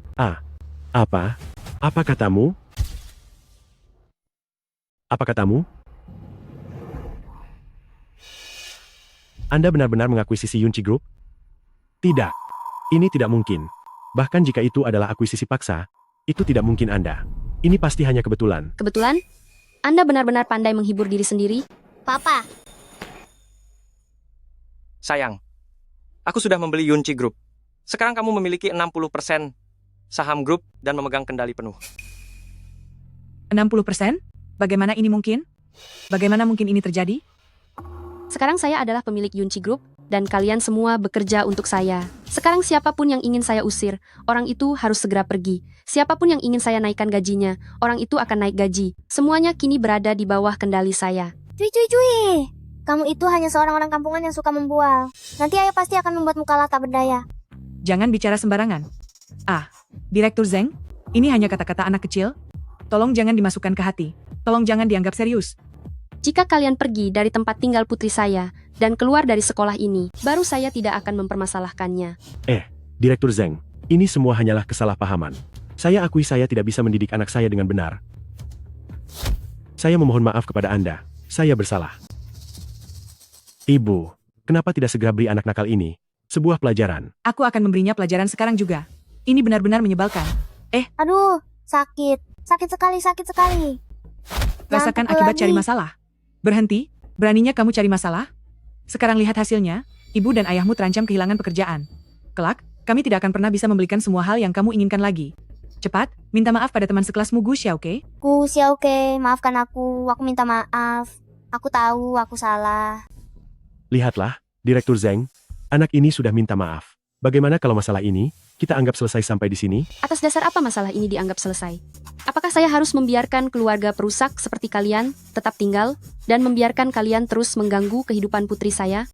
Apa? Apa katamu? Apa katamu? Anda benar-benar mengakuisisi Yunchi Group? Tidak. Ini tidak mungkin. Bahkan jika itu adalah akuisisi paksa, itu tidak mungkin Anda. Ini pasti hanya kebetulan. Kebetulan? Anda benar-benar pandai menghibur diri sendiri? Papa, Sayang, aku sudah membeli Yunchi Group. Sekarang kamu memiliki 60% saham grup dan memegang kendali penuh. 60%? Bagaimana ini mungkin? Bagaimana mungkin ini terjadi? Sekarang saya adalah pemilik Yunchi Group, dan kalian semua bekerja untuk saya. Sekarang siapapun yang ingin saya usir, orang itu harus segera pergi. Siapapun yang ingin saya naikkan gajinya, orang itu akan naik gaji. Semuanya kini berada di bawah kendali saya. Cuy. Kamu itu hanya seorang orang kampungan yang suka membual. Nanti ayah pasti akan membuatmu kalah tak berdaya. Jangan bicara sembarangan. Direktur Zhang, ini hanya kata-kata anak kecil. Tolong jangan dimasukkan ke hati. Tolong jangan dianggap serius. Jika kalian pergi dari tempat tinggal putri saya dan keluar dari sekolah ini, baru saya tidak akan mempermasalahkannya. Direktur Zeng, ini semua hanyalah kesalahpahaman. Saya akui saya tidak bisa mendidik anak saya dengan benar. Saya memohon maaf kepada Anda. Saya bersalah. Ibu, kenapa tidak segera beri anak nakal ini sebuah pelajaran? Aku akan memberinya pelajaran sekarang juga. Ini benar-benar menyebalkan. Aduh, sakit. Sakit sekali, sakit sekali. Rasakan pukul akibat lagi. cari masalah. Berhenti, beraninya kamu cari masalah? Sekarang lihat hasilnya, ibu dan ayahmu terancam kehilangan pekerjaan. Kelak, kami tidak akan pernah bisa membelikan semua hal yang kamu inginkan lagi. Cepat, minta maaf pada teman sekelasmu Gu Xiaoke. Gu Xiaoke, maafkan aku minta maaf. Aku tahu aku salah. Lihatlah, Direktur Zeng, anak ini sudah minta maaf. Bagaimana kalau masalah ini kita anggap selesai sampai di sini? Atas dasar apa masalah ini dianggap selesai? Apakah saya harus membiarkan keluarga perusak seperti kalian tetap tinggal dan membiarkan kalian terus mengganggu kehidupan putri saya?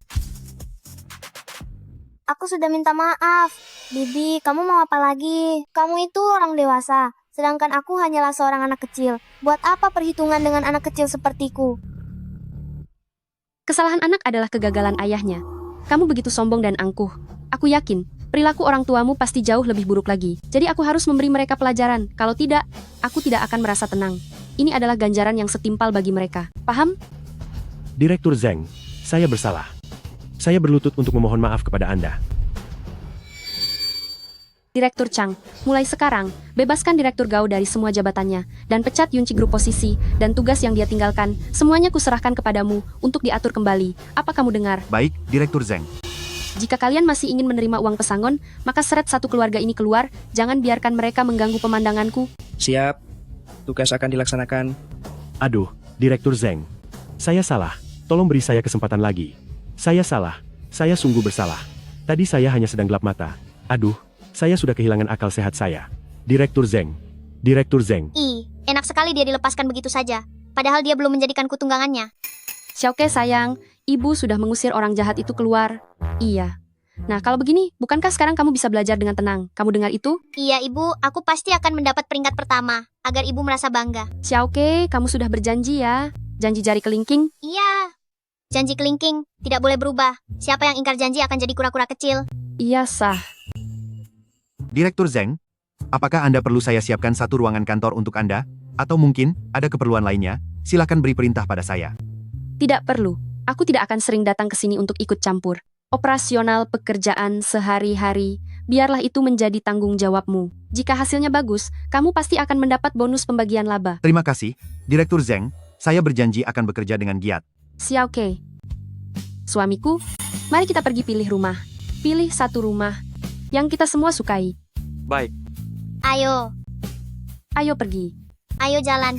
Aku sudah minta maaf. Bibi, kamu mau apa lagi? Kamu itu orang dewasa, sedangkan aku hanyalah seorang anak kecil. Buat apa perhitungan dengan anak kecil sepertiku? Kesalahan anak adalah kegagalan ayahnya. Kamu begitu sombong dan angkuh. Aku yakin, perilaku orang tuamu pasti jauh lebih buruk lagi. Jadi aku harus memberi mereka pelajaran. Kalau tidak, aku tidak akan merasa tenang. Ini adalah ganjaran yang setimpal bagi mereka. Paham? Direktur Zeng, saya bersalah. Saya berlutut untuk memohon maaf kepada Anda. Direktur Chang, mulai sekarang, bebaskan Direktur Gao dari semua jabatannya, dan pecat Yunci Group posisi, dan tugas yang dia tinggalkan, semuanya kuserahkan kepadamu, untuk diatur kembali. Apa kamu dengar? Baik, Direktur Zeng. Jika kalian masih ingin menerima uang pesangon, maka seret satu keluarga ini keluar, jangan biarkan mereka mengganggu pemandanganku. Siap. Tugas akan dilaksanakan. Aduh, Direktur Zeng. Saya salah. Tolong beri saya kesempatan lagi. Saya salah. Saya sungguh bersalah. Tadi saya hanya sedang gelap mata. Aduh, saya sudah kehilangan akal sehat saya. Direktur Zeng. Direktur Zeng. Enak sekali dia dilepaskan begitu saja. Padahal dia belum menjadikanku tunggangannya. Xiaoke sayang, ibu sudah mengusir orang jahat itu keluar. Iya. Nah, kalau begini, bukankah sekarang kamu bisa belajar dengan tenang? Kamu dengar itu? Iya, Ibu. Aku pasti akan mendapat peringkat pertama, agar Ibu merasa bangga. Xiaoke, kamu sudah berjanji ya? Janji jari kelingking? Iya. Janji kelingking, tidak boleh berubah. Siapa yang ingkar janji akan jadi kura-kura kecil. Iya, sah. Direktur Zeng, apakah Anda perlu saya siapkan satu ruangan kantor untuk Anda? Atau mungkin, ada keperluan lainnya? Silakan beri perintah pada saya. Tidak perlu. Aku tidak akan sering datang ke sini untuk ikut campur. Operasional pekerjaan sehari-hari, biarlah itu menjadi tanggung jawabmu. Jika hasilnya bagus, kamu pasti akan mendapat bonus pembagian laba. Terima kasih, Direktur Zeng. Saya berjanji akan bekerja dengan giat. Xiaoke. Suamiku, mari kita pergi pilih rumah. Pilih satu rumah yang kita semua sukai. Baik. Ayo. Ayo pergi. Ayo jalan.